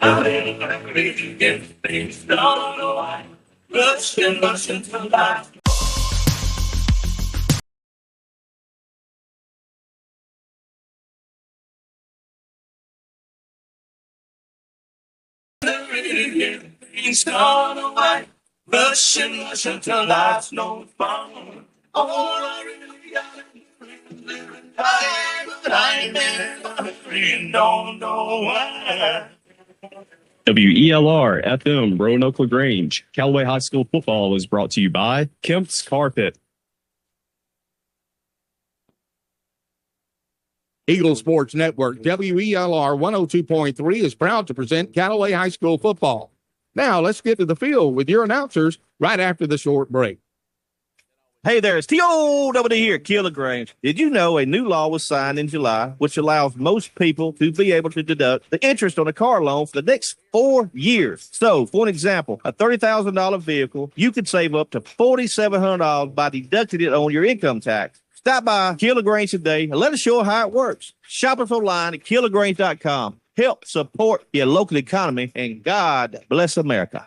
I'm in a hurry to get things done. Oh, I rush and rush until I get things done. Oh, I rush and rush until life's no fun. All I really gotta do is live and die, but I ain't in a hurry and don't know why. WELR FM Roanoke LaGrange. Callaway High School football is brought to you by Kemp's Carpet. Eagle Sports Network, WELR 102.3 is proud to present Callaway High School football. Now let's get to the field with your announcers right after the short break. Hey there, it's T.O.W. here, Kill LaGrange. Did you know a new law was signed in July, which allows most people to be able to deduct the interest on a car loan for the next 4 years? So, for an example, a $30,000 vehicle, you could save up to $4,700 by deducting it on your income tax. Stop by Kill LaGrange today and let us show you how it works. Shop us online at killlagrange.com. Help support your local economy, and God bless America.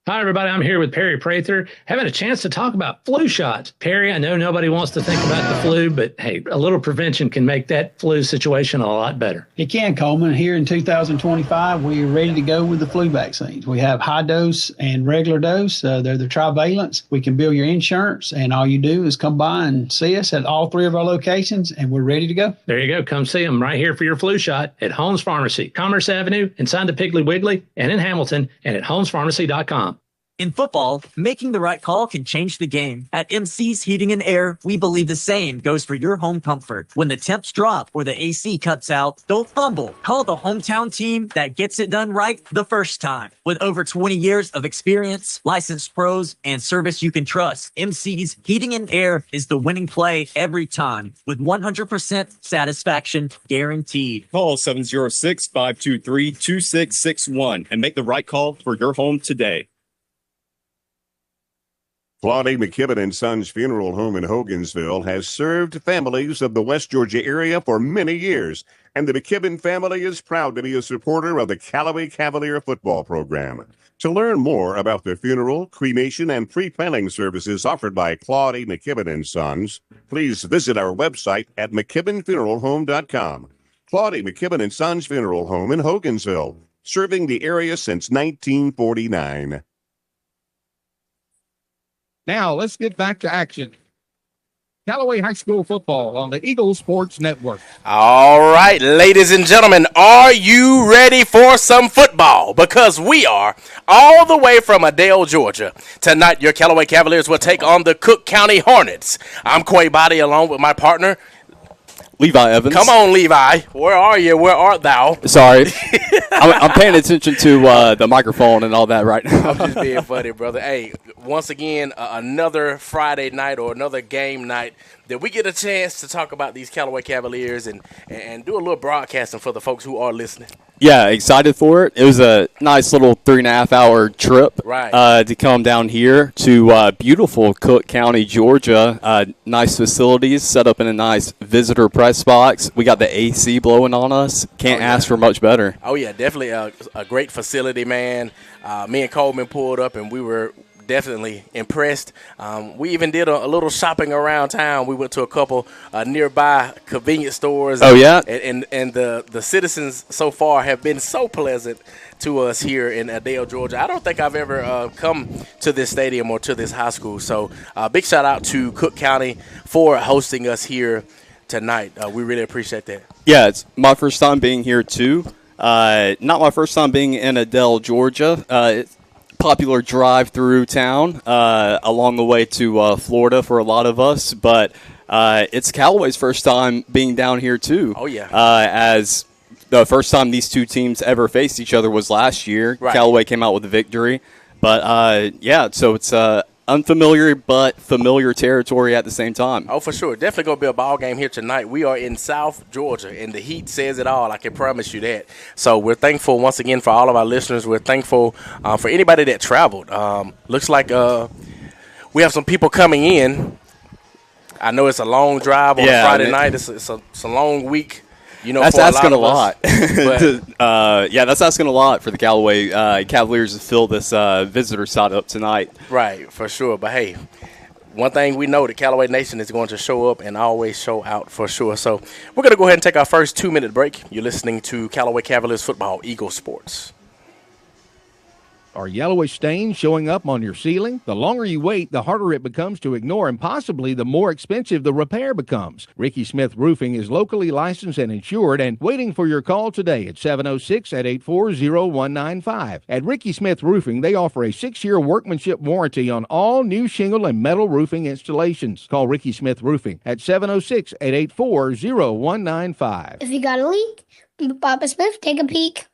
Hi, everybody. I'm here with Perry Prather, having a chance to talk about flu shots. Perry, I know nobody wants to think about the flu, but hey, a little prevention can make that flu situation a lot better. It can, Coleman. Here in 2025, we are ready to go with the flu vaccines. We have high dose and regular dose. They're the trivalents. We can bill your insurance, and all you do is come by and see us at all 3 of our locations, and we're ready to go. There you go. Come see them right here for your flu shot at Holmes Pharmacy, Commerce Avenue, inside the Piggly Wiggly, and in Hamilton, and at holmespharmacy.com. In football, making the right call can change the game. At MC's Heating and Air, we believe the same goes for your home comfort. When the temps drop or the AC cuts out, don't fumble. Call the hometown team that gets it done right the first time. With over 20 years of experience, licensed pros, and service you can trust, MC's Heating and Air is the winning play every time, with 100% satisfaction guaranteed. Call 706-523-2661 and make the right call for your home today. Claudia McKibben & Sons Funeral Home in Hogansville has served families of the West Georgia area for many years, and the McKibben family is proud to be a supporter of the Callaway Cavalier football program. To learn more about the funeral, cremation, and pre-planning services offered by Claudia McKibben & Sons, please visit our website at McKibbenFuneralHome.com. Claudia McKibben & Sons Funeral Home in Hogansville, serving the area since 1949. Now, let's get back to action. Callaway High School football on the Eagle Sports Network. All right, ladies and gentlemen, are you ready for some football? Because we are, all the way from Adele, Georgia. Tonight, your Callaway Cavaliers will take on the Cook County Hornets. I'm Quay Body, along with my partner, Levi Evans. Come on, Levi. Where are you? Where art thou? Sorry. I'm paying attention to the microphone and all that right now. I'm just being funny, brother. Hey, once again, another Friday night or another game night that we get a chance to talk about these Callaway Cavaliers and do a little broadcasting for the folks who are listening. Yeah, excited for it. It was a nice little 3.5-hour trip to come down here to beautiful Cook County, Georgia. Nice facilities, set up in a nice visitor press box. We got the AC blowing on us. Can't ask for much better. Oh, yeah, definitely a great facility, man. Me and Coleman pulled up, and we were definitely impressed. We even did a little shopping around town. We went to a couple nearby convenience stores. Oh, yeah? And the citizens so far have been so pleasant to us here in Adele, Georgia. I don't think I've ever come to this stadium or to this high school. So big shout out to Cook County for hosting us here tonight. We really appreciate that. Yeah, it's my first time being here, too. Not my first time being in Adele, Georgia. It's popular drive through town along the way to Florida for a lot of us, but it's Callaway's first time being down here too. Oh yeah. As the first time these two teams ever faced each other was last year. Right. Callaway came out with a victory, but so it's unfamiliar but familiar territory at the same time. Oh, for sure. Definitely going to be a ball game here tonight. We are in South Georgia, and the heat says it all. I can promise you that. So we're thankful once again for all of our listeners. We're thankful for anybody that traveled. Looks like we have some people coming in. I know it's a long drive on a Friday night. It's a long week. You know, that's for asking a lot. Yeah, that's asking a lot for the Callaway Cavaliers to fill this visitor side up tonight. Right, for sure. But hey, one thing we know, the Callaway Nation is going to show up and always show out for sure. So we're going to go ahead and take our first 2-minute break. You're listening to Callaway Cavaliers Football, Eagle Sports. Are yellowish stains showing up on your ceiling? The longer you wait, the harder it becomes to ignore, and possibly the more expensive the repair becomes. Ricky Smith Roofing is locally licensed and insured and waiting for your call today at 706-884-0195. At Ricky Smith Roofing, they offer a 6-year workmanship warranty on all new shingle and metal roofing installations. Call Ricky Smith Roofing at 706-884-0195. If you got a leak, Papa Smith, take a peek.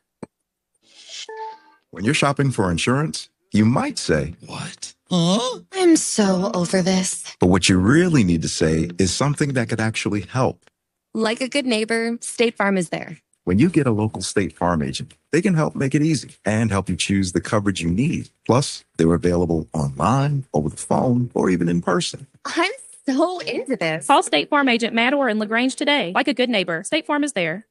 When you're shopping for insurance, you might say, "What? Huh? I'm so over this." but what you really need to say is something that could actually help. Like a good neighbor, State Farm is there. When you get a local State Farm agent, they can help make it easy and help you choose the coverage you need. Plus, they're available online, over the phone, or even in person. I'm so into this. Call State Farm agent Matt Orr in LaGrange today. Like a good neighbor, State Farm is there.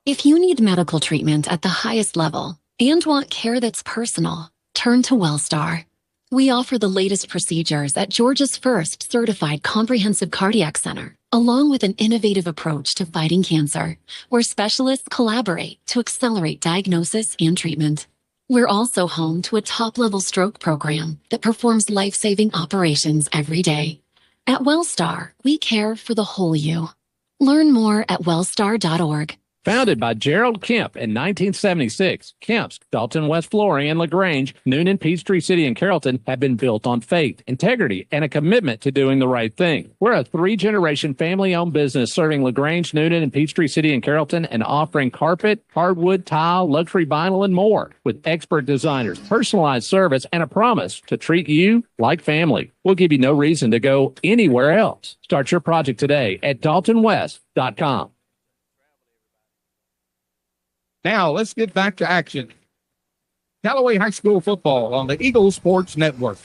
If you need medical treatment at the highest level and want care that's personal, turn to WellStar. We offer the latest procedures at Georgia's first certified comprehensive cardiac center, along with an innovative approach to fighting cancer, where specialists collaborate to accelerate diagnosis and treatment. We're also home to a top-level stroke program that performs life-saving operations every day. At WellStar, we care for the whole you. Learn more at wellstar.org. Founded by Gerald Kemp in 1976, Kemp's, Dalton West Flooring, and LaGrange, Noonan, Peachtree City, and Carrollton have been built on faith, integrity, and a commitment to doing the right thing. We're a 3-generation family-owned business serving LaGrange, Noonan, and Peachtree City, and Carrollton, and offering carpet, hardwood, tile, luxury vinyl, and more, with expert designers, personalized service, and a promise to treat you like family. We'll give you no reason to go anywhere else. Start your project today at daltonwest.com. Now, let's get back to action. Callaway High School football on the Eagle Sports Network.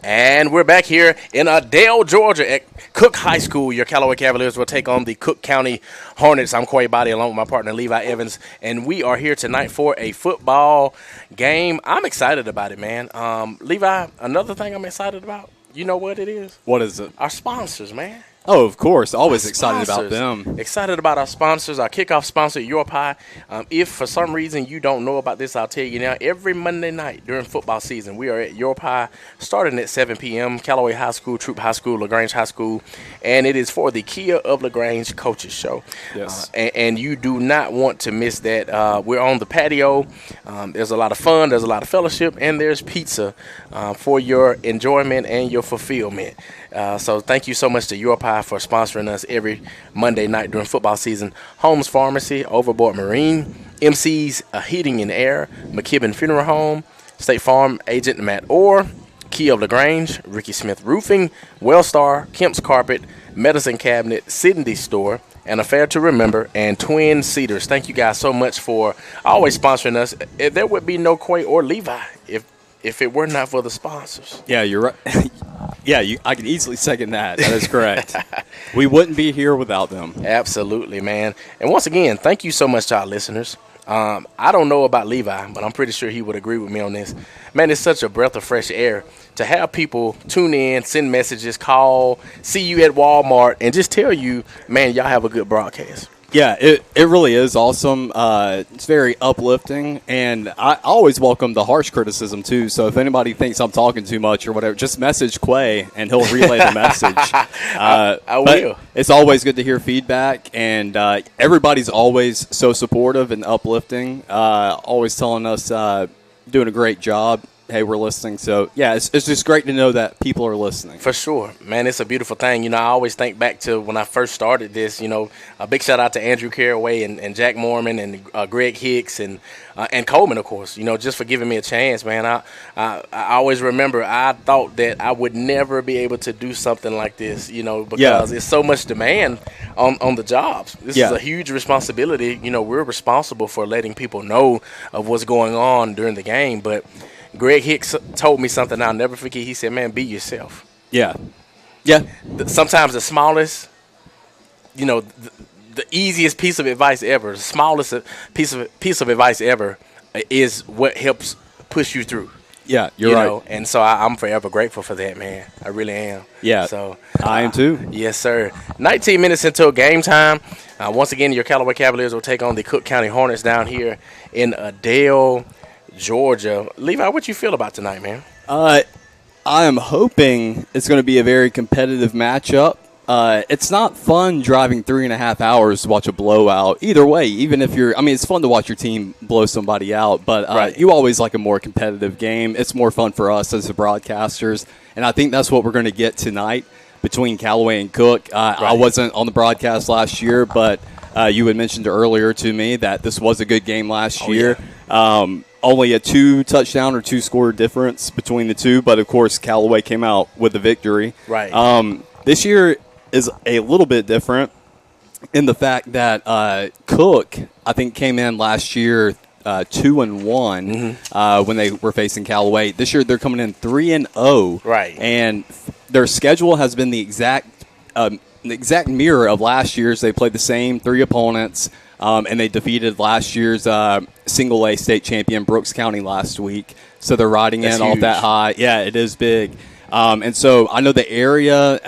And we're back here in Adele, Georgia at Cook High School. Your Callaway Cavaliers will take on the Cook County Hornets. I'm Quay Body along with my partner Levi Evans, and we are here tonight for a football game. I'm excited about it, man. Levi, another thing I'm excited about, you know what it is? What is it? Our sponsors, man. Oh, of course. Always excited about them. Excited about our sponsors, our kickoff sponsor, Your Pie. If for some reason you don't know about this, I'll tell you now. Every Monday night during football season, we are at Your Pie starting at 7 p.m. Callaway High School, Troop High School, LaGrange High School. And it is for the Kia of LaGrange Coaches Show. Yes. And you do not want to miss that. We're on the patio. There's a lot of fun. There's a lot of fellowship. And there's pizza for your enjoyment and your fulfillment. So thank you so much to Your Pie for sponsoring us every Monday night during football season. Holmes Pharmacy, Overboard Marine, MC's Heating and Air, McKibben Funeral Home, State Farm Agent Matt Orr, Key of LaGrange, Ricky Smith Roofing, Wellstar, Kemp's Carpet, Medicine Cabinet, Sydney Store, and Affair to Remember, and Twin Cedars. Thank you guys so much for always sponsoring us. There would be no Quay or Levi if it were not for the sponsors. Yeah, you're right. Yeah, I can easily second that. That is correct. We wouldn't be here without them. Absolutely, man. And once again, thank you so much to our listeners. I don't know about Levi, but I'm pretty sure he would agree with me on this. Man, it's such a breath of fresh air to have people tune in, send messages, call, see you at Walmart, and just tell you, man, y'all have a good broadcast. Yeah, it really is awesome. It's very uplifting, and I always welcome the harsh criticism, too. So if anybody thinks I'm talking too much or whatever, just message Quay, and he'll relay the message. I will. It's always good to hear feedback, and everybody's always so supportive and uplifting, always telling us doing a great job. Hey, we're listening. So, yeah, it's just great to know that people are listening. For sure. Man, it's a beautiful thing. You know, I always think back to when I first started this, you know, a big shout out to Andrew Caraway and Jack Mormon and Greg Hicks and Coleman, of course, you know, just for giving me a chance, man. I always remember I thought that I would never be able to do something like this, you know, because it's so much demand on the jobs. This is a huge responsibility. You know, we're responsible for letting people know of what's going on during the game, but Greg Hicks told me something I'll never forget. He said, man, be yourself. Yeah. Sometimes the smallest the easiest piece of advice ever, the smallest piece of advice ever, is what helps push you through. Yeah, you're right. And so I'm forever grateful for that, man. I really am. Yeah, so I am too. Yes, sir. 19 minutes until game time. Once again, your Callaway Cavaliers will take on the Cook County Hornets down here in Adele, Georgia. Levi, what you feel about tonight, man? I am hoping it's going to be a very competitive matchup. It's not fun driving 3.5 hours to watch a blowout. Either way, even if it's fun to watch your team blow somebody out, but you always like a more competitive game. It's more fun for us as the broadcasters, and I think that's what we're going to get tonight between Callaway and Cook. I wasn't on the broadcast last year, but you had mentioned earlier to me that this was a good game last year. Yeah. Only a 2-touchdown or 2-score difference between the two, but of course Callaway came out with the victory. Right. This year is a little bit different in the fact that Cook, I think, came in last year 2-1 when they were facing Callaway. This year they're coming in 3-0. Right. And their schedule has been the exact mirror of last year's. They played the same 3 opponents, and they defeated last year's single A state champion Brooks County last week. So they're riding in off that high. Yeah, it is big. And so I know the area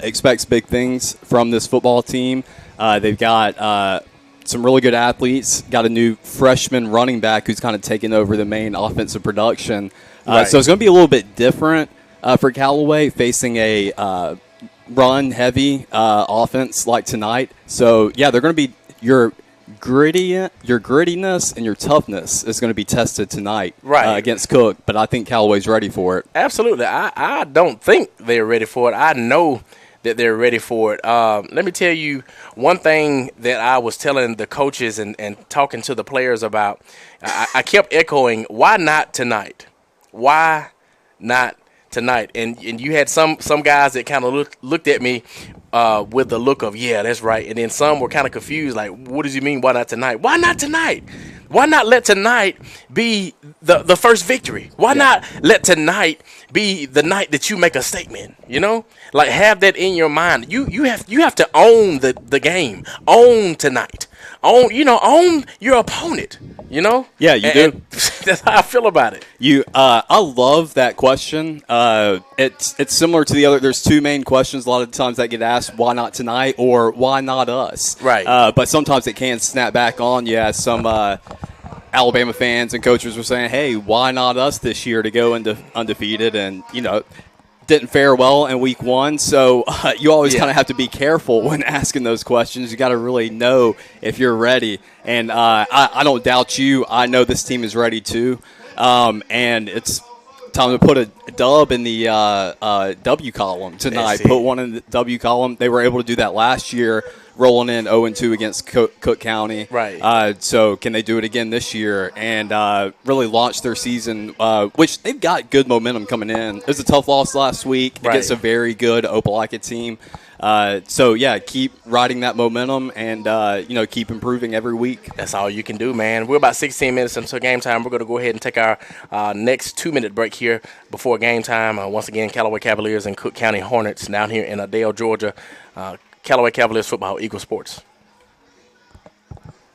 expects big things from this football team. They've got some really good athletes, got a new freshman running back who's kind of taken over the main offensive production. So it's going to be a little bit different for Callaway facing a run-heavy offense like tonight. So, yeah, they're going to be your grittiness and your toughness is going to be tested tonight against Cook, but I think Callaway's ready for it. Absolutely. I don't think they're ready for it. I know that they're ready for it. Let me tell you one thing that I was telling the coaches and talking to the players about. I kept echoing, why not tonight? Why not tonight? And you had some guys that kind of looked at me with the look of, yeah, that's right. And then some were kind of confused, like, what does he mean, why not tonight? Why not tonight? Why not let tonight be the first victory? Why not let tonight be the night that you make a statement, Like, have that in your mind. You have to own the game. Own tonight. Own your opponent, Yeah, you do. That's how I feel about it. I love that question. It's similar to the other. There's 2 main questions a lot of the times that get asked: why not tonight, or why not us? Right. But sometimes it can snap back on you, as some Alabama fans and coaches were saying, "Hey, why not us this year to go into undefeated?" And didn't fare well in week 1, so you always kind of have to be careful when asking those questions. You got to really know if you're ready, and I don't doubt you. I know this team is ready too, and it's time to put a dub in the W column tonight. Put one in the W column. They were able to do that last year, rolling in 0-2 against Cook County. Right. So can they do it again this year and really launch their season, which they've got good momentum coming in. It was a tough loss last week against a very good Opelika team. So, yeah, keep riding that momentum and, keep improving every week. That's all you can do, man. We're about 16 minutes until game time. We're going to go ahead and take our next 2-minute break here before game time. Once again, Callaway Cavaliers and Cook County Hornets down here in Adele, Georgia. Callaway Cavaliers football, Eagle Sports.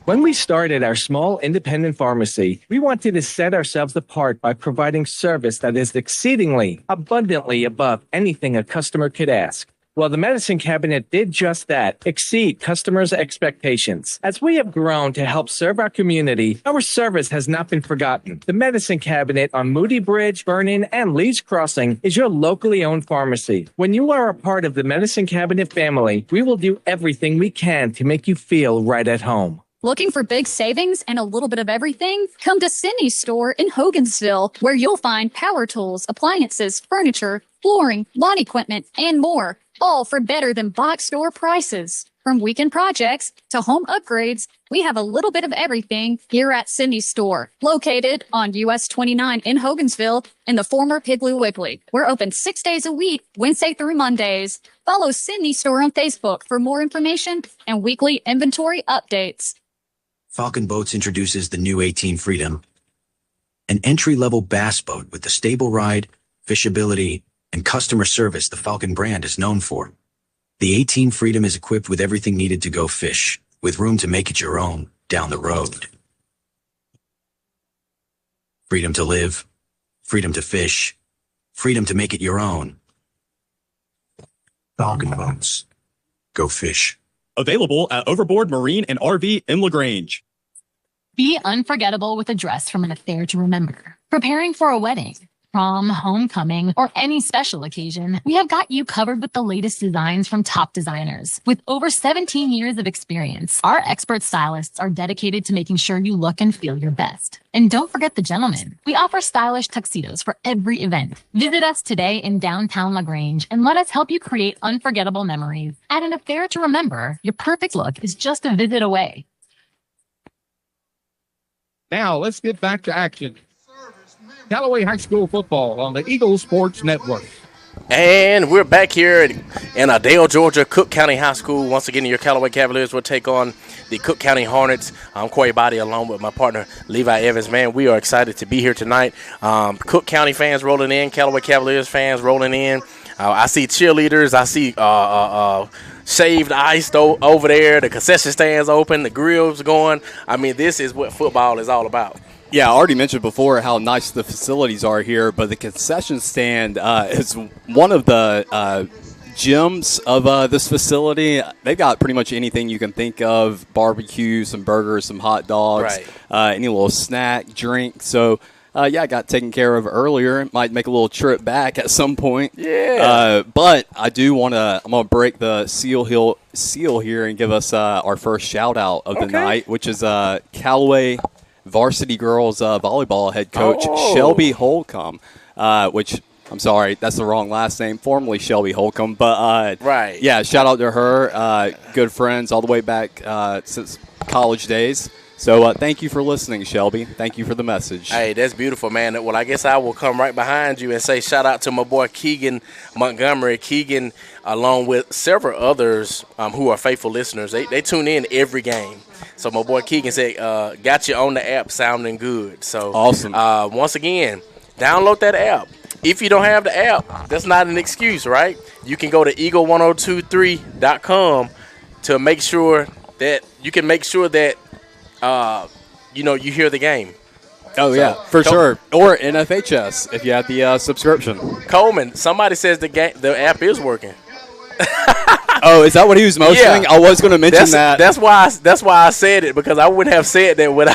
When we started our small independent pharmacy, we wanted to set ourselves apart by providing service that is exceedingly, abundantly above anything a customer could ask. Well, the medicine cabinet did just that, exceed customers' expectations. As we have grown to help serve our community, our service has not been forgotten. The medicine cabinet on Moody Bridge, Vernon, and Lee's Crossing is your locally owned pharmacy. When you are a part of the medicine cabinet family, we will do everything we can to make you feel right at home. Looking for big savings and a little bit of everything? Come to Cindy's store in Hogansville, where you'll find power tools, appliances, furniture, flooring, lawn equipment, and more, all for better than box store prices. From weekend projects to home upgrades, we have a little bit of everything here at Cindy's store, located on US 29 in Hogansville in the former Piggly Wiggly. We're open 6 days a week, Wednesday through Mondays. Follow Cindy's store on Facebook for more information and weekly inventory updates. Falcon Boats introduces the new 18 Freedom, an entry-level bass boat with the stable ride, fishability, and customer service the Falcon brand is known for. The 18 Freedom is equipped with everything needed to go fish, with room to make it your own down the road. Freedom to live, freedom to fish, freedom to make it your own. Falcon boats. Go fish. Available at Overboard Marine and RV in LaGrange. Be unforgettable with a dress from an affair to remember. Preparing for a wedding, prom, homecoming, or any special occasion, we have got you covered with the latest designs from top designers. With over 17 years of experience, our expert stylists are dedicated to making sure you look and feel your best. And don't forget the gentlemen. We offer stylish tuxedos for every event. Visit us today in downtown LaGrange and let us help you create unforgettable memories. At an affair to remember, your perfect look is just a visit away. Now, let's get back to action. Callaway High School football on the Eagle Sports Network. And we're back here in Dale, Georgia, Cook County High School. Once again, your Callaway Cavaliers will take on the Cook County Hornets. I'm Corey Body along with my partner, Levi Evans. Man, we are excited to be here tonight. Cook County fans rolling in, Callaway Cavaliers fans rolling in. I see cheerleaders. I see shaved ice over there. The concession stands open. The grill's going. I mean, this is what football is all about. Yeah, I already mentioned before how nice the facilities are here, but the concession stand is one of the gems of this facility. They've got pretty much anything you can think of: barbecue, some burgers, some hot dogs, any little snack, drink. So, I got taken care of earlier. Might make a little trip back at some point. Yeah. But I do I'm going to break the seal here and give us our first shout out of the night, which is Callaway varsity girls volleyball head coach Shelby Holcomb, which I'm sorry, that's the wrong last name, formerly Shelby Holcomb, but shout out to her, good friends all the way back since college days. So thank you for listening, Shelby. Thank you for the message. Hey, that's beautiful, man. Well, I guess I will come right behind you and say shout out to my boy Keegan Montgomery. Keegan, along with several others who are faithful listeners, they tune in every game. So my boy Keegan said, got you on the app sounding good. So awesome. Once again, download that app. If you don't have the app, that's not an excuse, right? You can go to eagle1023.com to make sure that you can make sure that you hear the game. Oh, so, yeah, for sure. Or NFHS if you have the subscription. Coleman, somebody says the app is working. Oh, is that what he was motioning? Yeah. I was going to mention that. That's why I said it, because I wouldn't have said that without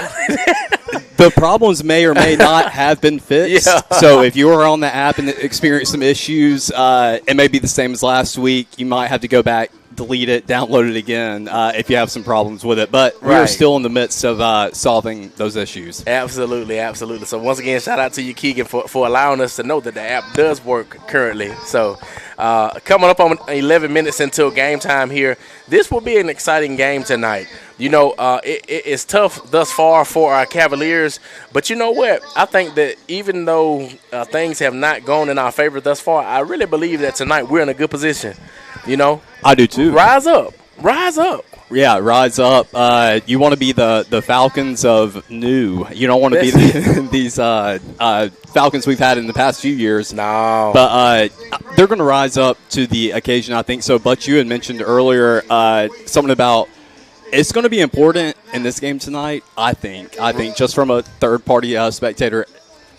The problems may or may not have been fixed. Yeah. So if you were on the app and experienced some issues, it may be the same as last week. You might have to go back, delete it, download it again if you have some problems with it. But we're still in the midst of solving those issues. Absolutely. So once again, shout out to you, Keegan, for allowing us to know that the app does work currently. So coming up on 11 minutes until game time here, this will be an exciting game tonight. It's tough thus far for our Cavaliers, but you know what? I think that even though things have not gone in our favor thus far, I really believe that tonight we're in a good position. I do too. Rise up. Yeah, rise up. You want to be the Falcons of new. You don't want to be these Falcons we've had in the past few years. No. But they're going to rise up to the occasion, I think so. But you had mentioned earlier something about it's going to be important in this game tonight, I think just from a third-party spectator,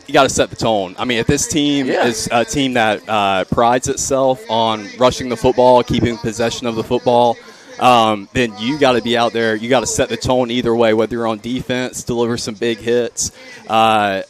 you got to set the tone. I mean, if this team is a team that prides itself on rushing the football, keeping possession of the football, then you got to be out there. You got to set the tone either way, whether you're on defense, deliver some big hits, and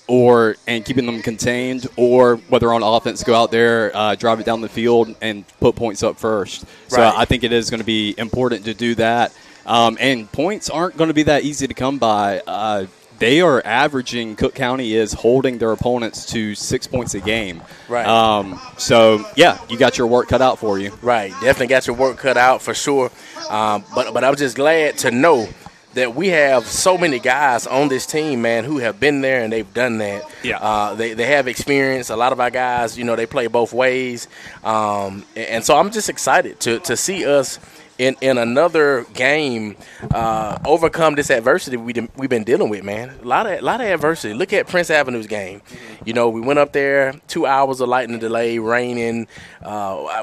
keeping them contained, or whether on offense, go out there, drive it down the field, and put points up first. So I think it is going to be important to do that. And points aren't going to be that easy to come by. They are averaging, Cook County is holding their opponents to 6 points a game. Right. You got your work cut out for you. Right. Definitely got your work cut out for sure. But I'm just glad to know that we have so many guys on this team, man, who have been there and they've done that. Yeah. They have experience. A lot of our guys, they play both ways. And so I'm just excited to see us in another game overcome this adversity we've been dealing with, man. A lot of adversity. Look at Prince Avenue's game. We went up there, 2 hours of lightning delay, raining.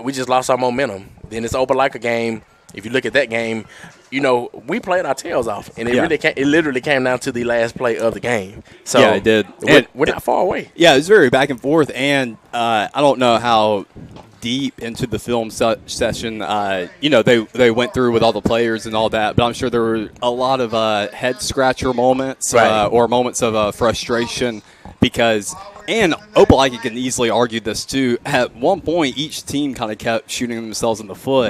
We just lost our momentum. Then it's over like a game. If you look at that game, we played our tails off, and it literally came down to the last play of the game. So yeah, it did. We're not far away. Yeah, it was very back and forth, and I don't know how deep into the film session, they went through with all the players and all that, but I'm sure there were a lot of head scratcher moments or moments of frustration because. And Opelika can easily argue this, too. At one point, each team kind of kept shooting themselves in the foot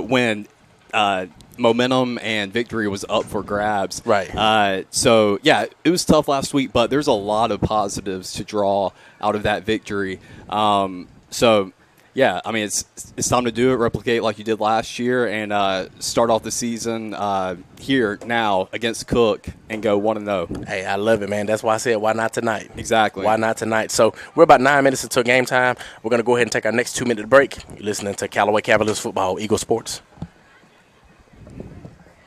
when momentum and victory was up for grabs. Right. So, yeah, it was tough last week, but there's a lot of positives to draw out of that victory. Yeah, I mean, it's time to do it, replicate like you did last year, and start off the season here now against Cook and go 1-0. Hey, I love it, man. That's why I said, why not tonight? Exactly. Why not tonight? So we're about 9 minutes until game time. We're going to go ahead and take our next 2-minute break. You're listening to Callaway Cavaliers Football, Eagle Sports.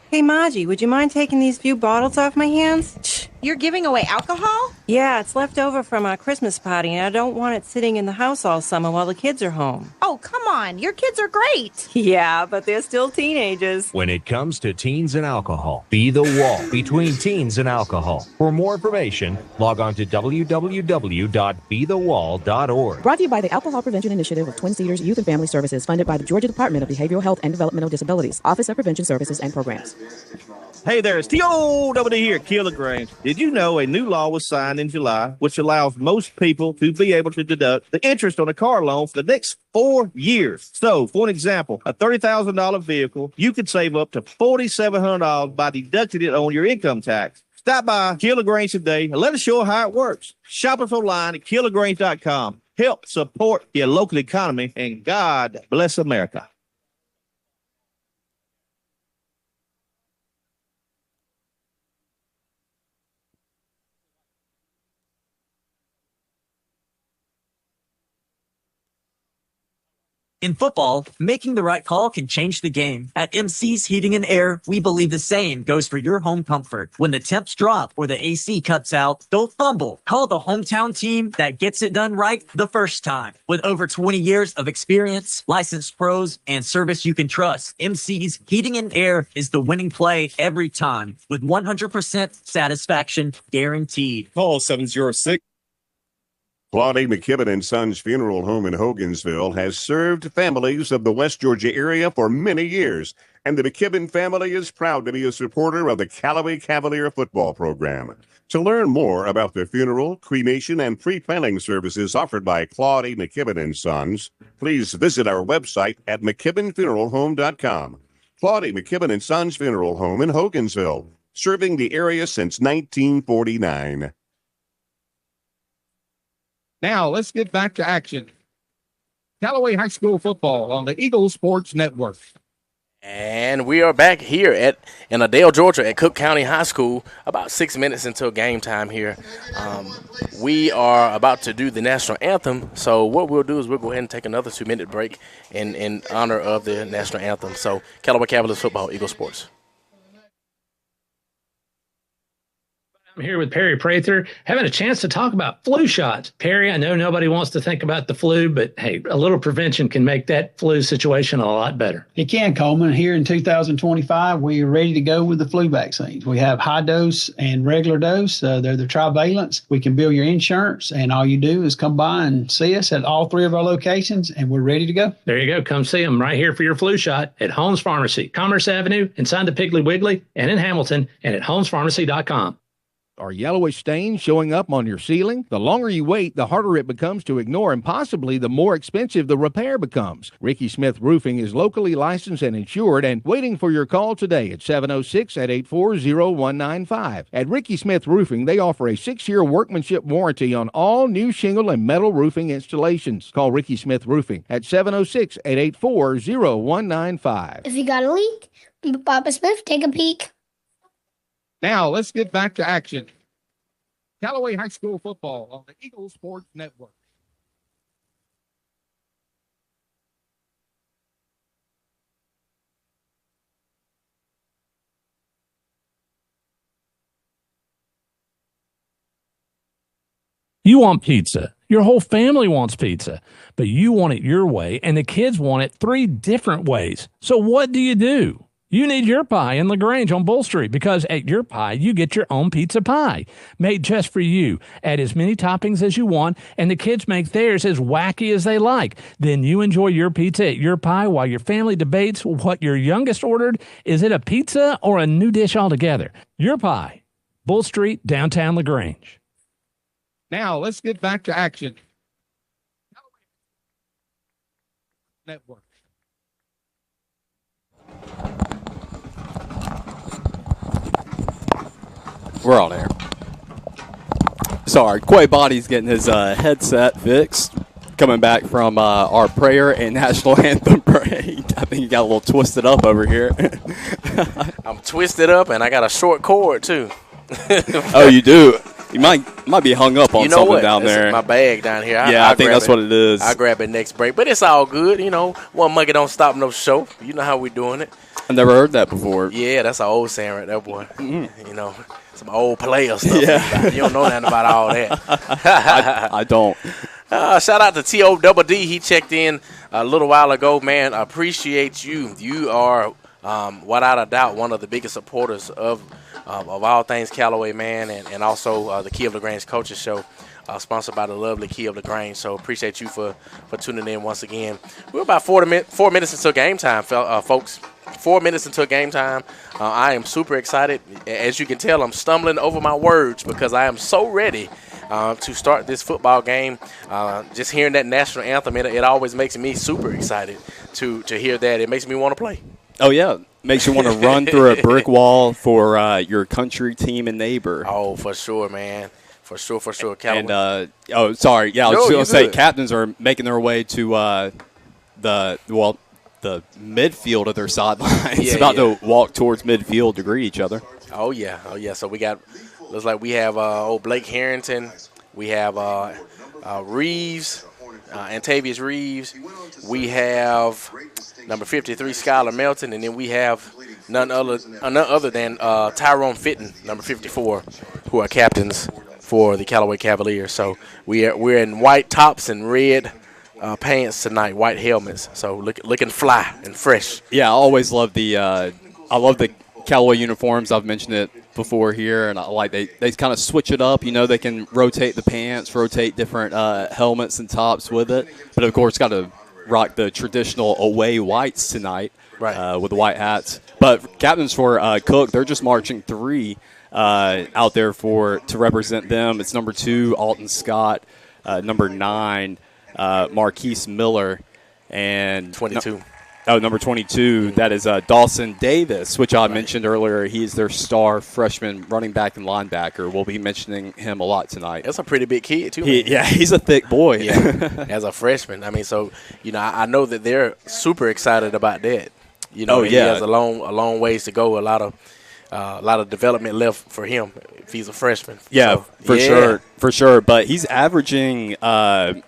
Hey, Maji, would you mind taking these few bottles off my hands? You're giving away alcohol? Yeah, it's left over from a Christmas party, and I don't want it sitting in the house all summer while the kids are home. Oh, come on. Your kids are great. Yeah, but they're still teenagers. When it comes to teens and alcohol, be the wall between teens and alcohol. For more information, log on to www.bethewall.org. Brought to you by the Alcohol Prevention Initiative of Twin Cedars Youth and Family Services, funded by the Georgia Department of Behavioral Health and Developmental Disabilities, Office of Prevention Services and Programs. Hey there, it's T.O.W. here, Callaway. Did you know a new law was signed in July, which allows most people to be able to deduct the interest on a car loan for the next 4 years? So, for an example, a $30,000 vehicle, you could save up to $4,700 by deducting it on your income tax. Stop by Callaway today and let us show you how it works. Shop us online at Callaway.com. Help support your local economy, and God bless America. In football, making the right call can change the game. At MC's Heating and Air, we believe the same goes for your home comfort. When the temps drop or the AC cuts out, don't fumble. Call the hometown team that gets it done right the first time. With over 20 years of experience, licensed pros, and service you can trust, MC's Heating and Air is the winning play every time, with 100% satisfaction guaranteed. Call 706. Claudia McKibben and Sons Funeral Home in Hogansville has served families of the West Georgia area for many years, and the McKibben family is proud to be a supporter of the Callaway Cavalier football program. To learn more about the funeral, cremation, and pre-planning services offered by Claudia McKibben and Sons, please visit our website at McKibbenFuneralHome.com. Claudia McKibben and Sons Funeral Home in Hogansville, serving the area since 1949. Now, let's get back to action. Callaway High School football on the Eagle Sports Network. And we are back here in Adele, Georgia at Cook County High School, about 6 minutes until game time here. We are about to do the national anthem, so what we'll do is we'll go ahead and take another 2-minute break in honor of the national anthem. So, Callaway Cavaliers football, Eagle Sports. I'm here with Perry Prather, having a chance to talk about flu shots. Perry, I know nobody wants to think about the flu, but hey, a little prevention can make that flu situation a lot better. It can, Coleman. Here in 2025, we are ready to go with the flu vaccines. We have high dose and regular dose. They're the trivalents. We can bill your insurance, and all you do is come by and see us at all 3 of our locations, and we're ready to go. There you go. Come see them right here for your flu shot at Holmes Pharmacy, Commerce Avenue, inside the Piggly Wiggly, and in Hamilton, and at holmespharmacy.com. Are yellowish stains showing up on your ceiling? The longer you wait, the harder it becomes to ignore, and possibly the more expensive the repair becomes. Ricky Smith Roofing is locally licensed and insured and waiting for your call today at 706-884-0195. At Ricky Smith Roofing, they offer a 6-year workmanship warranty on all new shingle and metal roofing installations. Call Ricky Smith Roofing at 706-884-0195. If you got a leak, Papa Smith, take a peek. Now, let's get back to action. Callaway High School football on the Eagle Sports Network. You want pizza. Your whole family wants pizza, but you want it your way, and the kids want it 3 different ways. So what do? You need Your Pie in LaGrange on Bull Street, because at Your Pie, you get your own pizza pie made just for you. Add as many toppings as you want, and the kids make theirs as wacky as they like. Then you enjoy your pizza at Your Pie while your family debates what your youngest ordered. Is it a pizza or a new dish altogether? Your Pie, Bull Street, downtown LaGrange. Now, let's get back to action. Network. We're on air. Sorry, Quay Body's getting his headset fixed. Coming back from our prayer and national anthem parade. I think you got a little twisted up over here. I'm twisted up, and I got a short cord, too. Oh, you do? You might be hung up on something down This there. is my bag down here. I think that's what it is. I'll grab it next break. But it's all good. One monkey don't stop no show. You know how we doing it. I've never heard that before. Yeah, that's an old saying right there, boy. Some old player stuff. Yeah. You don't know nothing about all that. I don't. Shout out to T.O.D.D. He checked in a little while ago. Man, appreciate you. You are, without a doubt, one of the biggest supporters of all things Callaway, man, and also the Key of LaGrange Coaches Show, sponsored by the lovely Key of LaGrange. So appreciate you for tuning in once again. We're about 4 minutes until game time, folks. 4 minutes until game time. I am super excited. As you can tell, I'm stumbling over my words because I am so ready to start this football game. Just hearing that national anthem, it always makes me super excited to hear that. It makes me want to play. Oh, yeah. Makes you want to run through a brick wall for your country, team, and neighbor. Oh, for sure, man. For sure. Callaway. And, sorry. Yeah, I was No, just going to say, good. captains are making their way to the midfield of their sidelines. About to walk towards midfield to greet each other. Oh, yeah. So looks like we have old Blake Harrington. We have Reeves, Antavius Reeves. We have number 53, Skylar Melton. And then we have none other than Tyrone Fitton, number 54, who are captains for the Callaway Cavaliers. So we're in white tops and red pants tonight, white helmets. So looking fly and fresh. Yeah, I always love the Callaway uniforms. I've mentioned it before here, and I like they kind of switch it up. They can rotate the pants, rotate different helmets and tops with it. But of course, got to rock the traditional away whites tonight, right? With the white hats. But captains for Cook, they're just marching 3 out there to represent them. It's number 2, Alton Scott, number 9, Marquise Miller, and 22. Number 22, that is Dawson Davis, which I mentioned earlier. He is their star freshman running back and linebacker. We'll be mentioning him a lot tonight. That's a pretty big kid, too. He's a thick boy. Yeah, as a freshman. I mean, so, I know that they're super excited about that. He has a long ways to go, a lot of development left for him if he's a freshman. Yeah, so, for sure. But he's averaging, I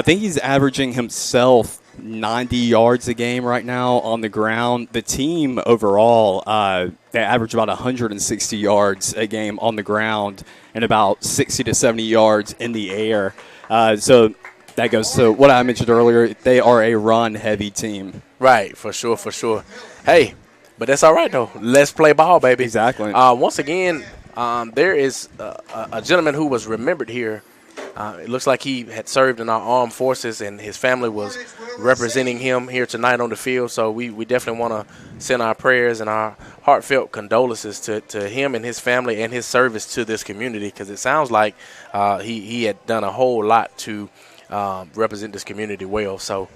think he's averaging himself 90 yards a game right now on the ground. The team overall, they average about 160 yards a game on the ground and about 60 to 70 yards in the air. So that goes to what I mentioned earlier. They are a run-heavy team. Right, for sure. Hey, but that's all right, though. Let's play ball, baby. Exactly. Once again, there is a gentleman who was remembered here. It looks like he had served in our armed forces, and his family was representing him here tonight on the field. So we definitely want to send our prayers and our heartfelt condolences to him and his family and his service to this community, because it sounds like he had done a whole lot to represent this community well. So,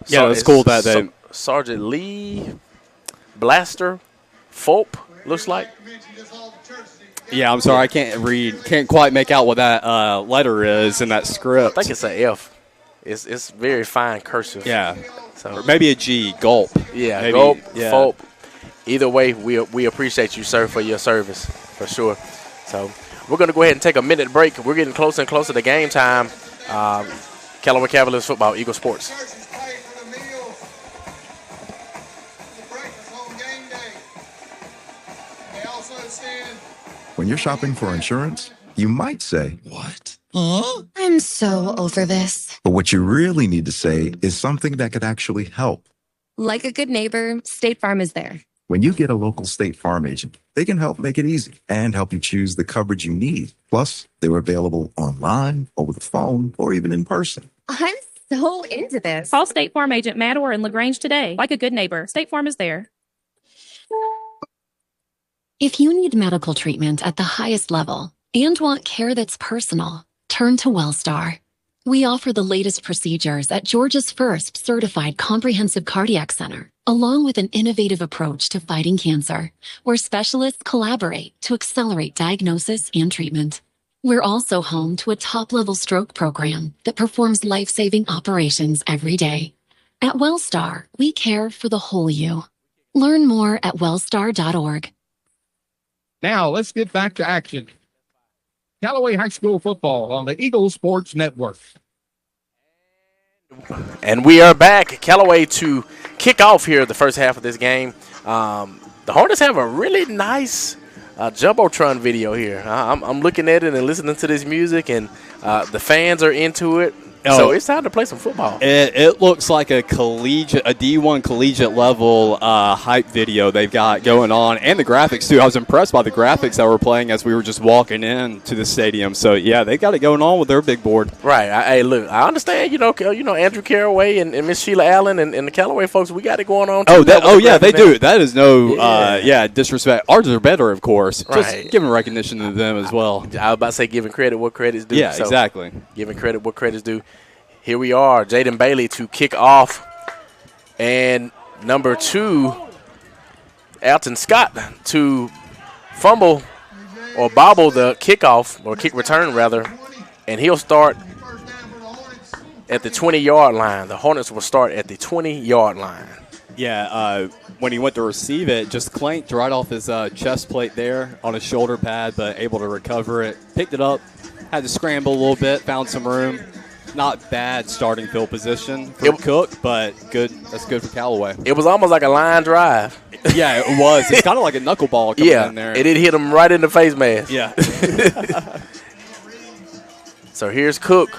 it's cool that Sergeant Lee Blaster Fulp looks like. Yeah, I'm sorry, I can't quite make out what that letter is in that script. I think it's an F. It's very fine cursive. Yeah, so or maybe a G, gulp. Yeah, maybe, gulp, Fulp. Either way, we appreciate you, sir, for your service, for sure. So we're going to go ahead and take a minute break. We're getting closer and closer to game time. Callaway Cavaliers football, Eagle Sports. When you're shopping for insurance, you might say, "What? Huh? I'm so over this. But what you really need to say is something that could actually help. Like a good neighbor, State Farm is there. When you get a local State Farm agent, they can help make it easy and help you choose the coverage you need. Plus, they're available online, over the phone, or even in person. I'm so into this. Call State Farm agent Matt Orr in LaGrange today. Like a good neighbor, State Farm is there. If you need medical treatment at the highest level and want care that's personal, turn to WellStar. We offer the latest procedures at Georgia's first certified comprehensive cardiac center, along with an innovative approach to fighting cancer, where specialists collaborate to accelerate diagnosis and treatment. We're also home to a top-level stroke program that performs life-saving operations every day. At WellStar, we care for the whole you. Learn more at wellstar.org. Now, let's get back to action. Callaway High School football on the Eagle Sports Network. And we are back. Callaway to kick off here the first half of this game. The Hornets have a really nice Jumbotron video here. I'm looking at it and listening to this music, and the fans are into it. So it's time to play some football. It looks like a D1 collegiate level hype video they've got going on, and the graphics too. I was impressed by the graphics that were playing as we were just walking in to the stadium. So yeah, they got it going on with their big board. Right. Hey, look, I understand. You know Andrew Caraway and Miss Sheila Allen and the Callaway folks. We got it going on. Too, yeah, they do. That is no disrespect. Ours are better, of course. Right. Just giving recognition to them as well. I was about to say giving credit what credit's due. Yeah, exactly. Giving credit what credit's due. Here we are, Jaden Bailey to kick off. And number 2, Alton Scott to fumble or bobble the kickoff, or kick return rather. And he'll start at the 20-yard line. The Hornets will start at the 20-yard line. Yeah, when he went to receive it, just clanked right off his chest plate there on his shoulder pad, but able to recover it. Picked it up, had to scramble a little bit, found some room. Not bad starting field position for Cook, but good. That's good for Callaway. It was almost like a line drive. Yeah, it was. It's kind of like a knuckleball coming in there. It did hit him right in the face mask. Yeah. So here's Cook.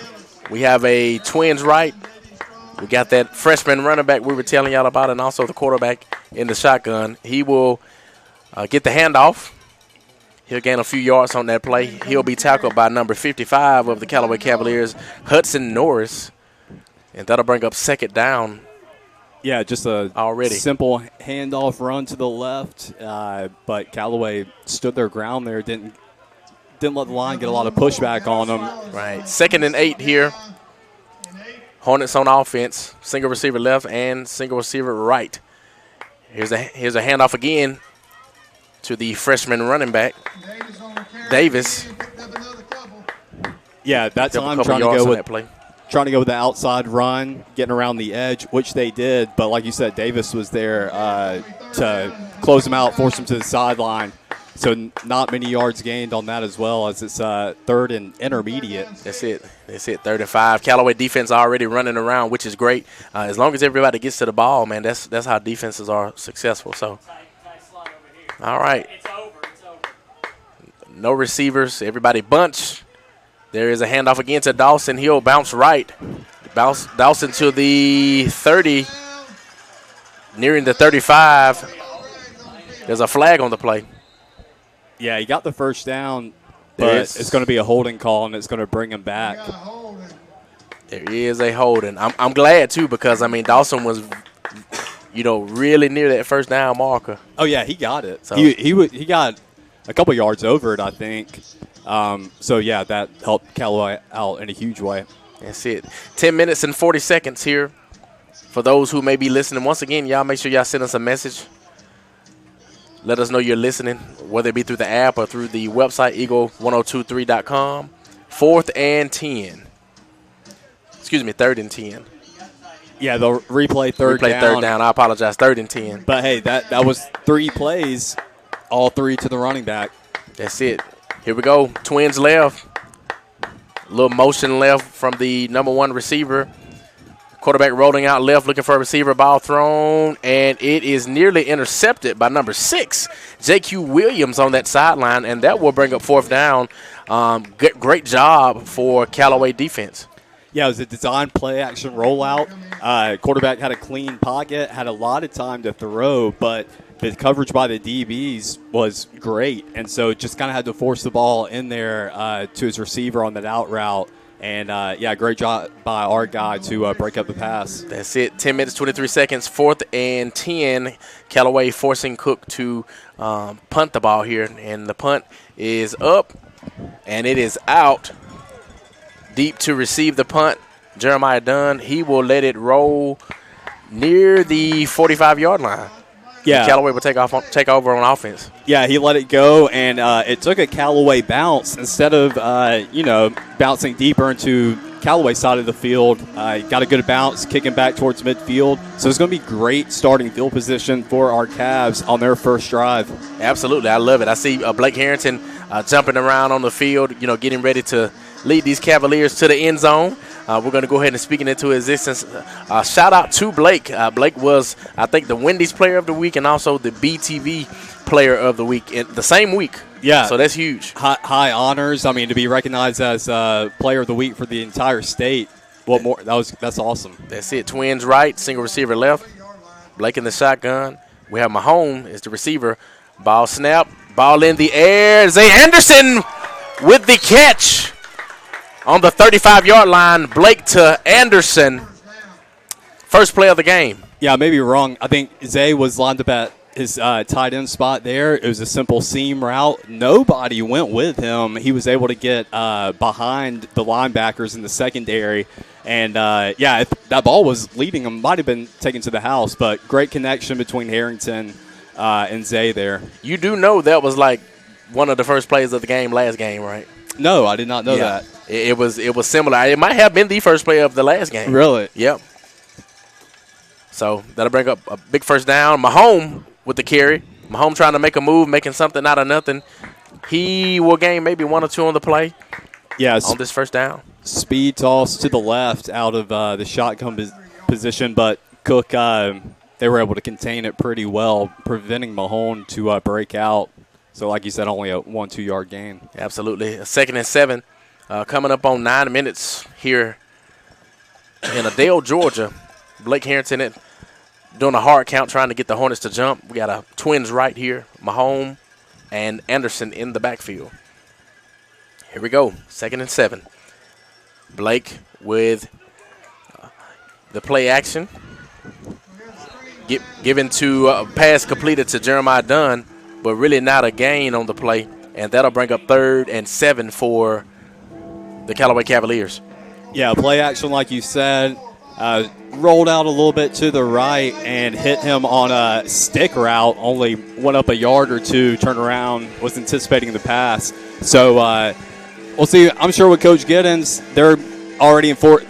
We have a twins right. We got that freshman running back we were telling y'all about, and also the quarterback in the shotgun. He will get the handoff. He'll gain a few yards on that play. He'll be tackled by number 55 of the Callaway Cavaliers, Hudson Norris. And that'll bring up second down. Yeah, just a simple handoff run to the left. But Callaway stood their ground there, didn't let the line get a lot of pushback on them. Right. 2nd and 8 here. Hornets on offense. Single receiver left and single receiver right. Here's a handoff again to the freshman running back, Davis. Yeah, that time trying to go with the outside run, getting around the edge, which they did. But like you said, Davis was there to close him out, force him to the sideline. So not many yards gained on that as well, as it's 3rd and intermediate. That's it. 3rd and 5. Callaway defense already running around, which is great. As long as everybody gets to the ball, man, that's how defenses are successful. So. All right. No receivers. Everybody bunch. There is a handoff again to Dawson. He'll bounce right. Dawson to the 30. Nearing the 35. There's a flag on the play. Yeah, he got the first down, but it's going to be a holding call, and it's going to bring him back. There is a holding. I'm glad, too, because, Dawson was – really near that first down marker. Oh, yeah, he got it. So he got a couple yards over it, I think. So, yeah, that helped Callaway out in a huge way. That's it. 10 minutes and 40 seconds here. For those who may be listening, once again, y'all make sure y'all send us a message. Let us know you're listening, whether it be through the app or through the website, eagle1023.com. 4th and 10. Excuse me, 3rd and 10. Yeah, they'll replay third down. I apologize. 3rd and 10. But, hey, that was 3 plays, all 3 to the running back. That's it. Here we go. Twins left. A little motion left from the number 1 receiver. Quarterback rolling out left, looking for a receiver. Ball thrown, and it is nearly intercepted by number 6, J.Q. Williams on that sideline, and that will bring up 4th down. Great job for Callaway defense. Yeah, it was a design play-action rollout. Quarterback had a clean pocket, had a lot of time to throw, but the coverage by the DBs was great, and so just kind of had to force the ball in there to his receiver on that out route. And, great job by our guy to break up the pass. That's it. 10 minutes, 23 seconds, 4th and 10. Callaway forcing Cook to punt the ball here, and the punt is up, and it is out. Deep to receive the punt, Jeremiah Dunn. He will let it roll near the 45-yard line. Yeah, Callaway will take over on offense. Yeah, he let it go, and it took a Callaway bounce instead of bouncing deeper into Callaway side of the field. Got a good bounce, kicking back towards midfield. So it's going to be great starting field position for our Cavs on their first drive. Absolutely, I love it. I see Blake Harrington jumping around on the field, getting ready to lead these Cavaliers to the end zone. We're going to go ahead and speak it into existence. Shout out to Blake. Blake was, I think, the Wendy's Player of the Week and also the BTV Player of the Week in the same week. Yeah. So that's huge. High honors. I mean, to be recognized as Player of the Week for the entire state. What more? That's awesome. That's it. Twins right, single receiver left. Blake in the shotgun. We have Mahomes as the receiver. Ball snap. Ball in the air. Zay Anderson with the catch. On the 35-yard line, Blake to Anderson. First play of the game. Yeah, I may be wrong. I think Zay was lined up at his tight end spot there. It was a simple seam route. Nobody went with him. He was able to get behind the linebackers in the secondary. And, if that ball was leading him, might have been taken to the house. But great connection between Harrington and Zay there. You do know that was like one of the first plays of the game last game, right? No, I did not know that. It was similar. It might have been the first play of the last game. Really? Yep. So that'll bring up a big first down. Mahomes with the carry. Mahomes trying to make a move, making something out of nothing. He will gain maybe 1 or 2 on the play. Yes. On this first down. Speed toss to the left out of the shotgun position, but Cook, they were able to contain it pretty well, preventing Mahomes to break out. So, like you said, only a 1-2 yard gain. Absolutely. A 2nd and 7. Coming up on 9 minutes here in Adele, Georgia. Blake Harrington doing a hard count, trying to get the Hornets to jump. We got a twins right here, Mahomes and Anderson in the backfield. Here we go, 2nd and 7. Blake with the play action. Given to pass completed to Jeremiah Dunn, but really not a gain on the play. And that'll bring up 3rd and 7 for the Callaway Cavaliers. Yeah, play action like you said. Rolled out a little bit to the right and hit him on a stick route. Only went up a yard or 2, turned around, was anticipating the pass. So we'll see. I'm sure with Coach Giddens, they're already in four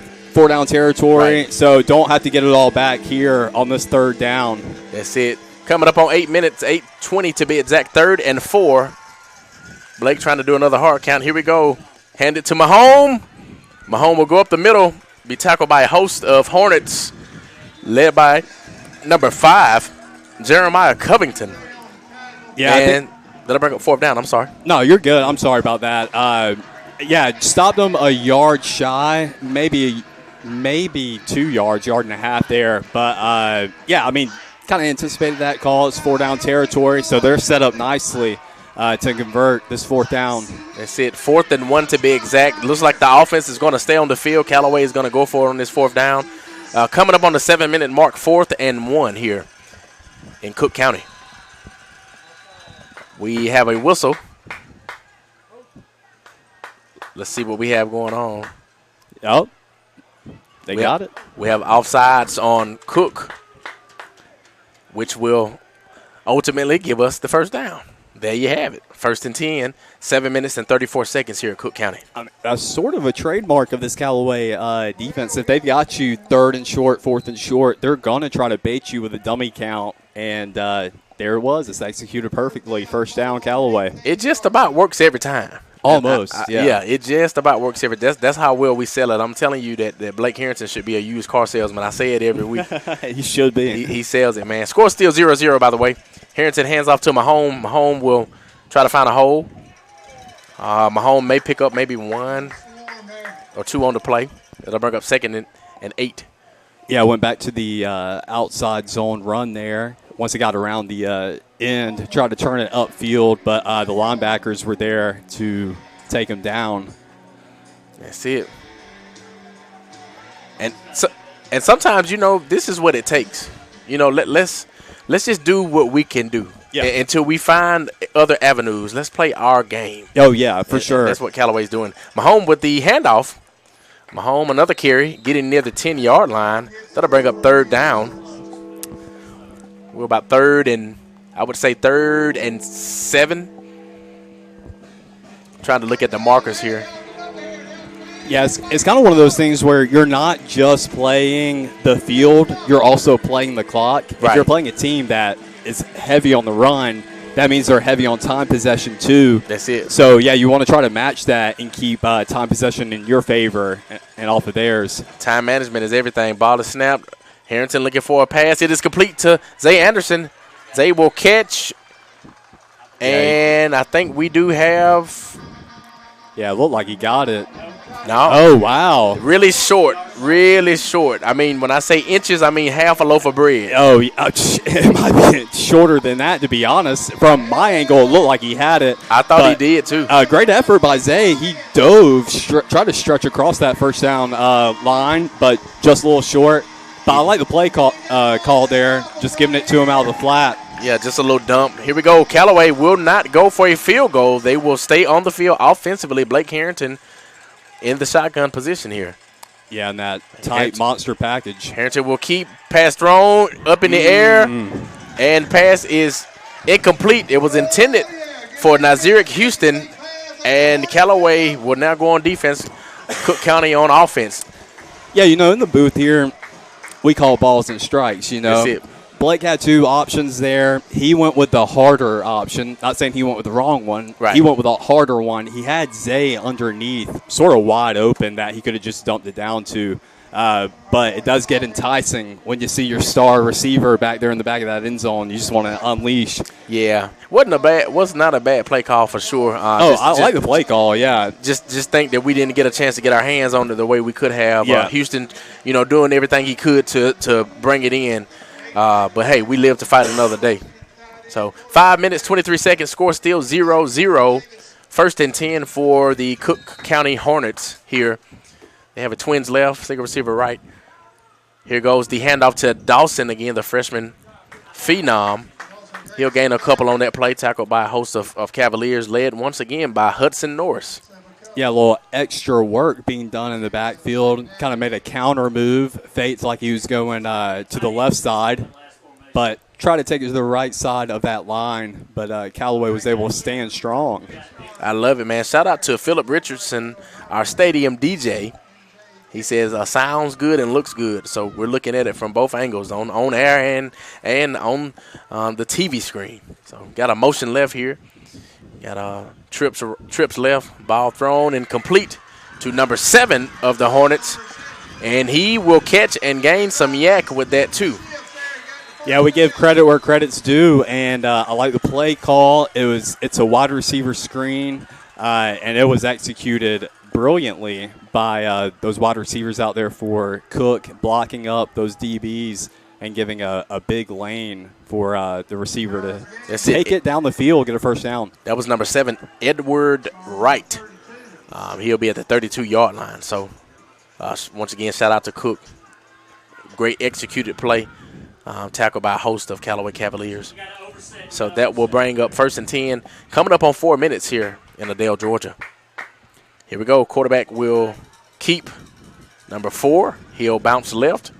down territory, right. So don't have to get it all back here on this 3rd down. That's it. Coming up on 8 minutes, 8:20 to be exact, 3rd and 4. Blake trying to do another hard count. Here we go. Hand it to Mahomes. Mahomes will go up the middle, be tackled by a host of Hornets, led by number 5, Jeremiah Covington. Yeah, and that'll bring up 4th down. I'm sorry. No, you're good. I'm sorry about that. Stopped him a yard shy, maybe 2 yards, yard and a half there. But, kind of anticipated that call. It's 4 down territory, so they're set up nicely to convert this 4th down. That's it. 4th and 1 to be exact. Looks like the offense is going to stay on the field. Callaway is going to go for it on this 4th down. Coming up on the 7-minute mark, 4th and 1 here in Cook County. We have a whistle. Let's see what we have going on. Oh, they got it. We have offsides on Cook, which will ultimately give us the first down. There you have it. 1st and 10, 7 minutes and 34 seconds here in Cook County. That's sort of a trademark of this Callaway defense. If they've got you 3rd and short, 4th and short, they're going to try to bait you with a dummy count. And there it was. It's executed perfectly. First down, Callaway. It just about works every time. Almost, yeah. It just about works every. That's how well we sell it. I'm telling you that Blake Harrington should be a used car salesman. I say it every week. He should be. He sells it, man. Score still 0-0, by the way. Harrington hands off to Mahone. Mahone will try to find a hole. Mahone may pick up maybe 1 or 2 on the play. That'll bring up 2nd and 8. Yeah, went back to the outside zone run there. Once it got around the end, tried to turn it upfield, but the linebackers were there to take him down. That's it. And sometimes, this is what it takes. Let's just do what we can do. Yeah. Until we find other avenues. Let's play our game. Oh, yeah, for sure. That's what Callaway's doing. Mahone with the handoff. Mahone, another carry, getting near the 10-yard line. That'll bring up 3rd down. We're about 3rd and 7. Trying to look at the markers here. Yeah, it's kind of one of those things where you're not just playing the field, you're also playing the clock. Right. If you're playing a team that is heavy on the run, that means they're heavy on time possession too. That's it. So, yeah, you want to try to match that and keep time possession in your favor and off of theirs. Time management is everything. Ball is snapped. Harrington looking for a pass. It is complete to Zay Anderson. Zay will catch. And I think we do have. Yeah, it looked like he got it. No. Oh, wow. Really short. Really short. I mean, when I say inches, I mean half a loaf of bread. Oh, it might be shorter than that, to be honest. From my angle, it looked like he had it. I thought he did, too. Great effort by Zay. He dove, tried to stretch across that first down line, but just a little short. But I like the play call there, just giving it to him out of the flat. Yeah, just a little dump. Here we go. Callaway will not go for a field goal. They will stay on the field offensively. Blake Harrington in the shotgun position here. Yeah, in that tight monster package. Harrington will keep pass thrown up in the air, and pass is incomplete. It was intended for Nazarick Houston, and Callaway will now go on defense. Cook County on offense. Yeah, in the booth here, we call balls and strikes, That's it. Blake had 2 options there. He went with the harder option. Not saying he went with the wrong one. Right. He went with a harder one. He had Zay underneath, sort of wide open, that he could have just dumped it down to. But it does get enticing when you see your star receiver back there in the back of that end zone. You just want to unleash. Yeah, was not a bad play call for sure. I like the play call. Yeah, just think that we didn't get a chance to get our hands on it the way we could have. Yeah. Houston, doing everything he could to bring it in. But hey, we live to fight another day. So 5 minutes, 23 seconds. Score still 0-0. 1st and 10 for the Cook County Hornets here. They have a twins left, single receiver right. Here goes the handoff to Dawson again, the freshman phenom. He'll gain a couple on that play, tackled by a host of Cavaliers, led once again by Hudson Norris. Yeah, a little extra work being done in the backfield. Kind of made a counter move. Fates like he was going to the left side, but tried to take it to the right side of that line. But Callaway was able to stand strong. I love it, man. Shout out to Philip Richardson, our stadium DJ. He says, sounds good and looks good. So we're looking at it from both angles, on air and on the TV screen. So got a motion left here. Got trips left. Ball thrown and complete to number 7 of the Hornets. And he will catch and gain some yak with that too. Yeah, we give credit where credit's due, and I like the play call. It's a wide receiver screen, and it was executed brilliantly by those wide receivers out there for Cook, blocking up those DBs and giving a big lane for the receiver to take it down the field, get a first down. That was number 7, Edward Wright. He'll be at the 32-yard line. So, once again, shout out to Cook. Great executed play, tackled by a host of Callaway Cavaliers. So that will bring up 1st and 10, coming up on 4 minutes here in Adele, Georgia. Here we go. Quarterback will keep number 4. He'll bounce left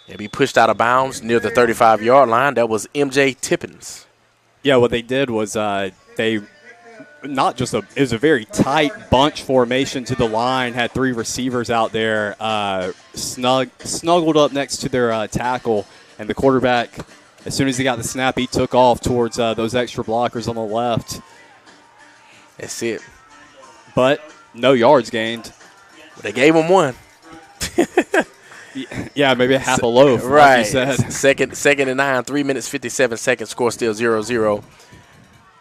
and be pushed out of bounds near the 35-yard line. That was MJ Tippins. Yeah, what they did was it was a very tight bunch formation to the line, had 3 receivers out there snuggled up next to their tackle, and the quarterback, as soon as he got the snap, he took off towards those extra blockers on the left. That's it. but no yards gained. They gave him one. Yeah, maybe half a loaf. Right. Like you said. Second and 9, 3 minutes, 57 seconds. Score still 0-0.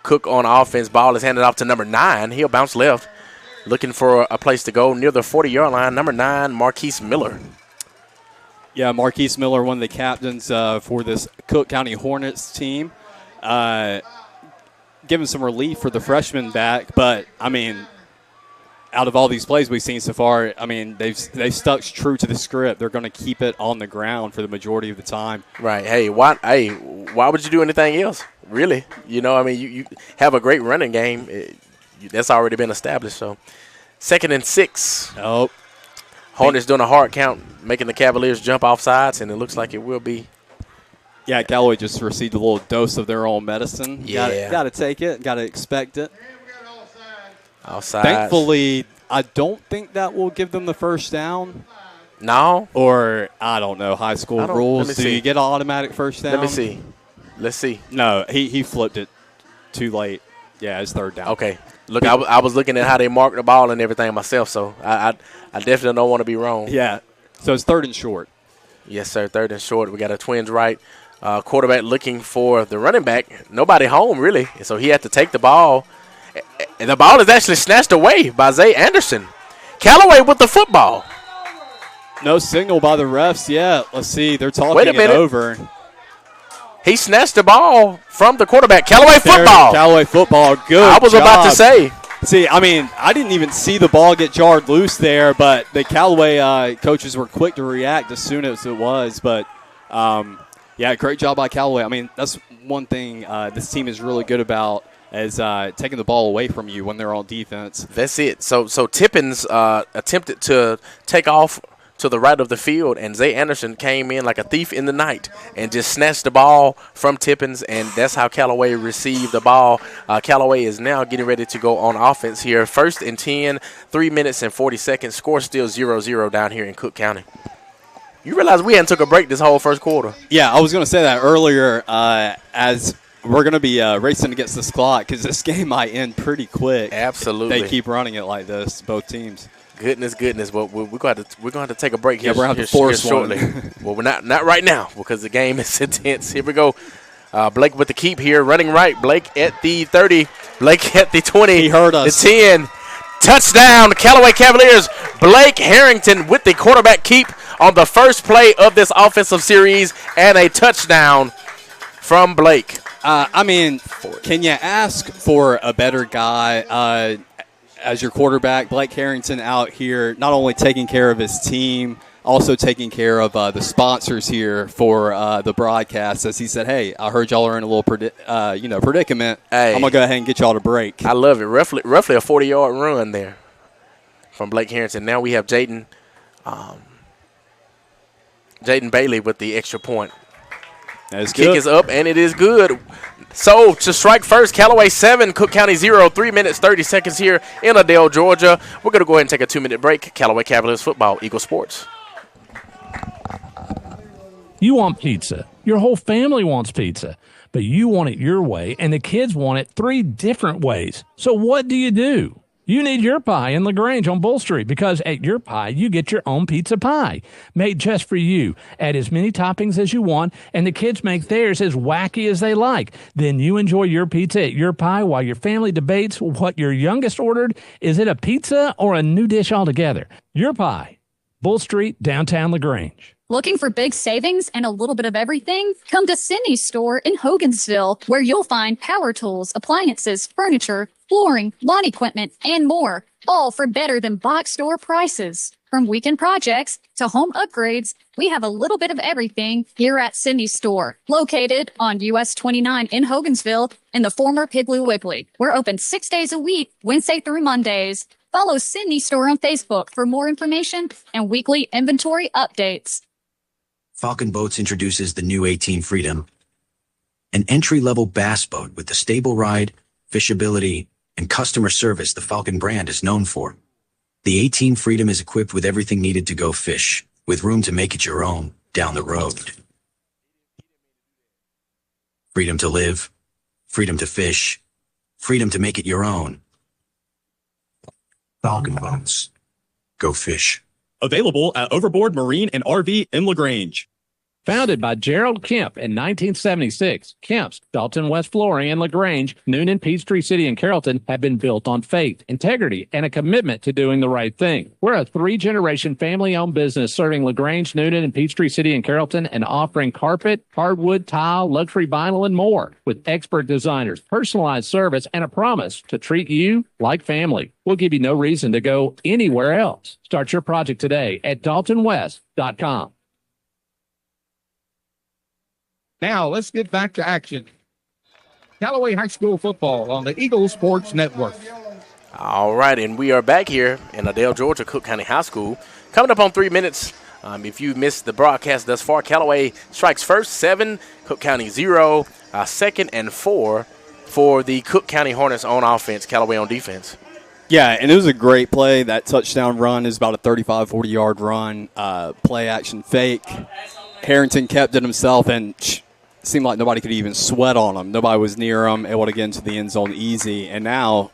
Cook on offense. Ball is handed off to number 9. He'll bounce left. Looking for a place to go near the 40-yard line. Number 9, Marquise Miller. Yeah, Marquise Miller, one of the captains for this Cook County Hornets team. Giving some relief for the freshman back, but, I mean, out of all these plays we've seen so far, I mean, they've stuck true to the script. They're going to keep it on the ground for the majority of the time. Right. Hey, why would you do anything else? Really? You know, I mean, you have a great running game. That's already been established. So, 2nd and 6. Oh. Hornets doing a hard count, making the Cavaliers jump off sides, and it looks like it will be. Yeah, Callaway just received a little dose of their own medicine. Yeah. Got to take it. Got to expect it. Offside. Thankfully, I don't think that will give them the first down. No? Or, I don't know, high school rules. Do you get an automatic first down? Let me see. Let's see. No, he flipped it too late. Yeah, it's 3rd down. Okay. Look, I was looking at how they marked the ball and everything myself, so I definitely don't want to be wrong. Yeah. So it's 3rd and short. Yes, sir. 3rd and short. We got a twins right. Quarterback looking for the running back. Nobody home, really. So he had to take the ball. And the ball is actually snatched away by Zay Anderson. Callaway with the football. No signal by the refs yet. Let's see. They're talking Wait a minute. it over. He snatched the ball from the quarterback. Callaway football. Callaway football. Good I was about to say. See, I mean, I didn't even see the ball get jarred loose there, but the Callaway coaches were quick to react as soon as it was. But, yeah, great job by Callaway. I mean, that's one thing this team is really good about is taking the ball away from you when they're on defense. That's it. So Tippins attempted to take off to the right of the field, and Zay Anderson came in like a thief in the night and just snatched the ball from Tippins, and that's how Callaway received the ball. Callaway is now getting ready to go on offense here. 1st and 10, 3 minutes and 40 seconds. Score still 0-0 down here in Cook County. You realize we hadn't took a break this whole first quarter. Yeah, I was going to say that earlier as we're going to be racing against this clock because this game might end pretty quick. Absolutely. They keep running it like this, both teams. Goodness. Well, we're going to have to take a break here. Yeah, we're going to have to force shortly. Well, we're not right now because the game is intense. Here we go. Blake with the keep here, running right. Blake at the 30. Blake at the 20. He heard us. The 10. Touchdown, Callaway Cavaliers. Blake Harrington with the quarterback keep on the first play of this offensive series, and a touchdown from Blake. I mean, can you ask for a better guy as your quarterback? Blake Harrington out here not only taking care of his team, also taking care of the sponsors here for the broadcast. As he said, hey, I heard y'all are in a little predicament. Hey, I'm going to go ahead and get y'all to break. I love it. Roughly a 40-yard run there from Blake Harrington. Now we have Jaden Bailey with the extra point. That's Kick good. is up, and it is good. So, to strike first, Callaway 7, Cook County 0, 3 minutes, 30 seconds here in Adele, Georgia. We're going to go ahead and take a 2-minute break. Callaway Cavaliers football, Eagle Sports. You want pizza. Your whole family wants pizza, but you want it your way, and the kids want it 3 different ways. So what do? You need Your Pie in LaGrange on Bull Street, because at Your Pie, you get your own pizza pie made just for you. Add as many toppings as you want, and the kids make theirs as wacky as they like. Then you enjoy your pizza at Your Pie while your family debates what your youngest ordered. Is it a pizza or a new dish altogether? Your Pie, Bull Street, downtown LaGrange. Looking for big savings and a little bit of everything? Come to Cindy's store in Hogansville, where you'll find power tools, appliances, furniture, flooring, lawn equipment, and more, all for better than box store prices. From weekend projects to home upgrades, we have a little bit of everything here at Cindy's store, located on US 29 in Hogansville in the former Piggly Wiggly. We're open 6 days a week, Wednesday through Mondays. Follow Cindy's store on Facebook for more information and weekly inventory updates. Falcon Boats introduces the new 18 Freedom, an entry-level bass boat with the stable ride, fishability, and customer service the Falcon brand is known for. The 18 Freedom is equipped with everything needed to go fish, with room to make it your own down the road. Freedom to live, freedom to fish, freedom to make it your own. Falcon boats. Go fish. Available at Overboard Marine and RV in LaGrange. Founded by Gerald Kemp in 1976, Kemp's, Dalton West Flooring, and LaGrange, Noonan, Peachtree City, and Carrollton have been built on faith, integrity, and a commitment to doing the right thing. We're a 3-generation family-owned business serving LaGrange, Noonan, and Peachtree City, and Carrollton, and offering carpet, hardwood, tile, luxury vinyl, and more, with expert designers, personalized service, and a promise to treat you like family. We'll give you no reason to go anywhere else. Start your project today at daltonwest.com. Now, let's get back to action. Callaway High School football on the Eagle Sports Network. All right, and we are back here in Adele, Georgia, Cook County High School. Coming up on 3 minutes, if you missed the broadcast thus far, Callaway strikes first, 7, Cook County 0, second and 4 for the Cook County Hornets on offense, Callaway on defense. Yeah, and it was a great play. That touchdown run is about a 35, 40-yard run, play action fake. Harrington kept it himself and seemed like nobody could even sweat on him. Nobody was near him, able to get into the end zone easy. And now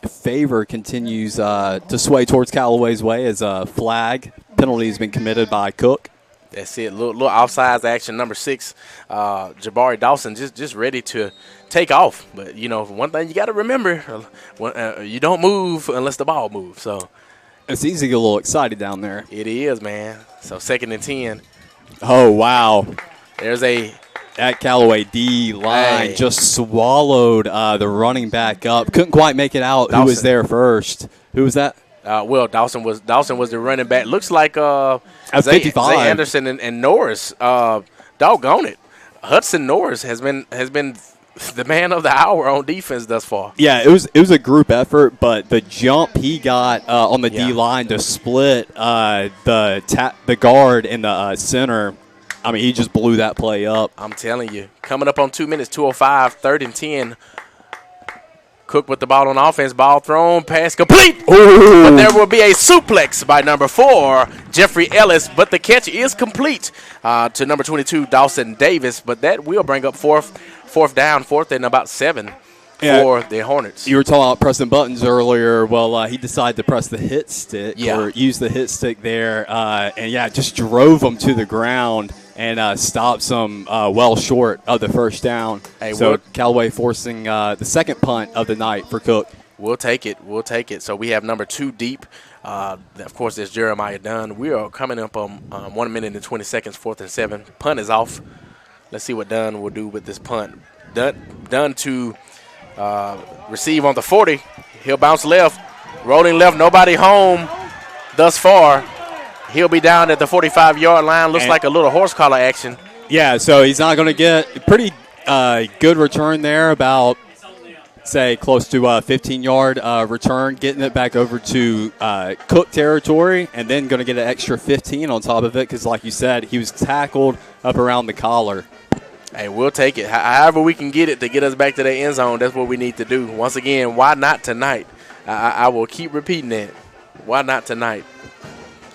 favor continues to sway towards Callaway's way as a flag penalty has been committed by Cook. That's it. Little outside action. Number 6, Jabari Dawson just ready to take off. But, you know, one thing you got to remember, you don't move unless the ball moves. So it's easy to get a little excited down there. It is, man. So 2nd and 10. Oh, wow. There's that Callaway D line just swallowed the running back up. Couldn't quite make it out. Dawson. Who was there first? Who was that? Dawson was the running back. Looks like Zay Anderson and Norris. Doggone it, Hudson Norris has been the man of the hour on defense thus far. Yeah, it was a group effort, but the jump he got on the D line to split the guard in the center. I mean, he just blew that play up. I'm telling you. Coming up on 2 minutes, 2:05, 3rd and 10. Cook with the ball on offense. Ball thrown, pass complete. Ooh. But there will be a suplex by number 4, Jeffrey Ellis. But the catch is complete to number 22, Dawson Davis. But that will bring up fourth down, 4th and about 7 for the Hornets. You were talking about pressing buttons earlier. Well, he decided to press the hit stick or use the hit stick there. And just drove them to the ground. And stops them well short of the first down. So Callaway forcing the second punt of the night for Cook. We'll take it. So we have number 2 deep. Of course, there's Jeremiah Dunn. We are coming up on 1 minute and 20 seconds, 4th and 7. Punt is off. Let's see what Dunn will do with this punt. Dunn to receive on the 40. He'll bounce left. Rolling left, nobody home thus far. He'll be down at the 45-yard line. Looks like a little horse collar action. Yeah, so he's not going to get a pretty good return there, about, say, close to a 15-yard return, getting it back over to Cook territory, and then going to get an extra 15 on top of it because, like you said, he was tackled up around the collar. Hey, we'll take it. However we can get it to get us back to the end zone, that's what we need to do. Once again, why not tonight? I will keep repeating that. Why not tonight?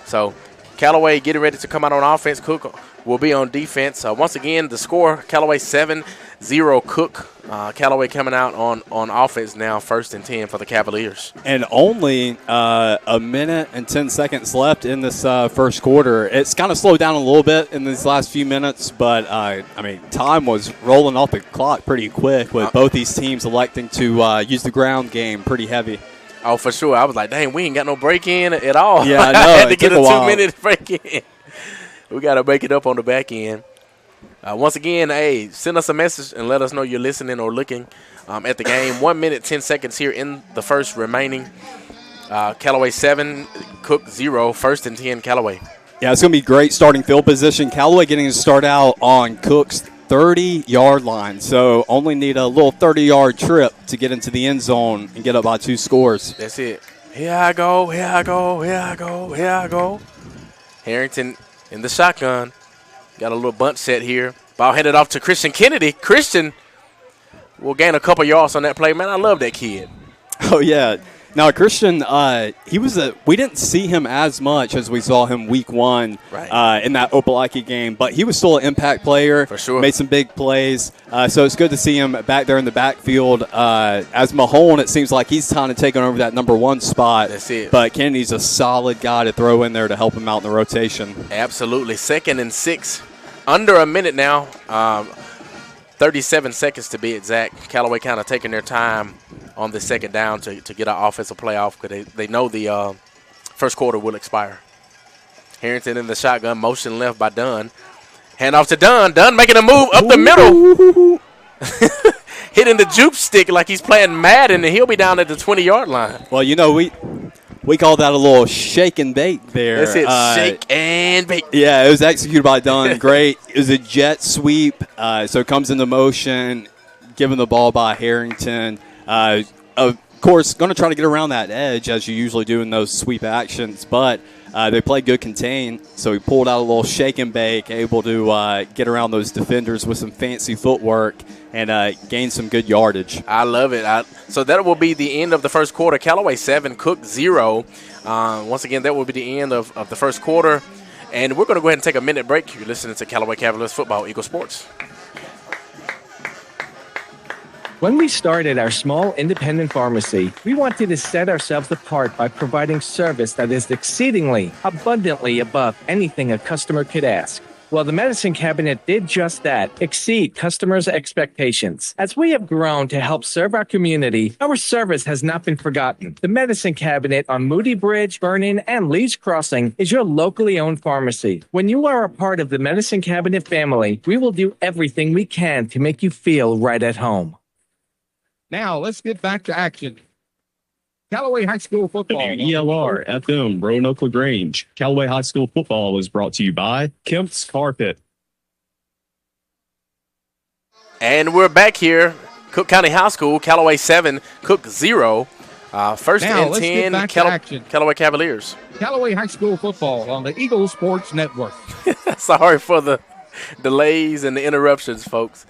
So Callaway getting ready to come out on offense. Cook will be on defense. Once again, the score, Callaway 7-0 Cook. Callaway coming out on offense now, 1st and 10 for the Cavaliers. And only a minute and 10 seconds left in this first quarter. It's kind of slowed down a little bit in these last few minutes, but, time was rolling off the clock pretty quick with both these teams electing to use the ground game pretty heavy. Oh, for sure. I was like, dang, we ain't got no break-in at all. Yeah, I know. I had to get a 2-minute break-in. We got to make it up on the back end. Once again, hey, send us a message and let us know you're listening or looking at the game. 1 minute, 10 seconds here in the first remaining. Callaway 7, Cook 0, 1st and 10 Callaway. Yeah, it's going to be great starting field position. Callaway getting to start out on Cook's 30-yard line, so only need a little 30-yard trip to get into the end zone and get up by 2 scores. That's it. Here I go. Harrington in the shotgun. Got a little bunch set here. Ball handed off to Christian Kennedy. Christian will gain a couple yards on that play. Man, I love that kid. Oh, yeah. Now, Christian, we didn't see him as much as we saw him week one in that Opelika game, but he was still an impact player. For sure. Made some big plays. So it's good to see him back there in the backfield. As Mahone, it seems like he's kind of taking over that number one spot. That's it. But Kennedy's a solid guy to throw in there to help him out in the rotation. Absolutely. 2nd and 6. Under a minute now. 37 seconds to be exact. Callaway kind of taking their time on the second down to get our offensive play off because they know the first quarter will expire. Harrington in the shotgun, motion left by Dunn. Hand off to Dunn. Dunn making a move up the middle. Hitting the juke stick like he's playing Madden, and he'll be down at the 20-yard line. Well, we call that a little shake and bake there. That's it, shake and bake. Yeah, it was executed by Dunn. Great. It was a jet sweep, so it comes into motion, given the ball by Harrington. Of course, going to try to get around that edge, as you usually do in those sweep actions, but they played good contain, so he pulled out a little shake and bake, able to get around those defenders with some fancy footwork and gain some good yardage. I love it. So that will be the end of the first quarter. Callaway 7, Cook 0. Once again, that will be the end of the first quarter. And we're going to go ahead and take a minute break. You're listening to Callaway Cavaliers Football, Eagle Sports. When we started our small independent pharmacy, we wanted to set ourselves apart by providing service that is exceedingly, abundantly above anything a customer could ask. Well, the medicine cabinet did just that, exceed customers' expectations. As we have grown to help serve our community, our service has not been forgotten. The medicine cabinet on Moody Bridge, Vernon, and Lee's Crossing is your locally owned pharmacy. When you are a part of the medicine cabinet family, we will do everything we can to make you feel right at home. Now, let's get back to action. Callaway High School football. WELR FM, Roanoke LaGrange. Callaway High School football is brought to you by Kemp's Carpet. And we're back here. Cook County High School, Callaway 7, Cook 0. First Now, and 10, Callaway Cavaliers. Callaway High School football on the Eagle Sports Network. Sorry for the delays and the interruptions, folks.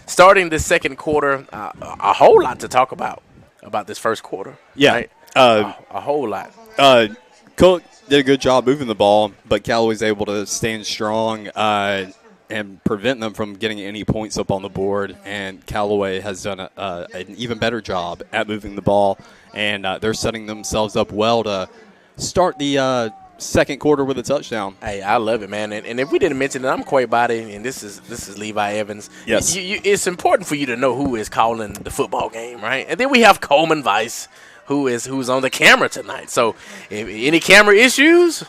Starting the second quarter, a whole lot to talk about this first quarter. Yeah. Right? A whole lot. Cook did a good job moving the ball, but Callaway's able to stand strong and prevent them from getting any points up on the board. And Callaway has done an even better job at moving the ball, and they're setting themselves up well to start the second quarter with a touchdown. Hey, I love it, man. And if we didn't mention it, I'm Quay Body, and this is Levi Evans. Yes. It's important for you to know who is calling the football game, right? And then we have Coleman Weiss, who's on the camera tonight. So if any camera issues,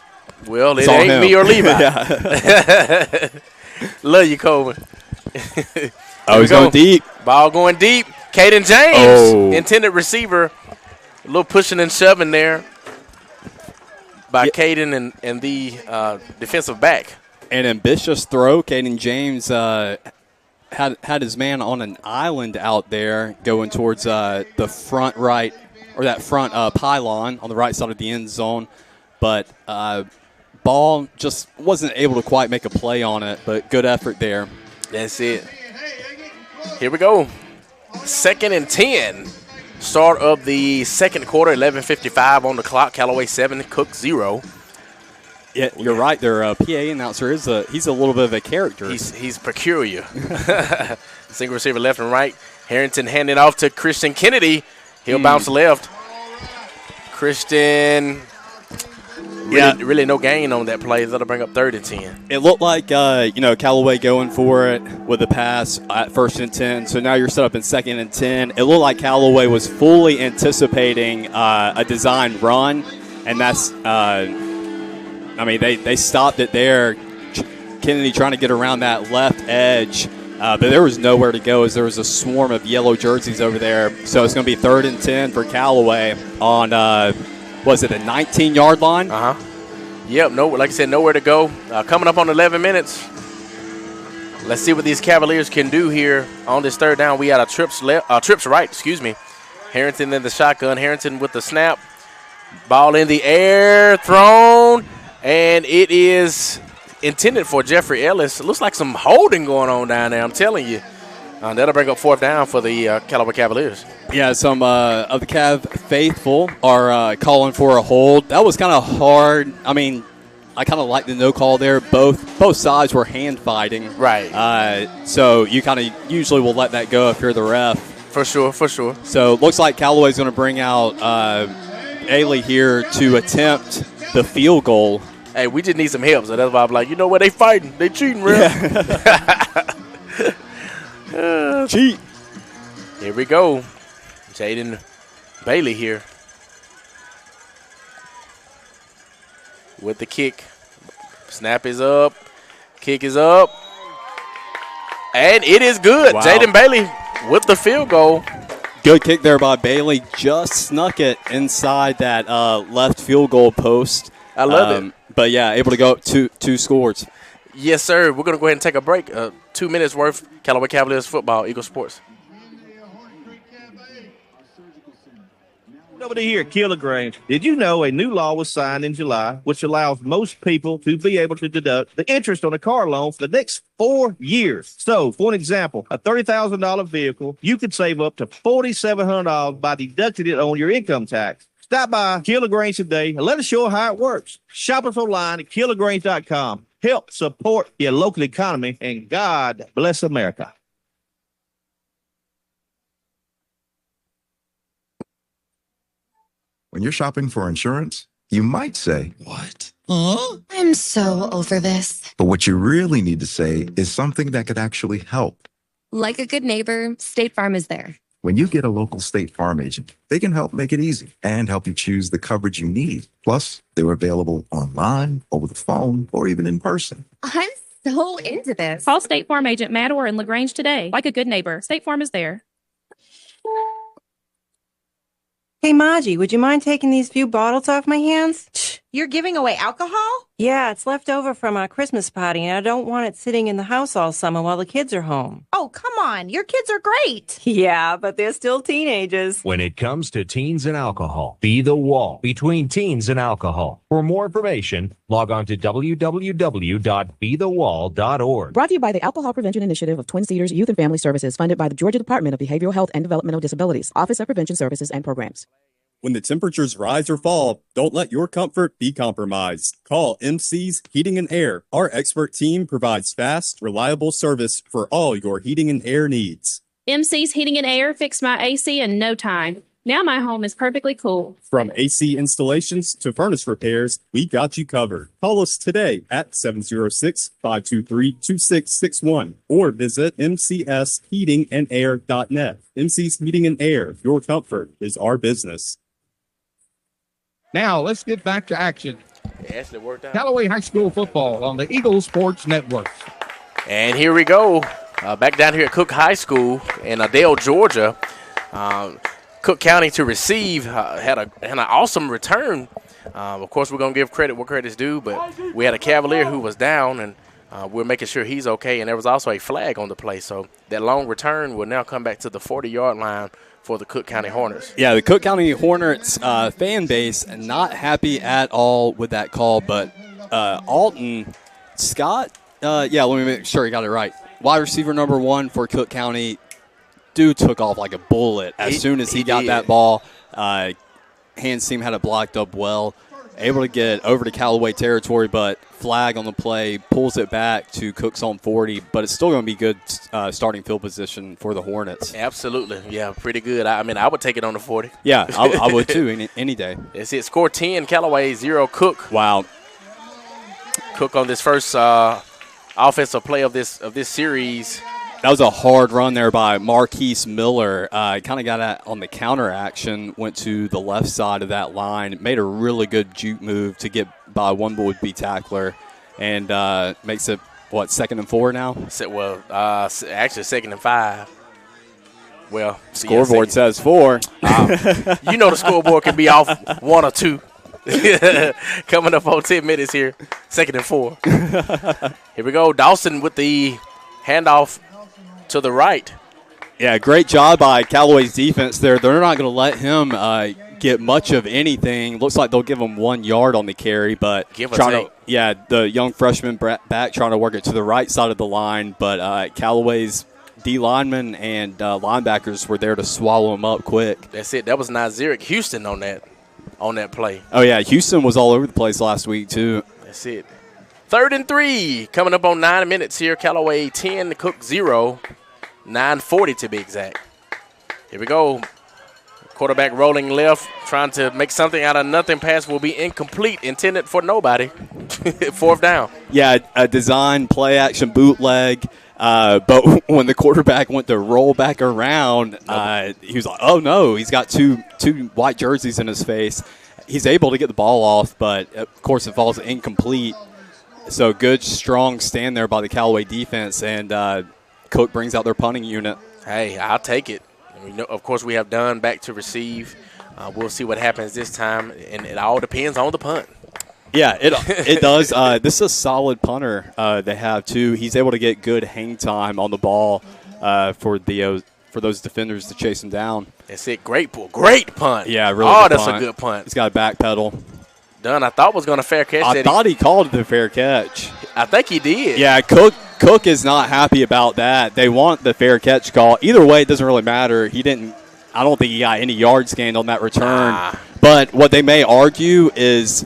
well, it ain't me or Levi. Love you, Coleman. Oh, he's going deep. Ball going deep. Caden James, intended receiver. A little pushing and shoving there by Caden and the defensive back. An ambitious throw. Caden James had his man on an island out there going towards the front right, or that front pylon on the right side of the end zone. But ball just wasn't able to quite make a play on it, but good effort there. That's it. Here we go. 2nd and 10. Start of the second quarter, 11:55 on the clock. Callaway 7, Cook 0. Yeah, you're right. Their PA announcer he's a little bit of a character. He's peculiar. Single receiver left and right. Harrington handing off to Christian Kennedy. He'll bounce left. Christian. Really no gain on that play. That'll bring up 3rd and 10. It looked like, Callaway going for it with the pass at 1st and 10. So now you're set up in 2nd and 10. It looked like Callaway was fully anticipating a design run, and that's, they stopped it there. Kennedy trying to get around that left edge, but there was nowhere to go as there was a swarm of yellow jerseys over there. So it's going to be 3rd and 10 for Callaway on was it the 19-yard line? Yep, like I said, nowhere to go. Coming up on 11 minutes. Let's see what these Cavaliers can do here on this 3rd down. We had a trips right, Harrington in the shotgun. Harrington with the snap. Ball in the air, thrown, and it is intended for Jeffrey Ellis. It looks like some holding going on down there, I'm telling you. That'll bring up fourth down for the Callaway Cavaliers. Yeah, some of the Cav faithful are calling for a hold. That was kind of hard. I mean, I kind of like the no call there. Both sides were hand fighting. Right. So you kind of usually will let that go if you're the ref. For sure. So it looks like Callaway's going to bring out Ailey here to attempt the field goal. Hey, we just need some help. So that's why I'm like, you know what? They fighting. They cheating, ref. Yeah. Cheat. Here we go. Jaden Bailey here with the kick. Snap is up. Kick is up. And it is good. Wow. Jaden Bailey with the field goal. Good kick there by Bailey. Just snuck it inside that left field goal post. I love it. But, yeah, able to go up two scores. Yes, sir. We're going to go ahead and take a break. 2 minutes worth. Callaway Cavaliers football, Eagle Sports. Over here, Keeler Grange. Did you know a new law was signed in July, which allows most people to be able to deduct the interest on a car loan for the next 4 years? So, for an example, a $30,000 vehicle, you could save up to $4,700 by deducting it on your income tax. Stop by Keeler Grange today and let us show you how it works. Shop us online at KeelerGrange.com. Help support your local economy, and God bless America. When you're shopping for insurance, you might say, "What?" I'm so over this. But what you really need to say is something that could actually help. Like a good neighbor, State Farm is there. When you get a local State Farm agent, they can help make it easy and help you choose the coverage you need. Plus, they're available online, over the phone, or even in person. I'm so into this. Call State Farm agent Matt Orr in LaGrange today. Like a good neighbor, State Farm is there. Hey, Maji, would you mind taking these few bottles off my hands? You're giving away alcohol? Yeah, it's left over from our Christmas party, and I don't want it sitting in the house all summer while the kids are home. Oh, come on. Your kids are great. Yeah, but they're still teenagers. When it comes to teens and alcohol, be the wall between teens and alcohol. For more information, log on to www.bethewall.org. Brought to you by the Alcohol Prevention Initiative of Twin Cedars Youth and Family Services, funded by the Georgia Department of Behavioral Health and Developmental Disabilities, Office of Prevention Services and Programs. When the temperatures rise or fall, don't let your comfort be compromised. Call MC's Heating and Air. Our expert team provides fast, reliable service for all your heating and air needs. MC's Heating and Air fixed my AC in no time. Now my home is perfectly cool. From AC installations to furnace repairs, we got you covered. Call us today at 706-523-2661 or visit mcsheatingandair.net. MC's Heating and Air, your comfort is our business. Now, let's get back to action. It actually worked out. Callaway High School football on the Eagle Sports Network. And here we go. Back down here at Cook High School in Adele, Georgia. Cook County to receive had an awesome return. Of course, we're going to give credit where credit's due, but we had a Cavalier who was down, and we're making sure he's okay. And there was also a flag on the play. So that long return will now come back to the 40-yard line for the Cook County Hornets. Yeah, the Cook County Hornets fan base not happy at all with that call, but Alton Scott, let me make sure he got it right. Wide receiver number 1 for Cook County, dude took off like a bullet as soon as he got did. that ball. Hands team had it blocked up well. Able to get over to Callaway territory, but flag on the play, pulls it back to Cook's on 40, but it's still going to be good starting field position for the Hornets. Absolutely. Yeah, pretty good. I mean, I would take it on the 40. Yeah, I would too, any day. That's it. Score 10, Callaway 0, Cook. Wow. Cook on this first offensive play of this series. That was a hard run there by Marquise Miller. Kind of got out on the counter action, went to the left side of that line, made a really good juke move to get by one would-be tackler, and makes it, 2nd and 4 now? Well, actually 2nd and 5. Well, scoreboard says 4. You know the scoreboard can be off 1 or 2. Coming up on 10 minutes here, 2nd and 4. Here we go. Dawson with the handoff to the right. Yeah, great job by Callaway's defense there. They're not going to let him get much of anything. Looks like they'll give him 1 yard on the carry, but the young freshman back trying to work it to the right side of the line, but Callaway's D linemen and linebackers were there to swallow him up quick. That's it. That was Nazarick Houston on that play. Oh, yeah. Houston was all over the place last week, too. That's it. 3rd and 3. Coming up on 9 minutes here. Callaway 10, Cook 0. 9:40 to be exact. Here we go. Quarterback rolling left, trying to make something out of nothing. Pass will be incomplete, intended for nobody. 4th down. Yeah, a design play action bootleg. But when the quarterback went to roll back around, he was like, oh, no, he's got two white jerseys in his face. He's able to get the ball off, but, of course, it falls incomplete. So good, strong stand there by the Callaway defense, and Cook brings out their punting unit. Hey, I'll take it. Of course, we have Dunn back to receive. We'll see what happens this time, and it all depends on the punt. Yeah, it does. This is a solid punter they have, too. He's able to get good hang time on the ball for those defenders to chase him down. That's it. Great punt. Yeah, really good good that's punt. A good punt. He's got a back pedal. Dunn, I thought was going to fair catch that. I thought he called it a fair catch. I think he did. Yeah, Cook is not happy about that. They want the fair catch call. Either way, it doesn't really matter. I don't think he got any yards gained on that return. But what they may argue is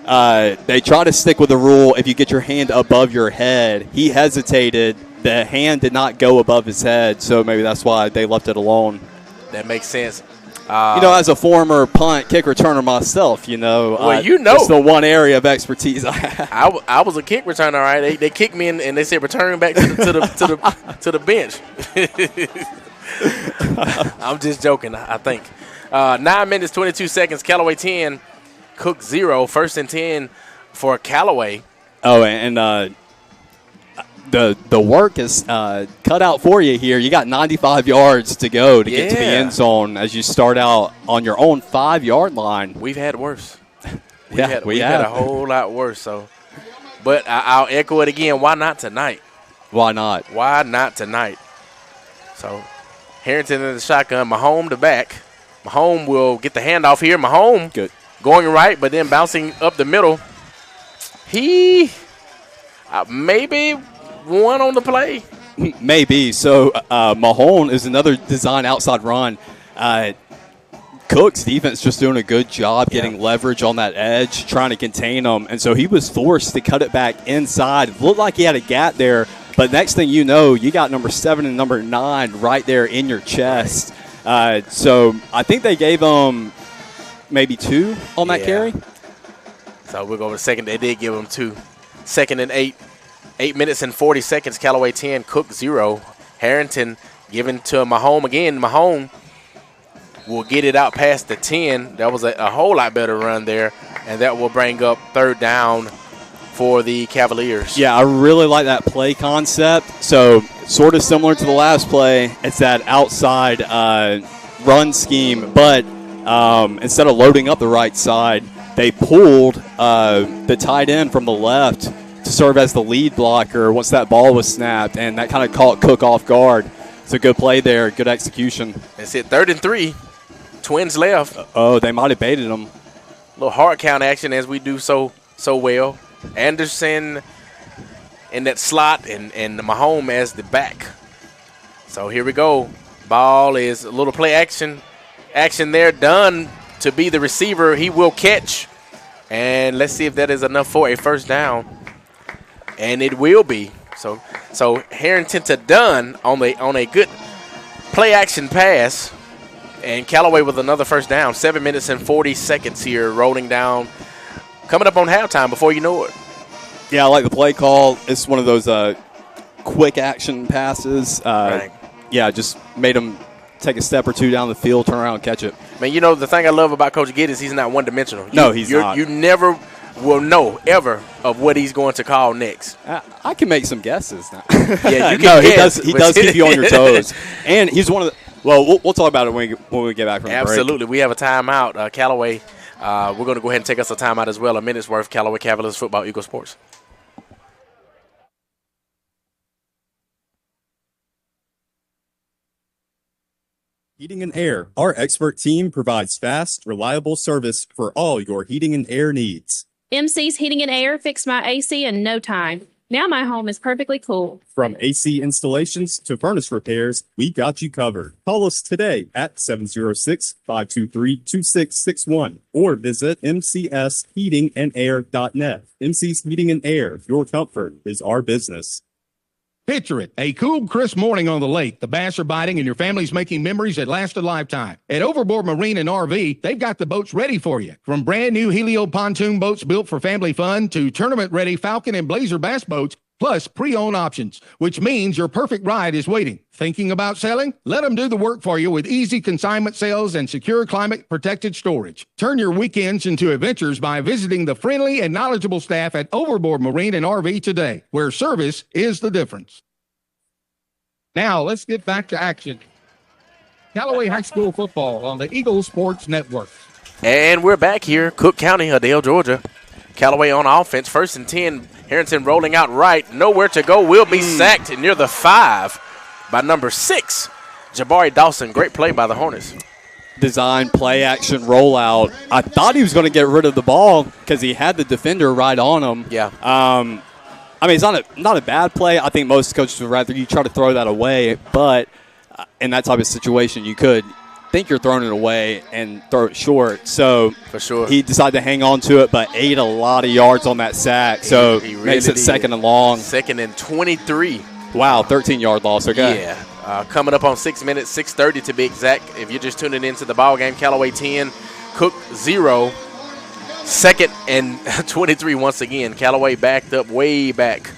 they try to stick with the rule if you get your hand above your head. He hesitated. The hand did not go above his head, so maybe that's why they left it alone. That makes sense. As a former punt kick returner myself, it's the one area of expertise I have. I was a kick returner, all right. They kicked me and they said return back to the bench. I'm just joking, I think. 9 minutes, 22 seconds. Callaway 10, Cook 0. 1st and 10 for Callaway. Oh, and the work is cut out for you here. You got 95 yards to go to get to the end zone as you start out on your own 5-yard line. We've had worse. We have had a whole lot worse. But I'll echo it again. Why not tonight? Why not? Why not tonight? So Harrington in the shotgun. Mahomes to back. Mahomes will get the handoff here. Mahomes good, going right, but then bouncing up the middle. He maybe one on the play. Maybe. So Mahone is another design outside run. Cook's defense just doing a good job getting leverage on that edge, trying to contain them. And so he was forced to cut it back inside. It looked like he had a gap there, but next thing you know, you got number 7 and number 9 right there in your chest. So I think they gave him maybe 2 on that carry. So we'll go over the second. They did give him 2. 2nd and 8. 8 minutes and 40 seconds. Callaway 10, Cook 0. Harrington given to Mahomes again. Mahomes will get it out past the 10. That was a whole lot better run there, and that will bring up 3rd down for the Cavaliers. Yeah, I really like that play concept. So sort of similar to the last play, it's that outside run scheme, but instead of loading up the right side, they pulled the tight end from the left to serve as the lead blocker once that ball was snapped, and that kind of caught Cook off guard. It's a good play there, good execution. That's it, 3rd and 3. Twins left. Oh, they might have baited him. A little hard count action as we do so well. Anderson in that slot and Mahomes as the back. So here we go. Ball is a little play action there. Done to be the receiver. He will catch. And let's see if that is enough for a 1st down. And it will be. So Harrington to Dunn on a good play action pass. And Callaway with another 1st down. 7 minutes and 40 seconds here rolling down. Coming up on halftime before you know it. Yeah, I like the play call. It's one of those quick action passes. Right. Yeah, just made him take a step or 2 down the field, turn around and catch it. Man, the thing I love about Coach Gidd is he's not one-dimensional. No, he's not. You never will know, ever, of what he's going to call next. I can make some guesses now. Yeah, you can no, guess. He does keep you on your toes. And he's one of the – well, we'll talk about it when we get back from the break. Absolutely. We have a timeout. Callaway, we're going to go ahead and take us a timeout as well. A minute's worth. Callaway Cavaliers Football, Eagle Sports. Heating and Air. Our expert team provides fast, reliable service for all your heating and air needs. MC's Heating and Air fixed my AC in no time. Now my home is perfectly cool. From AC installations to furnace repairs, we got you covered. Call us today at 706-523-2661 or visit mcsheatingandair.net. MC's Heating and Air, your comfort is our business. Picture it, a cool, crisp morning on the lake. The bass are biting and your family's making memories that last a lifetime. At Overboard Marine and RV, they've got the boats ready for you. From brand new Helio pontoon boats built for family fun to tournament-ready Falcon and Blazer bass boats, plus pre-owned options, which means your perfect ride is waiting. Thinking about selling? Let them do the work for you with easy consignment sales and secure climate-protected storage. Turn your weekends into adventures by visiting the friendly and knowledgeable staff at Overboard Marine and RV today, where service is the difference. Now, let's get back to action. Callaway High School football on the Eagle Sports Network. And we're back here, Cook County, Adele, Georgia. Callaway on offense, 1st and 10. Harrington rolling out right. Nowhere to go. Will be sacked near the 5 by number 6, Jabari Dawson. Great play by the Hornets. Design, play action, rollout. I thought he was going to get rid of the ball because he had the defender right on him. Yeah. I mean, it's not a bad play. I think most coaches would rather you try to throw that away, but in that type of situation, you could think you're throwing it away and throw it short. So for sure, he decided to hang on to it, but ate a lot of yards on that sack. So he really makes it did. 2nd and long. 2nd and 23. Wow, 13-yard loss. Okay. Yeah. Coming up on 6 minutes, 6:30 to be exact. If you're just tuning into the ball game, Callaway 10, Cook 0. 2nd and 23 once again. Callaway backed up way back.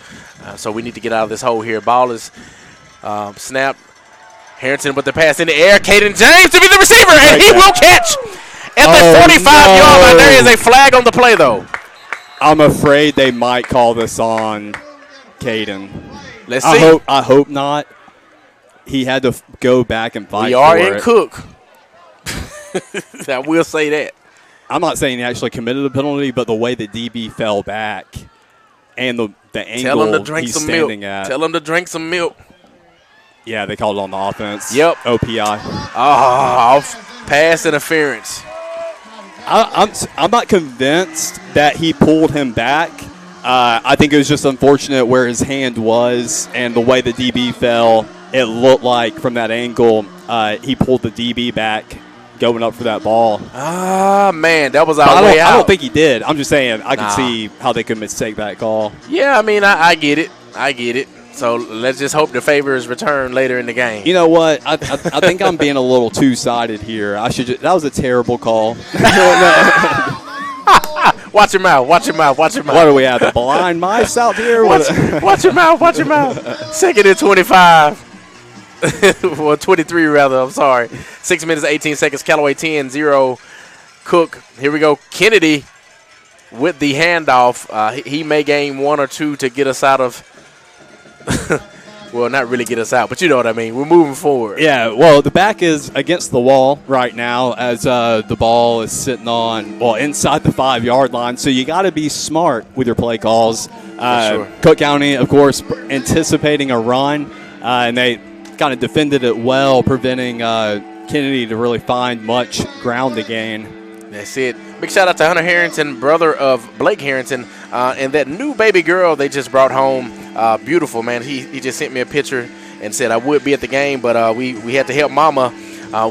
So we need to get out of this hole here. Ball is snapped. Harrington with the pass in the air. Caden James to be the receiver, and he will catch at the 45-yard line. There is a flag on the play, though. I'm afraid they might call this on Caden. Let's see. I hope not. He had to go back and fight. We are in Cook. I will say that. I'm not saying he actually committed a penalty, but the way the DB fell back and the Tell him to angle drink he's some standing milk. at. Tell him to drink some milk. Yeah, they called it on the offense. Yep. OPI. Pass interference. I'm not convinced that he pulled him back. I think it was just unfortunate where his hand was and the way the DB fell. It looked like from that angle he pulled the DB back going up for that ball. Man, that was our way out. I don't think he did. I'm just saying I can see how they could mistake that call. Yeah, I mean, I get it. I get it. So let's just hope the favor is returned later in the game. You know what? I think I'm being a little two-sided here. That was a terrible call. Watch your mouth. Watch your mouth. Watch your mouth. What do we have? The blind mice out here? Watch your mouth. Watch your mouth. 2nd and 25. Well, 23 rather. I'm sorry. 6 minutes, 18 seconds. Callaway 10, 0. Cook. Here we go. Kennedy with the handoff. He may gain 1 or 2 to get us out of. Well, not really get us out, but you know what I mean. We're moving forward. Yeah, well, the back is against the wall right now as the ball is sitting inside the 5-yard line. So you got to be smart with your play calls. Sure. Cook County, of course, anticipating a run, and they kind of defended it well, preventing Kennedy to really find much ground to gain. That's it. Big shout out to Hunter Harrington, brother of Blake Harrington, and that new baby girl they just brought home. Beautiful, man. He just sent me a picture and said I would be at the game, but we had to help Mama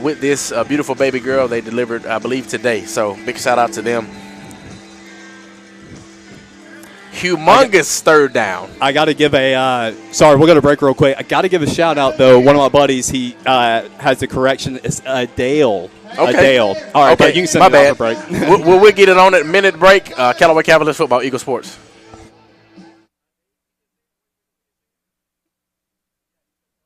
with this beautiful baby girl they delivered, I believe, today. So big shout out to them. Humongous 3rd down. I got to give sorry, we're going to break real quick. I got to give a shout out, though. One of my buddies, he has the correction. It's Dale. Okay. Dale. All right, okay. But you can send My it bad. out for break. we'll get it on at minute break. Callaway Cavaliers football, Eagle Sports.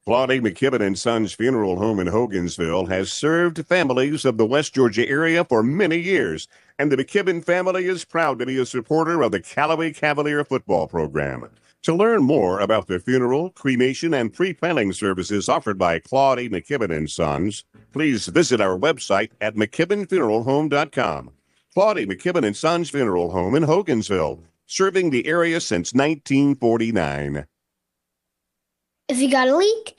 Claudia McKibben & Sons Funeral Home in Hogansville has served families of the West Georgia area for many years, and the McKibben family is proud to be a supporter of the Callaway Cavalier football program. To learn more about the funeral, cremation, and pre-planning services offered by Claudia McKibben & Sons, please visit our website at McKibbenFuneralHome.com. Claudia McKibben & Sons Funeral Home in Hogansville, serving the area since 1949. If you got a leak,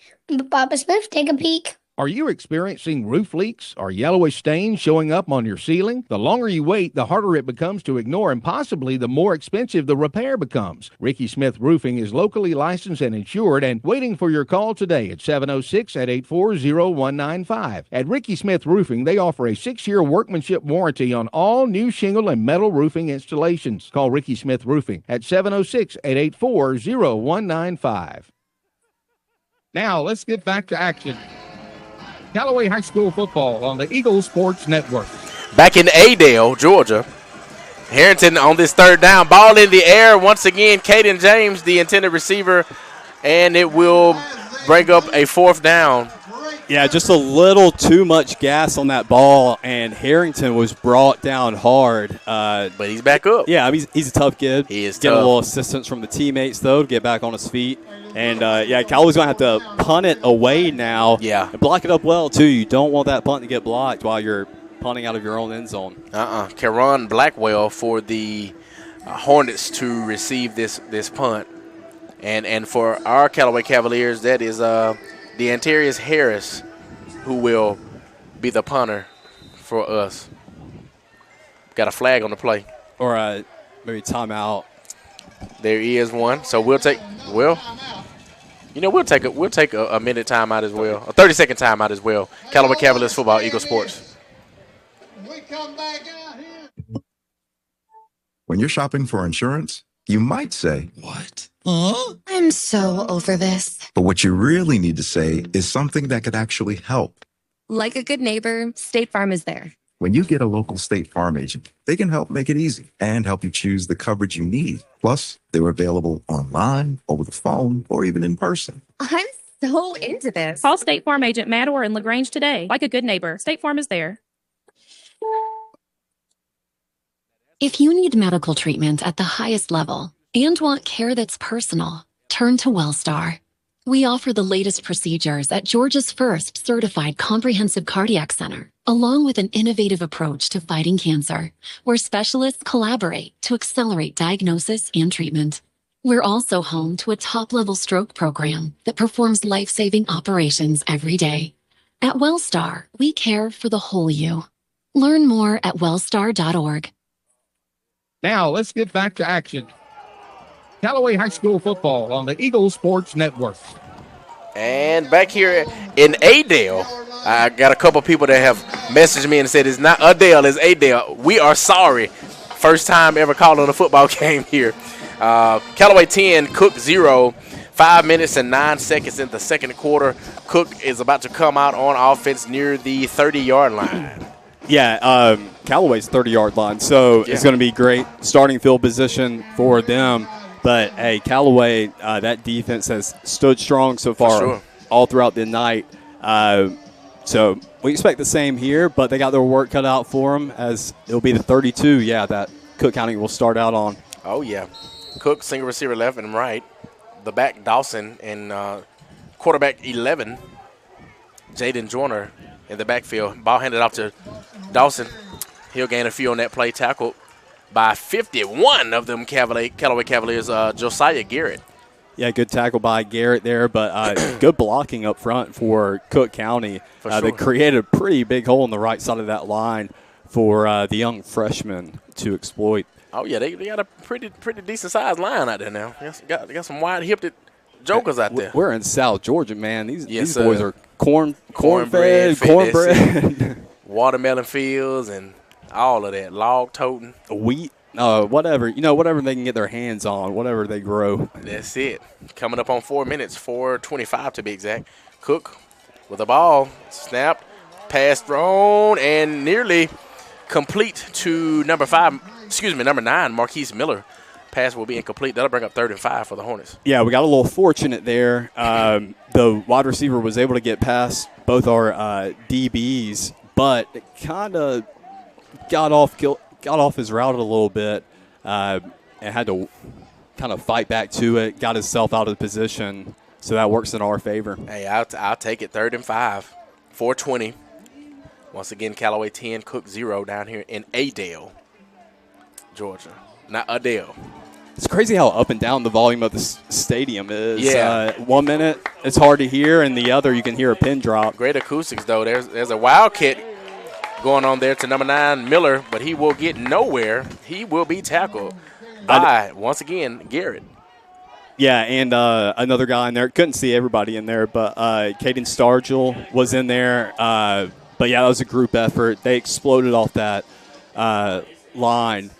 Papa Smith, take a peek. Are you experiencing roof leaks or yellowish stains showing up on your ceiling? The longer you wait, the harder it becomes to ignore, and possibly the more expensive the repair becomes. Ricky Smith Roofing is locally licensed and insured and waiting for your call today at 706-884-0195. At Ricky Smith Roofing, they offer a 6-year workmanship warranty on all new shingle and metal roofing installations. Call Ricky Smith Roofing at 706-884-0195. Now, let's get back to action. Callaway High School football on the Eagle Sports Network. Back in Adel, Georgia. Harrington on this third down. Ball in the air. Once again, Caden James, the intended receiver, and it will break up a fourth down. Yeah, just a little too much gas on that ball, and Harrington was brought down hard. But he's back up. Yeah, he's a tough kid. He is Getting tough. a little assistance from the teammates, though, to get back on his feet. And, Callaway's going to have to punt it away now. Yeah. And block it up well, too. You don't want that punt to get blocked while you're punting out of your own end zone. Karan Blackwell for the Hornets to receive this punt. And for our Callaway Cavaliers, that is Deantarius Harris, who will be the punter for us. Got a flag on the play. Or maybe timeout. There is one. So we'll take a minute timeout as well. A 30-second timeout as well. Callaway Cavaliers football, Eagle Sports. When you're shopping for insurance, you might say, "What?" I'm so over this. But what you really need to say is something that could actually help. Like a good neighbor, State Farm is there. When you get a local State Farm agent, they can help make it easy and help you choose the coverage you need. Plus, they're available online, over the phone, or even in person. I'm so into this. Call State Farm agent Matt Orr in LaGrange today. Like a good neighbor, State Farm is there. If you need medical treatment at the highest level and want care that's personal, turn to WellStar. We offer the latest procedures at Georgia's first certified comprehensive cardiac center, along with an innovative approach to fighting cancer, where specialists collaborate to accelerate diagnosis and treatment. We're also home to a top-level stroke program that performs life-saving operations every day. At WellStar, we care for the whole you. Learn more at wellstar.org. Now, let's get back to action. Callaway High School football on the Eagle Sports Network. And back here in Adel, I got a couple people that have messaged me and said it's not Adel, it's Adel. We are sorry. First time ever called on a football game here. Callaway 10, Cook 0. 5 minutes and 9 seconds in the second quarter. Cook is about to come out on offense near the 30-yard line. Yeah, Callaway's 30-yard line, so it's going to be great starting field position for them. But, hey, Callaway, that defense has stood strong so far all throughout the night. So we expect the same here, but they got their work cut out for them as it'll be the 32, that Cook County will start out on. Oh, yeah. Cook, single receiver left and right. The back, Dawson, and quarterback 11, Jaden Joyner in the backfield. Ball handed off to Dawson. He'll gain a few on that play, tackled by 51 of them Callaway Cavaliers, Josiah Garrett. Yeah, good tackle by Garrett there, but good blocking up front for Cook County. They created a pretty big hole in the right side of that line for the young freshman to exploit. Oh, yeah, they got a pretty decent-sized line out there now. They got some wide-hipped jokers out there. We're in South Georgia, man. These boys are cornbread, watermelon fields, and all of that, log toting, wheat, whatever they can get their hands on, whatever they grow. That's it. Coming up on 4 minutes, 4:25 to be exact. Cook with the ball, snapped, pass thrown, and nearly complete to number 9, Marquise Miller. Pass will be incomplete. That'll bring up 3rd and 5 for the Hornets. Yeah, we got a little fortunate there. The wide receiver was able to get past both our DBs, but it kind of got off his route a little bit and had to kind of fight back to it, got himself out of position, so that works in our favor. Hey, I'll take it. 3rd and 5, 4:20. Once again, Callaway 10, Cook 0 down here in Adel, Georgia. Not Adele. It's crazy how up and down the volume of the stadium is. Yeah. 1 minute it's hard to hear, and the other you can hear a pin drop. Great acoustics, though. There's a Wildcat going on there to number 9, Miller, but he will get nowhere. He will be tackled by, once again, Garrett. Yeah, and another guy in there. Couldn't see everybody in there, but Caden Stargell was in there. But, yeah, that was a group effort. They exploded off that line.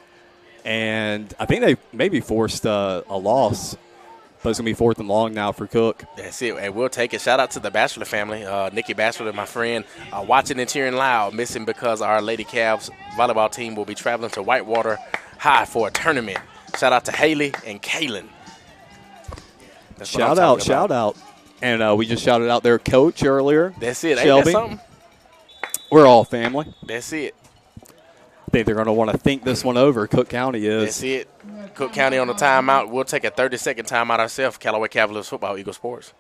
And I think they maybe forced a loss, but it's going to be 4th and long now for Cook. That's it, and we'll take it. Shout out to the Batchelor family. Nikki Batchelor, my friend, watching and cheering loud, missing because our Lady Cavs volleyball team will be traveling to Whitewater High for a tournament. Shout out to Haley and Kaylin. Shout out. And we just shouted out their coach earlier. That's it. Shelby. Ain't that something? We're all family. That's it. I think they're going to want to think this one over. Cook County is. That's it. Cook County on the timeout. We'll take a 30-second timeout ourselves. Callaway Cavaliers football, Eagle Sports.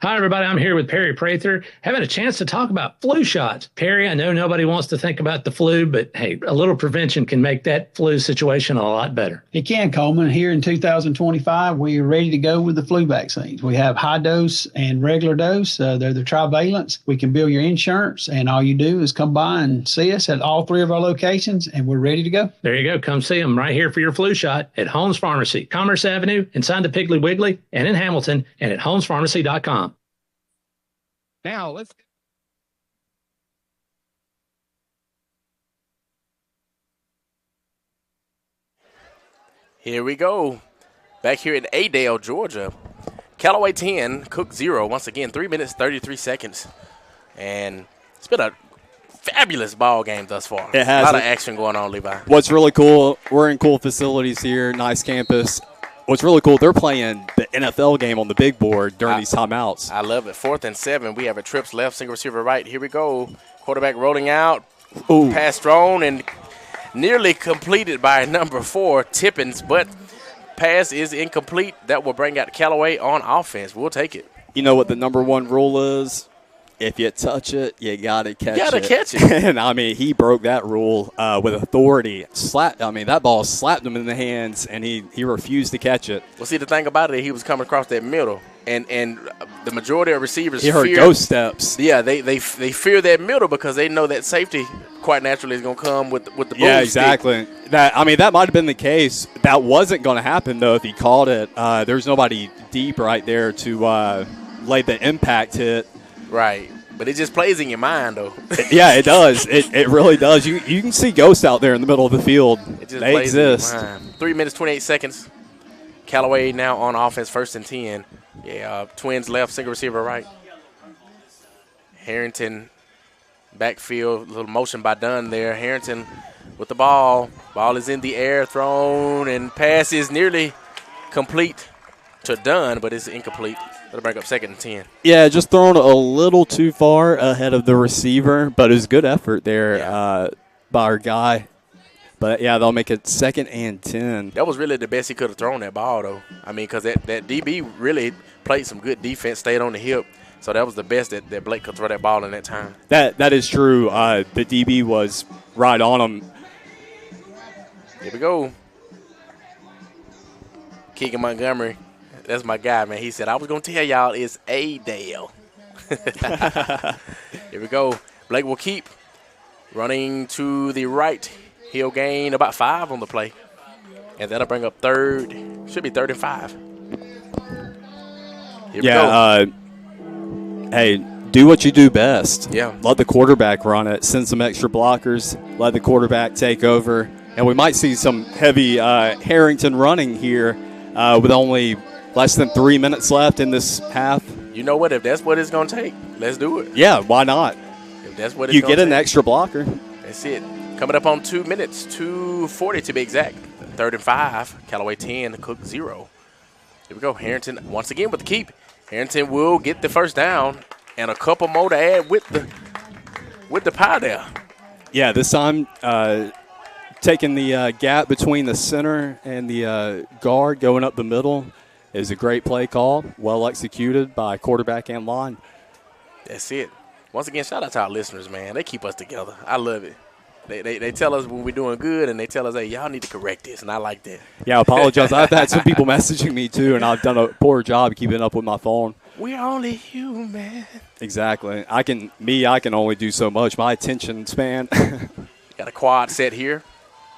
Hi, everybody. I'm here with Perry Prather, having a chance to talk about flu shots. Perry, I know nobody wants to think about the flu, but hey, a little prevention can make that flu situation a lot better. It can, Coleman. Here in 2025, we are ready to go with the flu vaccines. We have high dose and regular dose. They're the trivalents. We can bill your insurance, and all you do is come by and see us at all 3 of our locations, and we're ready to go. There you go. Come see them right here for your flu shot at Holmes Pharmacy, Commerce Avenue, inside the Piggly Wiggly, and in Hamilton, and at holmespharmacy.com. Now, let's. Here we go. Back here in Adale, Georgia. Callaway 10, Cook 0. Once again, 3 minutes, 33 seconds. And it's been a fabulous ball game thus far. It has. A lot of action going on, Levi. What's really cool, we're in cool facilities here, nice campus. What's really cool, they're playing the NFL game on the big board during these timeouts. I love it. 4th and 7. We have a trips left, single receiver right. Here we go. Quarterback rolling out. Ooh. Pass thrown and nearly completed by number 4, Tippins, but pass is incomplete. That will bring out Callaway on offense. We'll take it. You know what the number 1 rule is? If you touch it, you got to catch it. You got to catch it. And, I mean, he broke that rule with authority. That ball slapped him in the hands, and he refused to catch it. Well, see, the thing about it, he was coming across that middle, and the majority of receivers He heard ghost steps. Yeah, they fear that middle because they know that safety quite naturally is going to come with the boom Yeah, exactly. stick. That might have been the case. That wasn't going to happen, though, if he caught it. There's nobody deep right there to lay the impact hit. Right. But it just plays in your mind, though. Yeah, it does. It really does. You can see ghosts out there in the middle of the field. It just they plays exist. in your mind. 3 minutes, 28 seconds. Callaway now on offense, 1st and 10. Yeah, Twins left, single receiver right. Harrington, backfield, little motion by Dunn there. Harrington with the ball. Ball is in the air, thrown, and pass is nearly complete to Dunn, but it's incomplete. That'll bring up 2nd and 10. Yeah, just thrown a little too far ahead of the receiver, but it was good effort there by our guy. But, yeah, they'll make it 2nd and 10. That was really the best he could have thrown that ball, though. I mean, because that DB really played some good defense, stayed on the hip. So that was the best that Blake could throw that ball in that time. That is true. The DB was right on him. Here we go. Keegan Montgomery. That's my guy, man. He said, I was going to tell y'all it's Adale. Here we go. Blake will keep running to the right. He'll gain about 5 on the play. And that'll bring up 3rd. Should be 3rd and 5. Here we go. Hey, do what you do best. Yeah. Let the quarterback run it. Send some extra blockers. Let the quarterback take over. And we might see some heavy Harrington running here with only less than 3 minutes left in this half. You know what? If that's what it's going to take, let's do it. Yeah, why not? If that's what it's you gonna get an take. extra blocker. That's it. Coming up on 2 minutes, 2:40 to be exact. 3rd and 5. Callaway 10, Cook 0. Here we go. Harrington once again with the keep. Harrington will get the 1st down and a couple more to add with the pie there. Yeah, this time taking the gap between the center and the guard going up the middle is a great play call, well executed by quarterback and line. That's it. Once again, shout out to our listeners, man. They keep us together. I love it. They tell us when we're doing good, and they tell us, hey, y'all need to correct this, and I like that. Yeah, I apologize. I've had some people messaging me too, and I've done a poor job keeping up with my phone. We're only human. Exactly. I can only do so much. My attention span. Got a quad set here.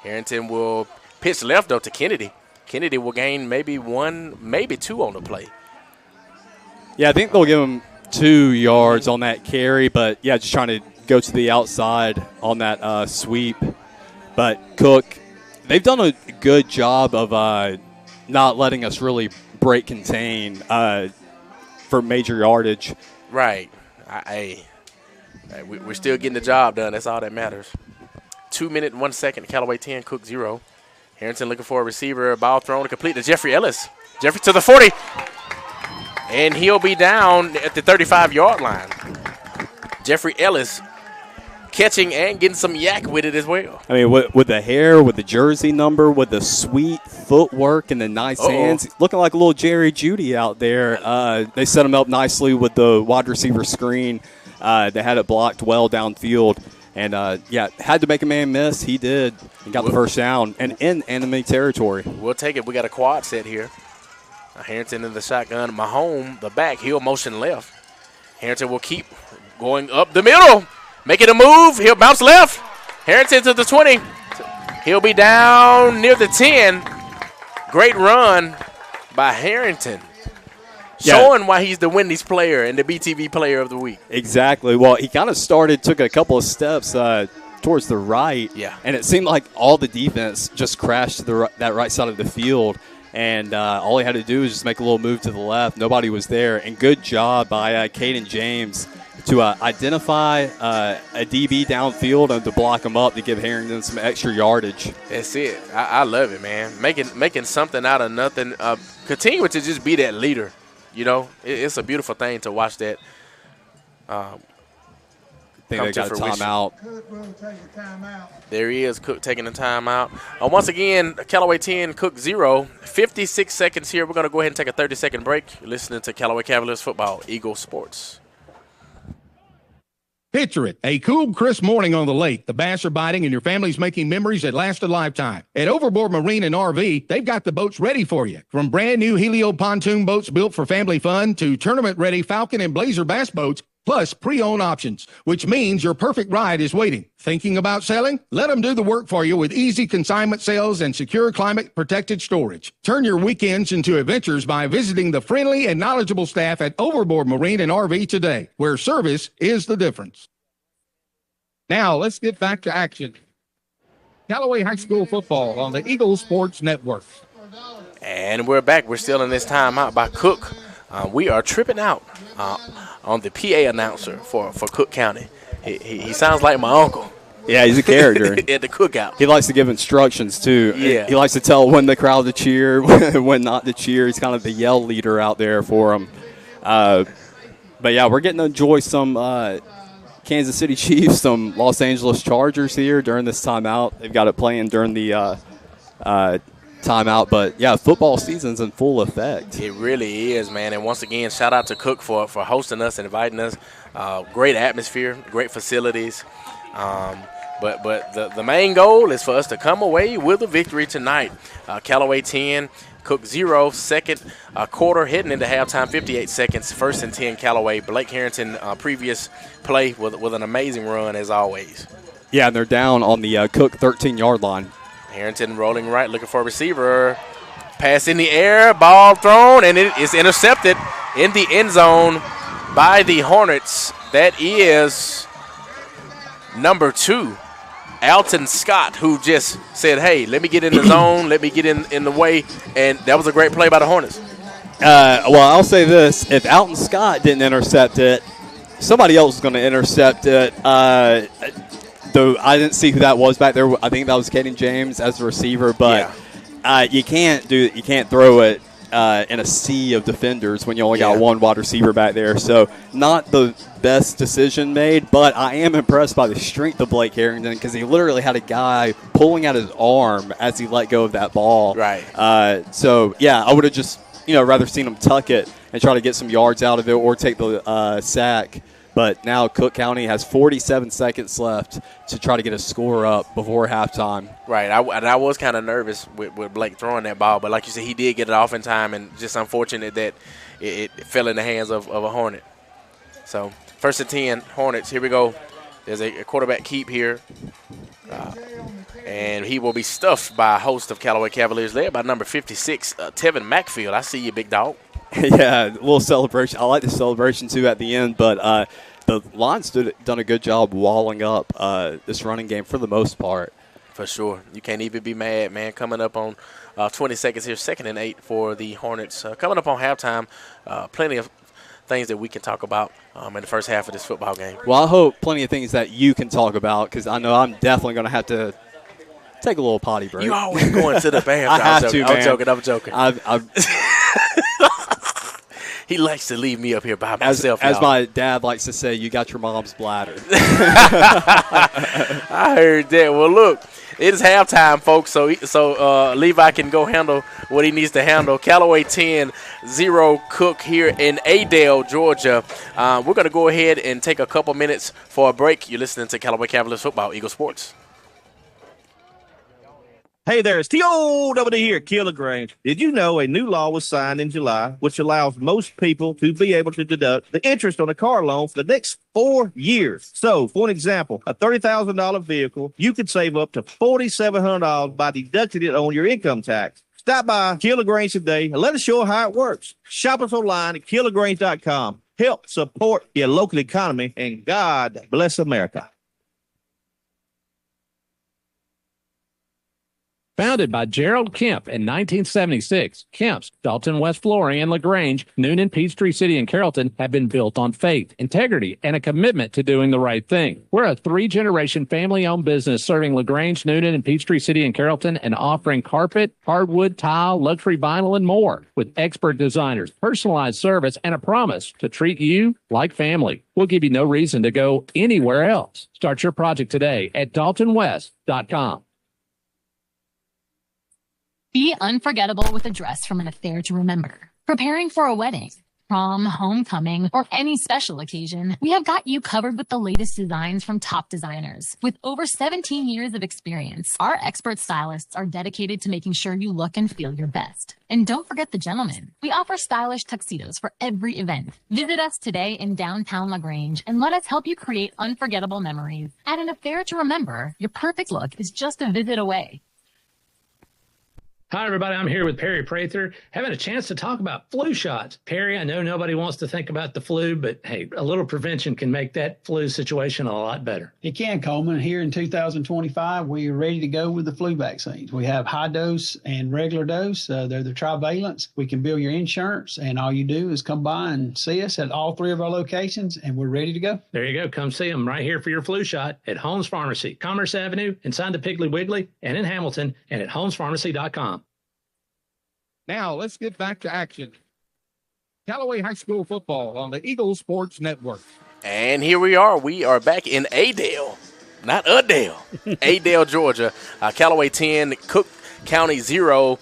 Harrington will pitch left, though, to Kennedy. Kennedy will gain maybe 1, maybe 2 on the play. Yeah, I think they'll give him 2 yards on that carry, but, yeah, just trying to go to the outside on that sweep. But Cook, they've done a good job of not letting us really break contain for major yardage. Right. We're still getting the job done. That's all that matters. 2 minute, 1 second. Callaway 10, Cook 0. Harrington looking for a receiver. Ball thrown to complete to Jeffrey Ellis. Jeffrey to the 40. And he'll be down at the 35-yard line. Jeffrey Ellis catching and getting some yak with it as well. I mean, with the hair, with the jersey number, with the sweet footwork and the nice hands, looking like a little Jerry Jeudy out there. They set him up nicely with the wide receiver screen. They had it blocked well downfield. And, had to make a man miss. He did. He got the first down and in enemy territory. We'll take it. We got a quad set here. Harrington in the shotgun. Mahomes, the back, he'll motion left. Harrington will keep going up the middle. Making a move. He'll bounce left. Harrington to the 20. He'll be down near the 10. Great run by Harrington. Showing why he's the Wendy's player and the BTV player of the week. Exactly. Well, he kind of took a couple of steps towards the right. Yeah. And it seemed like all the defense just crashed to that right side of the field. And all he had to do was just make a little move to the left. Nobody was there. And good job by Caden James to identify a DB downfield and to block him up to give Harrington some extra yardage. That's it. I love it, man. Making something out of nothing. Continuing to just be that leader. You know, it's a beautiful thing to watch that. I think they got a timeout. There he is, Cook taking the timeout. Once again, Callaway 10, Cook 0. 56 seconds here. We're going to go ahead and take a 30-second break. You're listening to Callaway Cavaliers Football, Eagle Sports. Picture it, a cool, crisp morning on the lake. The bass are biting and your family's making memories that last a lifetime. At Overboard Marine and RV, they've got the boats ready for you. From brand new Helio pontoon boats built for family fun to tournament-ready Falcon and Blazer bass boats, plus pre-owned options, which means your perfect ride is waiting. Thinking about selling? Let them do the work for you with easy consignment sales and secure climate-protected storage. Turn your weekends into adventures by visiting the friendly and knowledgeable staff at Overboard Marine and RV today, where service is the difference. Now, let's get back to action. Callaway High School football on the Eagle Sports Network. And we're back. We're still in this timeout by Cook. We are tripping out on the PA announcer for Cook County. He sounds like my uncle. Yeah, he's a character. At the cookout. He likes to give instructions, too. Yeah. He likes to tell when the crowd to cheer, when not to cheer. He's kind of the yell leader out there for him. But, yeah, we're getting to enjoy some Kansas City Chiefs, some Los Angeles Chargers here during this timeout. They've got it playing during the timeout. But, yeah, football season's in full effect. It really is, man. And once again, shout out to Cook for hosting us and inviting us. Great atmosphere, great facilities. But the main goal is for us to come away with a victory tonight. Callaway 10, Cook 0, second quarter heading into halftime, 58 seconds, first and 10 Callaway. Blake Harrington, previous play with an amazing run as always. Yeah, and they're down on the Cook 13-yard line. Harrington rolling right, looking for a receiver. Pass in the air, ball thrown, and it is intercepted in the end zone by the Hornets. That is number 2. Alton Scott, who just said, hey, let me get in the zone, let me get in the way, and that was a great play by the Hornets. Well, I'll say this. If Alton Scott didn't intercept it, somebody else was going to intercept it. Though I didn't see who that was back there. I think that was Caden James as the receiver, but you can't throw it in a sea of defenders when you only got one wide receiver back there. So not the best decision made, but I am impressed by the strength of Blake Harrington because he literally had a guy pulling at his arm as he let go of that ball. Right. So, yeah, I would have just, rather seen him tuck it and try to get some yards out of it or take the sack. But now Cook County has 47 seconds left to try to get a score up before halftime. Right. I was kind of nervous with Blake throwing that ball, but like you said, he did get it off in time, and just unfortunate that it fell in the hands of a Hornet. So 1st and 10, Hornets. Here we go. There's a quarterback keep here. And he will be stuffed by a host of Callaway Cavaliers, led by number 56, Tevin Macfield. I see you, big dog. Yeah, a little celebration. I like the celebration, too, at the end. But the Lions done a good job walling up this running game for the most part. For sure. You can't even be mad, man. Coming up on 20 seconds here, 2nd and 8 for the Hornets. Coming up on halftime, plenty of things that we can talk about in the first half of this football game. Well, I hope plenty of things that you can talk about, because I know I'm definitely going to have to take a little potty break. You always going to the bathroom. I have to, man. I'm joking. He likes to leave me up here by myself. As my dad likes to say, you got your mom's bladder. I heard that. Well, look, it is halftime, folks, so Levi can go handle what he needs to handle. Callaway 10-0 Cook here in Adel, Georgia. We're going to go ahead and take a couple minutes for a break. You're listening to Callaway Cavaliers Football, Eagle Sports. Hey there, it's T.O.W. here, Keeler LaGrange. Did you know a new law was signed in July, which allows most people to be able to deduct the interest on a car loan for the next 4 years? So, for an example, a $30,000 vehicle, you could save up to $4,700 by deducting it on your income tax. Stop by Keeler LaGrange today and let us show you how it works. Shop us online at KeelerLaGrange.com. Help support your local economy, and God bless America. Founded by Gerald Kemp in 1976, Kemp's, Dalton West Flooring, and LaGrange, Noonan, Peachtree City, and Carrollton have been built on faith, integrity, and a commitment to doing the right thing. We're a 3-generation family-owned business serving LaGrange, Noonan, and Peachtree City, and Carrollton, and offering carpet, hardwood, tile, luxury vinyl, and more, with expert designers, personalized service, and a promise to treat you like family. We'll give you no reason to go anywhere else. Start your project today at daltonwest.com. Be unforgettable with a dress from an affair to remember. Preparing for a wedding, prom, homecoming, or any special occasion, we have got you covered with the latest designs from top designers. With over 17 years of experience, our expert stylists are dedicated to making sure you look and feel your best. And don't forget the gentlemen. We offer stylish tuxedos for every event. Visit us today in downtown LaGrange and let us help you create unforgettable memories. At an affair to remember, your perfect look is just a visit away. Hi, everybody. I'm here with Perry Prather, having a chance to talk about flu shots. Perry, I know nobody wants to think about the flu, but hey, a little prevention can make that flu situation a lot better. It can, Coleman. Here in 2025, we are ready to go with the flu vaccines. We have high dose and regular dose. They're the trivalents. We can bill your insurance, and all you do is come by and see us at all 3 of our locations, and we're ready to go. There you go. Come see them right here for your flu shot at Holmes Pharmacy, Commerce Avenue, inside the Piggly Wiggly, and in Hamilton, and at holmespharmacy.com. Now, let's get back to action. Callaway High School football on the Eagle Sports Network. And here we are. We are back in Adel, not Adel, Adel, Georgia. Callaway 10, Cook County 0.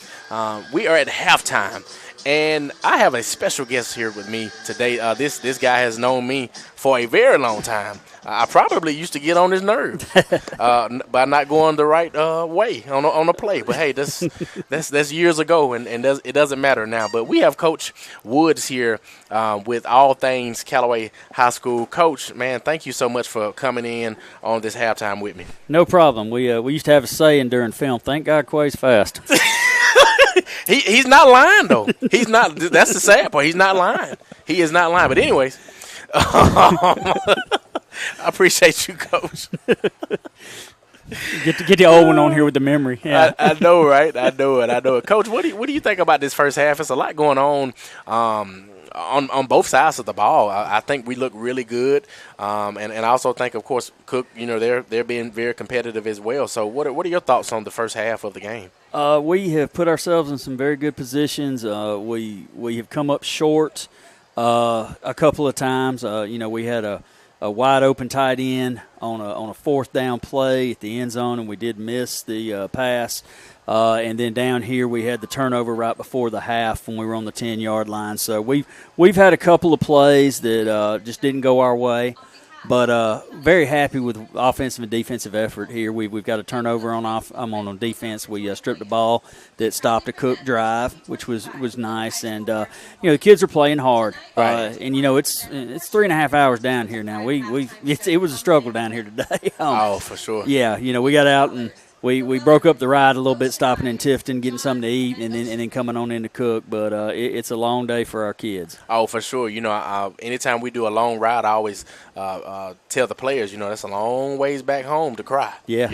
We are at halftime. And I have a special guest here with me today. This guy has known me for a very long time. I probably used to get on his nerve by not going the right way on the play. But hey, that's years ago, and it doesn't matter now. But we have Coach Woods here with all things Callaway High School. Coach, man, thank you so much for coming in on this halftime with me. No problem. We used to have a saying during film. Thank God Quay's fast. He's not lying though. He's not. That's the sad part. He's not lying. He is not lying. But anyways, I appreciate you, Coach. Get the old one on here with the memory. Yeah. I know, right? I know it. Coach, what do you think about this first half? It's a lot going on both sides of the ball. I think we look really good, and I also think, of course, Cook. They're being very competitive as well. So, what are your thoughts on the first half of the game? We have put ourselves in some very good positions. We have come up short a couple of times. We had a wide open tight end on a fourth down play at the end zone, and we did miss the pass. And then down here we had the turnover right before the half when we were on the 10-yard line. So we've had a couple of plays that just didn't go our way. But very happy with offensive and defensive effort here. We've got a turnover on defense. We stripped the ball that stopped a Cook drive, which was nice. And the kids are playing hard. Right. And it's 3.5 hours down here now. It was a struggle down here today. Oh, for sure. Yeah, we got out and we broke up the ride a little bit, stopping in Tifton, getting something to eat, and then coming on into Cook. But it's a long day for our kids. Oh, for sure. Anytime we do a long ride, I always tell the players, that's a long ways back home to cry. Yeah.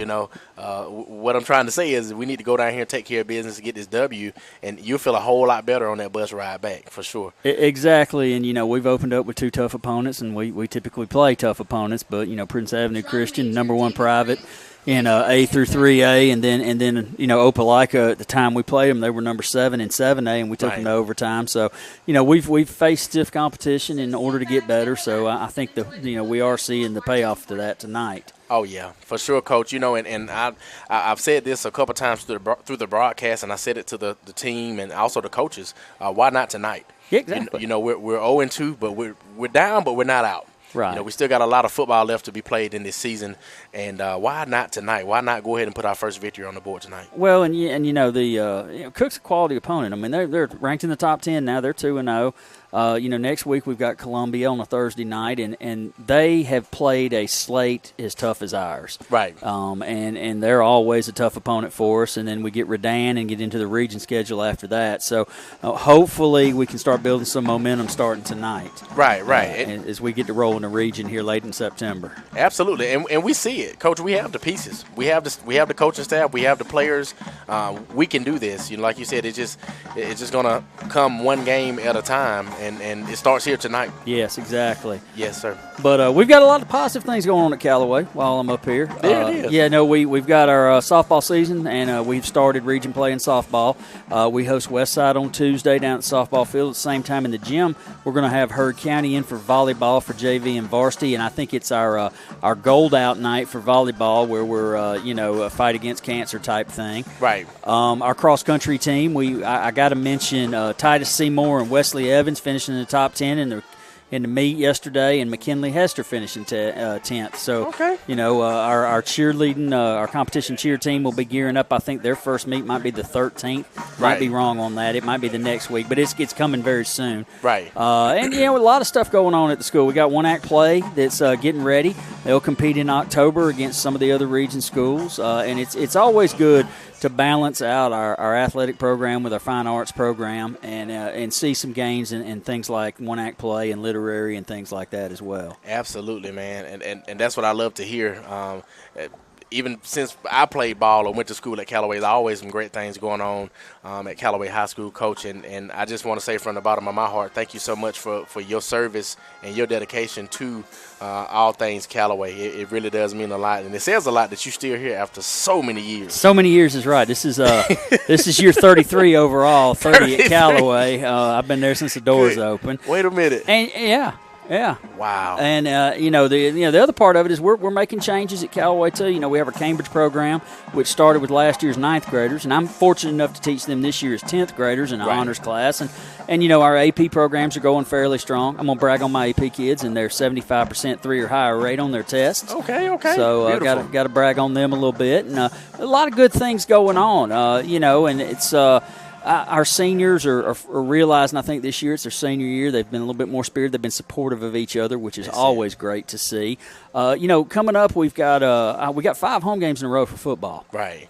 What I'm trying to say is we need to go down here and take care of business and get this W, and you'll feel a whole lot better on that bus ride back, for sure. Exactly. And, we've opened up with 2 tough opponents, and we typically play tough opponents. But, Prince Avenue Christian, number 1 private, in A through 3A, and then Opelika, at the time we played them, they were number 7 in 7A, and we took them to overtime. So, we've faced stiff competition in order to get better. So I think we are seeing the payoff to that tonight. Oh, yeah, for sure, Coach. And I've said this a couple times through the broadcast, and I said it to the team and also the coaches. Why not tonight? Yeah, exactly. We're 0-2, but we're down, but we're not out. Right. We still got a lot of football left to be played in this season, and why not tonight? Why not go ahead and put our first victory on the board tonight? Well, Cook's a quality opponent. I mean, they're ranked in the top 10 now. They're 2-0. Next week we've got Columbia on a Thursday night, and they have played a slate as tough as ours. Right. And they're always a tough opponent for us. And then we get Redan and get into the region schedule after that. So hopefully we can start building some momentum starting tonight. Right. As we get to roll in the region here late in September. Absolutely, and we see it, Coach. We have the pieces. We have the coaching staff. We have the players. We can do this. Like you said, it's just gonna come one game at a time. And it starts here tonight. Yes, exactly. Yes, sir. But we've got a lot of positive things going on at Callaway while I'm up here. There it is. Yeah, no, we've got our softball season, and we've started region play in softball. We host Westside on Tuesday down at the softball field. At the same time in the gym, we're going to have Heard County in for volleyball for JV and varsity, and I think it's our gold out night for volleyball where we're, a fight against cancer type thing. Right. Our cross-country team, I got to mention Titus Seymour and Wesley Evans finishing in the top 10 in the meet yesterday, and McKinley Hester finishing 10th. So, okay. Our cheerleading, our competition cheer team will be gearing up. I think their first meet might be the 13th. Might be wrong on that. It might be the next week, but it's coming very soon. Right. And, a lot of stuff going on at the school. We got one act play that's getting ready. They'll compete in October against some of the other region schools, and it's always good to balance out our athletic program with our fine arts program and see some gains in things like one act play and literary and things like that as well. Absolutely, man, and that's what I love to hear. Even since I played ball or went to school at Callaway, there's always some great things going on at Callaway High School, Coach. And I just want to say from the bottom of my heart, thank you so much for your service and your dedication to all things Callaway. It really does mean a lot. And it says a lot that you're still here after so many years. So many years is right. This is this is year 33 overall, 30 at Callaway. I've been there since the doors opened. Wait a minute. And yeah. Wow. And the other part of it is we're making changes at Callaway too. We have our Cambridge program, which started with last year's 9th graders, and I'm fortunate enough to teach them this year's 10th graders in an honors class. And our AP programs are going fairly strong. I'm gonna brag on my AP kids and their 75% 3 or higher rate on their tests. Okay. So got to brag on them a little bit, and a lot of good things going on. And it's. Our seniors are realizing, I think this year it's their senior year, they've been a little bit more spirited. They've been supportive of each other, which is always great to see. Coming up, we got 5 home games in a row for football. Right.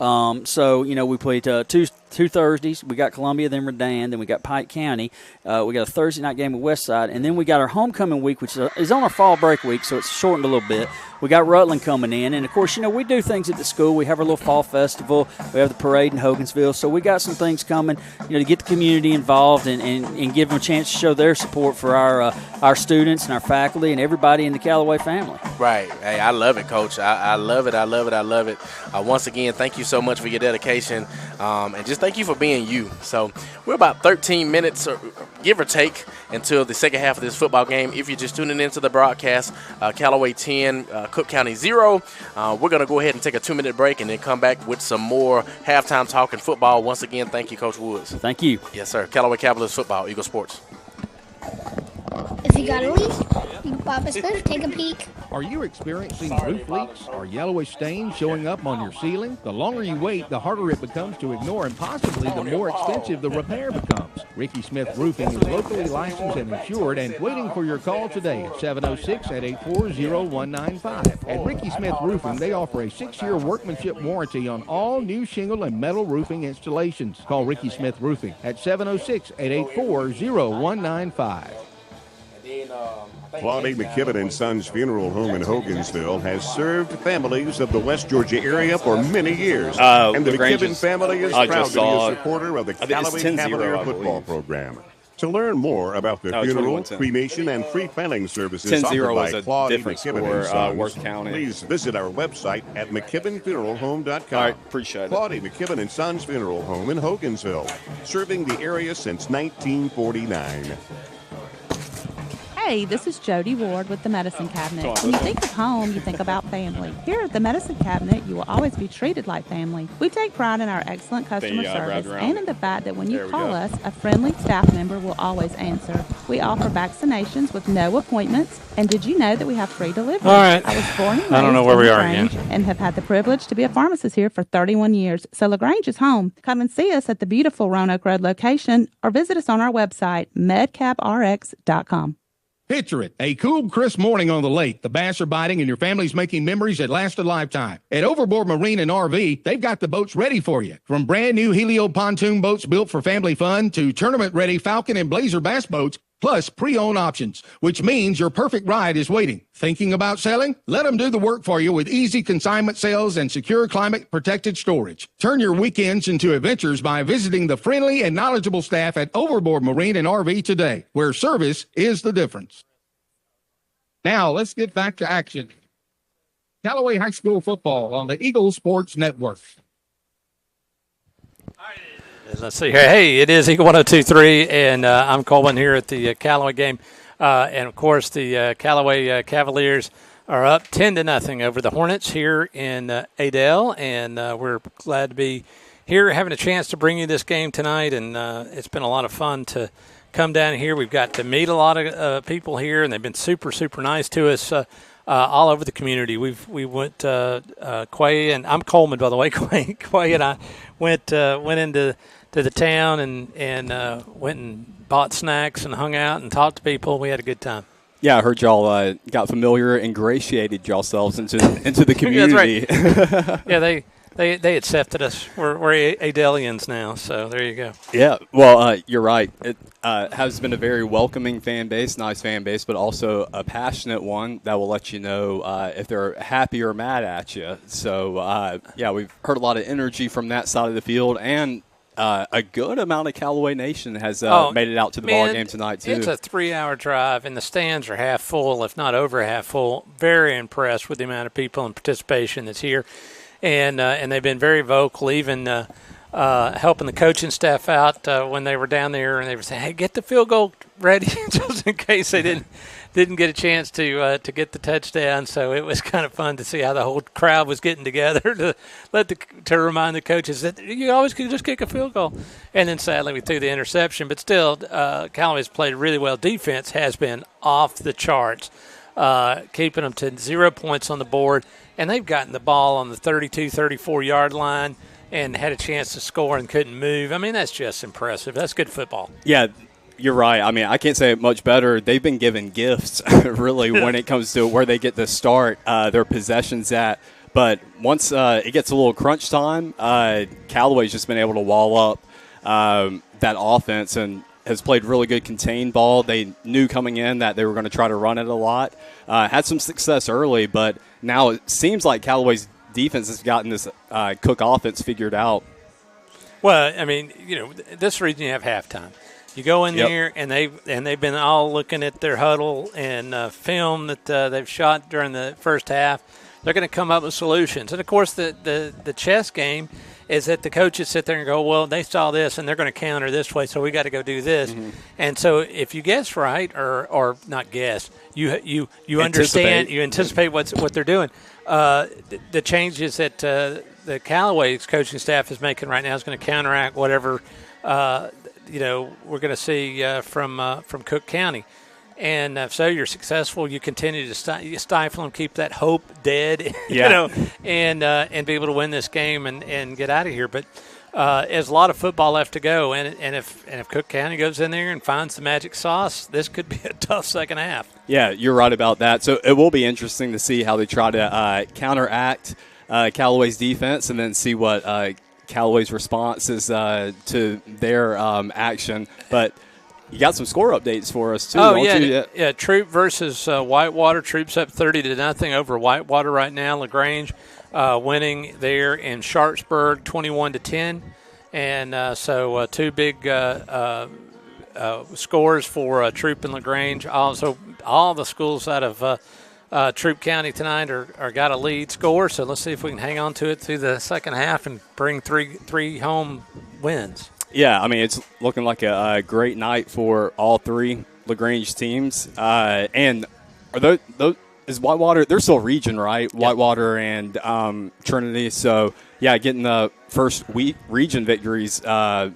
So we played two Thursdays. We got Columbia, then Redan, then we got Pike County. We got a Thursday night game with Westside, and then we got our homecoming week, which is on our fall break week, so it's shortened a little bit. We got Rutland coming in, and of course, we do things at the school. We have our little fall festival. We have the parade in Hogansville, so we got some things coming, to get the community involved and give them a chance to show their support for our students and our faculty and everybody in the Callaway family. Right. Hey, I love it, Coach. I love it. I love it. I love it. Once again, thank you so much for your dedication, and just thank you for being you. So we're about 13 minutes, or give or take, until the second half of this football game. If you're just tuning into the broadcast, Callaway 10, Cook County 0. We're going to go ahead and take a 2-minute break and then come back with some more halftime talk and football. Once again, thank you, Coach Woods. Thank you. Yes, sir. Callaway Cavaliers football, Eagle Sports. If you got a leak, you can pop a Smith, take a peek. Are you experiencing roof leaks or yellowish stains showing up on your ceiling? The longer you wait, the harder it becomes to ignore, and possibly the more expensive the repair becomes. Ricky Smith Roofing is locally licensed and insured and waiting for your call today at 706-884-0195. At Ricky Smith Roofing, they offer a 6-year workmanship warranty on all new shingle and metal roofing installations. Call Ricky Smith Roofing at 706-884-0195. Claudia McKibben and Sons Funeral Home in Hogansville has served families of the West Georgia area for many years. And the McKibben family is proud to be a supporter of the Callaway Cavalier football program. To learn more about the funeral, cremation, and free planning services offered by Claudia McKibben and Sons, please visit our website at McKibbenFuneralHome.com. All right, appreciate it. Claudia McKibben and Sons Funeral Home in Hogansville, serving the area since 1949. Hey, this is Jody Ward with the Medicine Cabinet. When you think of home, you think about family. Here at the Medicine Cabinet, you will always be treated like family. We take pride in our excellent customer service and in the fact that when you call us, a friendly staff member will always answer. We offer vaccinations with no appointments. And did you know that we have free delivery? All right. I was born and raised I don't know where we are LaGrange and have had the privilege to be a pharmacist here for 31 years. So LaGrange is home. Come and see us at the beautiful Roanoke Road location or visit us on our website, medcaprx.com. Picture it, a cool, crisp morning on the lake. The bass are biting and your family's making memories that last a lifetime. At Overboard Marine and RV, they've got the boats ready for you. From brand new Helio pontoon boats built for family fun to tournament-ready Falcon and Blazer bass boats, plus pre-owned options, which means your perfect ride is waiting. Thinking about selling? Let them do the work for you with easy consignment sales and secure climate-protected storage. Turn your weekends into adventures by visiting the friendly and knowledgeable staff at Overboard Marine and RV today, where service is the difference. Now, let's get back to action. Callaway High School football on the Eagle Sports Network. Let's see here. Hey, it is Eagle 102.3, and I'm Coleman here at the Callaway game. And, of course, the Callaway Cavaliers are up 10-0 over the Hornets here in Adel, and we're glad to be here having a chance to bring you this game tonight, and it's been a lot of fun to come down here. We've got to meet a lot of people here, and they've been super, super nice to us all over the community. We went Quay, and I'm Coleman, by the way. Quay and I went into the town and went and bought snacks and hung out and talked to people. We had a good time. Yeah, I heard y'all got familiar, ingratiated yourselves into the community. That's right. Yeah, They accepted us. We're Adelians now, so there you go. Yeah, well, you're right. It has been a very welcoming fan base, nice fan base, but also a passionate one that will let you know if they're happy or mad at you. So, yeah, we've heard a lot of energy from that side of the field, and a good amount of Callaway Nation has made it out to the ball game tonight, too. It's a 3-hour drive, and the stands are half full, if not over half full. Very impressed with the amount of people and participation that's here. And they've been very vocal, even helping the coaching staff out when they were down there, and they were saying, "Hey, get the field goal ready," just in case they didn't get a chance to get the touchdown. So it was kind of fun to see how the whole crowd was getting together to remind the coaches that you always can just kick a field goal. And then sadly we threw the interception, but still, Callaway's played really well. Defense has been off the charts, keeping them to 0 points on the board. And they've gotten the ball on the 32, 34-yard line and had a chance to score and couldn't move. I mean, that's just impressive. That's good football. Yeah, you're right. I mean, I can't say it much better. They've been given gifts, really, when it comes to where they get to start their possessions at. But once it gets a little crunch time, Callaway's just been able to wall up that offense and has played really good contained ball. They knew coming in that they were going to try to run it a lot. Had some success early, but now it seems like Callaway's defense has gotten this Cook offense figured out. Well, I mean, this reason you have halftime. You go in there, and they've been all looking at their huddle and film that they've shot during the first half. they're going to come up with solutions. And, of course, the chess game is that the coaches sit there and go, well, they saw this, and they're going to counter this way, so we got to go do this. Mm-hmm. And so if you guess right, or not guess, you understand, you anticipate what they're doing. The changes that the Callaway coaching staff is making right now is going to counteract whatever we're going to see from Cook County. And so you're successful. You continue to stifle them, keep that hope dead, and be able to win this game and get out of here. But there's a lot of football left to go. And if Cook County goes in there and finds the magic sauce, this could be a tough second half. Yeah, you're right about that. So it will be interesting to see how they try to counteract Callaway's defense and then see what Callaway's response is to their action. But you got some score updates for us, too, don't you? Yeah, Troop versus Whitewater. Troop's up 30-0 over Whitewater right now. LaGrange winning there in Sharpsburg 21-10. And so two big scores for Troop and LaGrange. Also, all the schools out of Troop County tonight are got a lead score. So let's see if we can hang on to it through the second half and bring three home wins. Yeah, I mean, it's looking like a great night for all three LaGrange teams. And are those is Whitewater? They're still region, right? Yep. Whitewater and Trinity. So, yeah, getting the first region victories of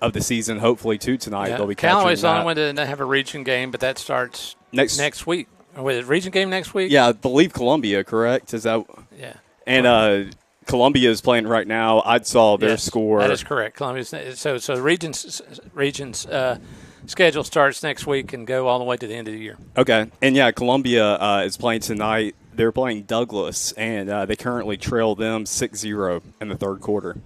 the season, hopefully, too, tonight. Yeah. They'll be Callaway's catching on to have a region game, but that starts next week. With a region game next week? Yeah, I believe Columbia, correct? Is that? Yeah. And Columbia is playing right now. I saw their score. That is correct. Columbia's so region's schedule starts next week and go all the way to the end of the year. Okay, and yeah, Columbia is playing tonight. They're playing Douglas, and they currently trail them 6-0 in the third quarter.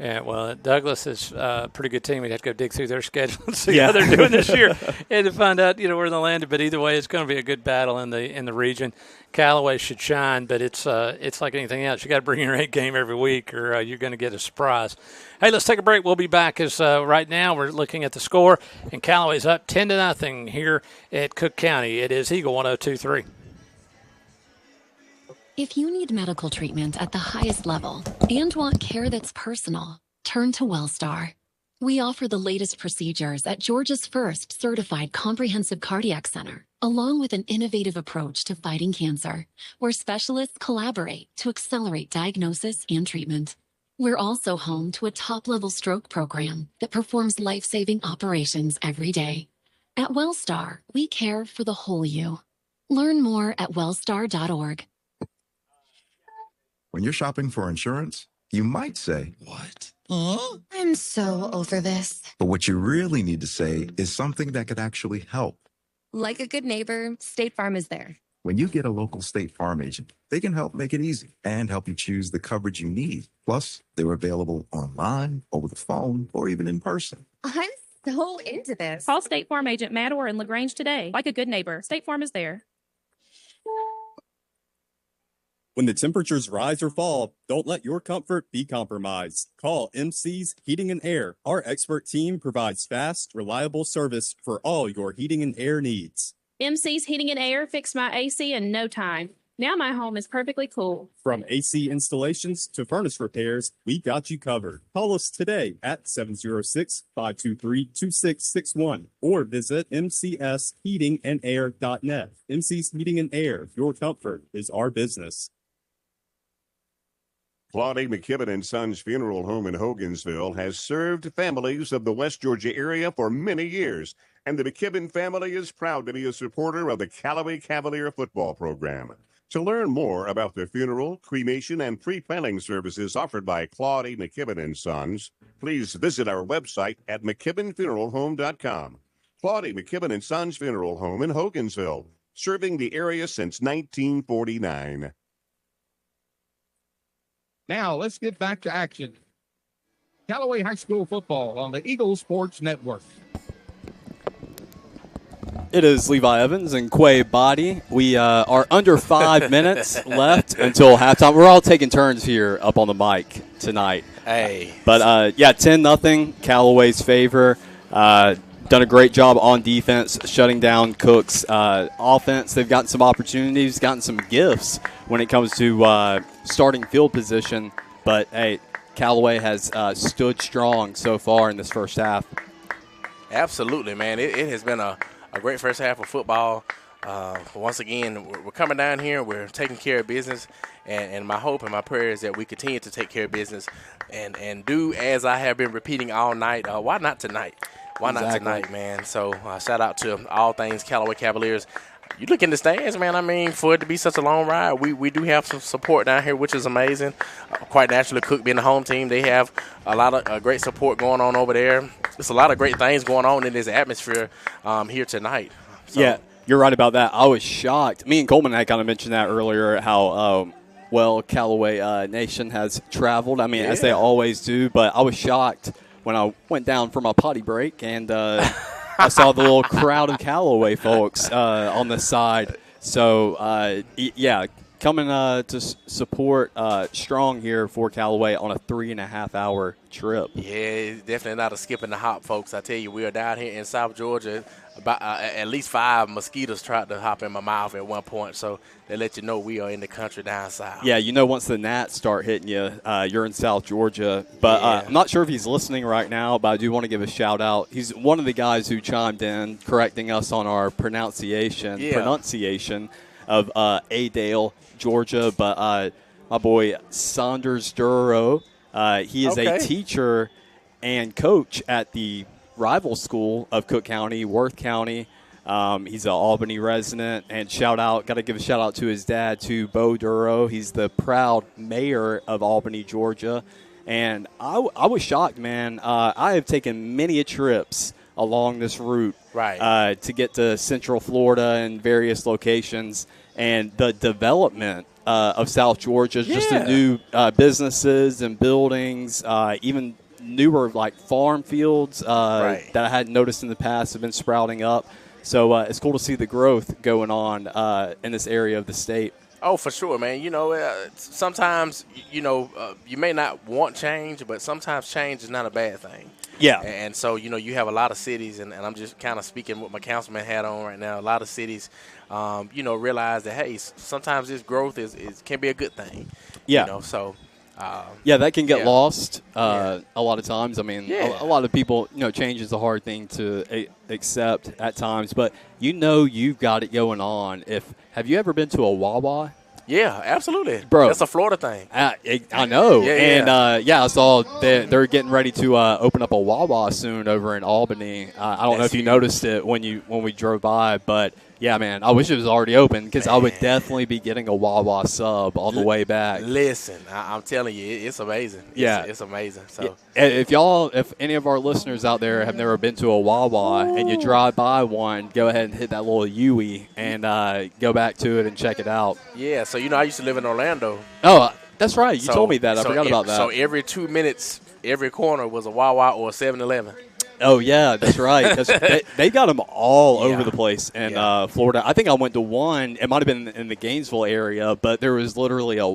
Yeah, well, Douglas is a pretty good team. We'd have to go dig through their schedule and see how they're doing this year and to find out, where they landed. But either way, it's going to be a good battle in the region. Callaway should shine, but it's like anything else. You got to bring your A game every week, or you're going to get a surprise. Hey, let's take a break. We'll be back as right now we're looking at the score, and Callaway's up 10-0 here at Cook County. It is Eagle 102.3. If you need medical treatment at the highest level and want care that's personal, turn to WellStar. We offer the latest procedures at Georgia's first certified comprehensive cardiac center, along with an innovative approach to fighting cancer, where specialists collaborate to accelerate diagnosis and treatment. We're also home to a top-level stroke program that performs life-saving operations every day. At WellStar, we care for the whole you. Learn more at wellstar.org. When you're shopping for insurance, you might say, "What? Huh? I'm so over this." But what you really need to say is something that could actually help. Like a good neighbor, State Farm is there. When you get a local State Farm agent, they can help make it easy and help you choose the coverage you need. Plus, they're available online, over the phone, or even in person. I'm so into this. Call State Farm agent Matt Orr in LaGrange today. Like a good neighbor, State Farm is there. When the temperatures rise or fall, don't let your comfort be compromised. Call MC's Heating and Air. Our expert team provides fast, reliable service for all your heating and air needs. MC's Heating and Air fixed my AC in no time. Now my home is perfectly cool. From AC installations to furnace repairs, we got you covered. Call us today at 706-523-2661 or visit mcsheatingandair.net. MC's Heating and Air, your comfort is our business. Claude McKibben & Sons Funeral Home in Hogansville has served families of the West Georgia area for many years, and the McKibben family is proud to be a supporter of the Callaway Cavalier football program. To learn more about the funeral, cremation, and pre-planning services offered by Claude McKibben & Sons, please visit our website at mckibbenfuneralhome.com. Claude McKibben & Sons Funeral Home in Hogansville, serving the area since 1949. Now, let's get back to action. Callaway High School football on the Eagle Sports Network. It is Levi Evans and Quay Body. We are under 5 minutes left until halftime. We're all taking turns here up on the mic tonight. Hey. But, 10-0, Callaway's favor. Done a great job on defense, shutting down Cook's offense. They've gotten some opportunities, gotten some gifts when it comes to starting field position. But, hey, Callaway has stood strong so far in this first half. Absolutely, man. It has been a great first half of football. Once again, we're coming down here. We're taking care of business. And my hope and my prayer is that we continue to take care of business and do as I have been repeating all night. Why not tonight? Why not tonight, man? So shout out to all things Callaway Cavaliers. You look in the stands, man. I mean, for it to be such a long ride, we do have some support down here, which is amazing. Quite naturally, Cook being the home team, they have a lot of great support going on over there. There's a lot of great things going on in this atmosphere here tonight. So. Yeah, you're right about that. I was shocked. Me and Coleman had kind of mentioned that earlier, how well Callaway Nation has traveled. I mean, as they always do. But I was shocked when I went down for my potty break and I saw the little crowd of Callaway folks on the side. So, yeah, coming to support strong here for Callaway on a 3.5-hour trip. Yeah, it's definitely not a skip in the hop, folks. I tell you, we are down here in South Georgia. About at least 5 mosquitoes tried to hop in my mouth at one point, so they let you know we are in the country down south. Yeah, you know, once the gnats start hitting you, you're in South Georgia. But I'm not sure if he's listening right now, but I do want to give a shout out. He's one of the guys who chimed in, correcting us on our pronunciation of Adale, Georgia. But my boy Saunders Duro, he is a teacher and coach at the rival school of Cook County, Worth County. He's an Albany resident, and got to give a shout out to his dad, to Bo Duro. He's the proud mayor of Albany, Georgia. And I was shocked, man. I have taken many trips along this route to get to Central Florida and various locations, and the development of South Georgia, just the new businesses and buildings, even newer like farm fields that I hadn't noticed in the past have been sprouting up. So it's cool to see the growth going on in this area of the state. Oh, for sure, man. You know, sometimes, you may not want change, but sometimes change is not a bad thing. Yeah. And so, you have a lot of cities, and I'm just kind of speaking what my councilman had on right now. A lot of cities, realize that, hey, sometimes this growth can be a good thing. Yeah. So. That can get lost a lot of times. I mean, a lot of people, change is a hard thing to accept at times. But you've got it going on. Have you ever been to a Wawa? Yeah, absolutely. Bro. That's a Florida thing. I know. I saw they're getting ready to open up a Wawa soon over in Albany. I don't know if you noticed it when we drove by, but yeah, man, I wish it was already open because I would definitely be getting a Wawa sub on the way back. Listen, I'm telling you, it's amazing. It's amazing. So if any of our listeners out there have never been to a Wawa and you drive by one, go ahead and hit that little Yui and go back to it and check it out. Yeah, so I used to live in Orlando. Oh, that's right. You told me that. I forgot about that. So every 2 minutes, every corner was a Wawa or a 7-Eleven. Oh, yeah, that's right. They got them all over the place in Florida. I think I went to one. It might have been in the Gainesville area, but there was literally a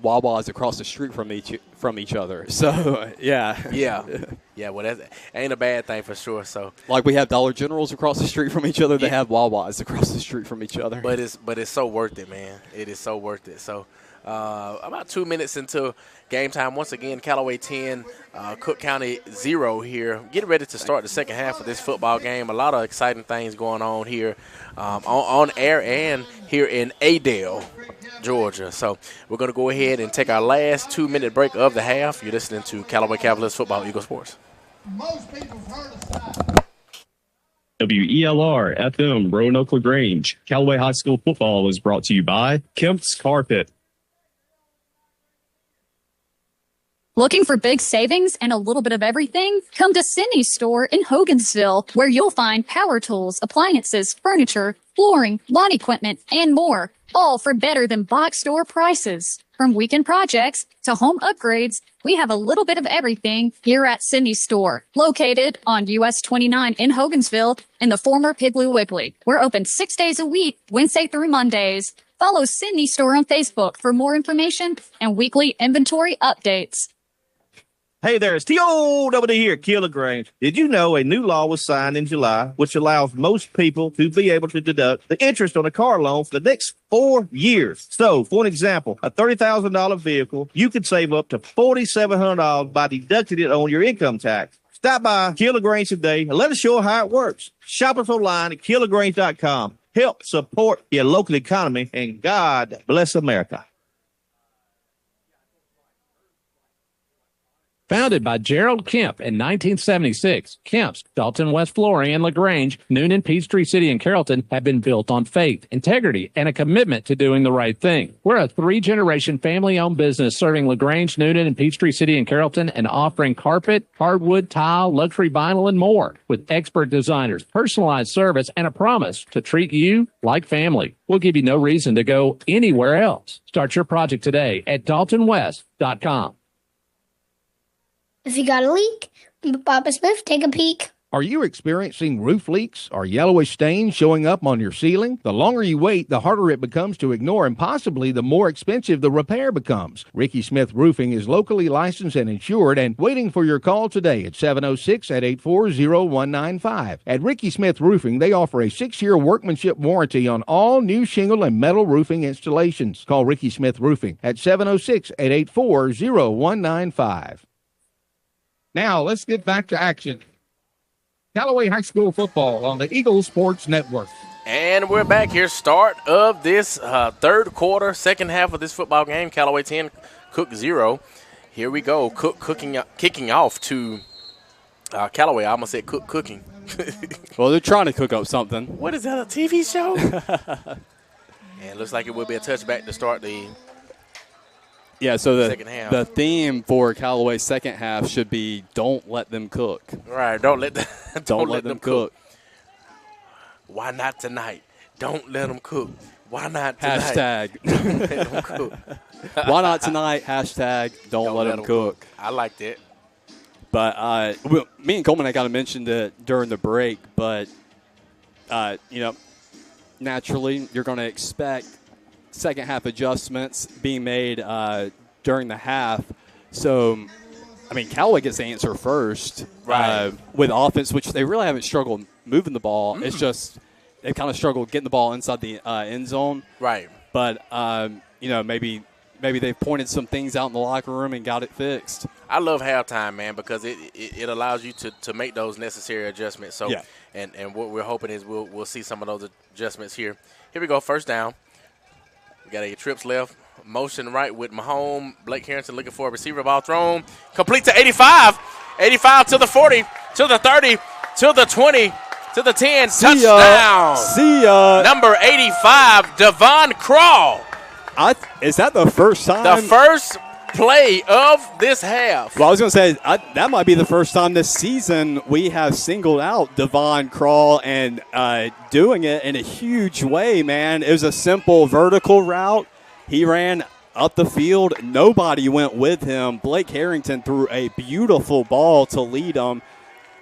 Wawa's across the street from each other. So, yeah. Yeah, well, that ain't a bad thing for sure. So, like we have Dollar Generals across the street from each other, they have Wawa's across the street from each other. But it's so worth it, man. It is so worth it. So, about 2 minutes into game time, once again, Callaway 10, Cook County 0 here. Getting ready to start the second half of this football game. A lot of exciting things going on here on air and here in Adale, Georgia. So we're going to go ahead and take our last 2-minute break of the half. You're listening to Callaway Cavaliers Football Eagle Sports. WELR FM Roanoke LaGrange. Callaway High School football is brought to you by Kemp's Carpet. Looking for big savings and a little bit of everything? Come to Sydney's store in Hogansville, where you'll find power tools, appliances, furniture, flooring, lawn equipment, and more, all for better than box store prices. From weekend projects to home upgrades, we have a little bit of everything here at Sydney's store, located on US 29 in Hogansville in the former Piggly Wiggly. We're open 6 days a week, Wednesday through Mondays. Follow Sydney's store on Facebook for more information and weekly inventory updates. Hey there, it's T.O.W. here, Keeler Grange. Did you know a new law was signed in July, which allows most people to be able to deduct the interest on a car loan for the next 4 years? So, for an example, a $30,000 vehicle, you could save up to $4,700 by deducting it on your income tax. Stop by Keeler Grange today and let us show you how it works. Shop us online at KeelerGrange.com. Help support your local economy, and God bless America. Founded by Gerald Kemp in 1976, Kemp's, Dalton West Flooring, and LaGrange, Noonan, Peachtree City, and Carrollton have been built on faith, integrity, and a commitment to doing the right thing. We're a 3-generation family-owned business serving LaGrange, Noonan, and Peachtree City, and Carrollton, and offering carpet, hardwood, tile, luxury vinyl, and more, with expert designers, personalized service, and a promise to treat you like family. We'll give you no reason to go anywhere else. Start your project today at daltonwest.com. If you got a leak, Papa Smith, take a peek. Are you experiencing roof leaks or yellowish stains showing up on your ceiling? The longer you wait, the harder it becomes to ignore, and possibly the more expensive the repair becomes. Ricky Smith Roofing is locally licensed and insured and waiting for your call today at 706-884-0195. At Ricky Smith Roofing, they offer a 6-year workmanship warranty on all new shingle and metal roofing installations. Call Ricky Smith Roofing at 706-884-0195. Now, let's get back to action. Callaway High School football on the Eagle Sports Network. And we're back here. Start of this third quarter, second half of this football game. Callaway 10, Cook 0. Here we go. Cook kicking off to Callaway. I almost said Cook cooking. Well, they're trying to cook up something. What is that, a TV show? And it looks like it will be a touchback to start the second half. The theme for Callaway's second half should be don't let them cook. Right, don't let them cook. Why not tonight? Don't let them cook. Why not tonight? Hashtag. Don't let them cook. Why not tonight? Hashtag don't let them cook. I like that. But me and Coleman, I got to mention it during the break, but, naturally you're going to expect second half adjustments being made during the half. So, Callaway gets the answer first with offense, which they really haven't struggled moving the ball. It's just they've kind of struggled getting the ball inside the end zone. Right. But, maybe they've pointed some things out in the locker room and got it fixed. I love halftime, man, because it allows you to make those necessary adjustments. So, yeah. And what we're hoping is we'll see some of those adjustments here. Here we go, first down. We got 8 trips left. Motion right with Mahomes. Blake Harrison looking for a receiver. Ball thrown. Complete to 85. 85 to the 40, to the 30, to the 20, to the 10. Touchdown. See ya. Number 85, Devon Crawl. Is that the first time? The first play of this half. Well, I was going to say, that might be the first time this season we have singled out Devon Crawl and doing it in a huge way, man. It was a simple vertical route. He ran up the field. Nobody went with him. Blake Harrington threw a beautiful ball to lead him.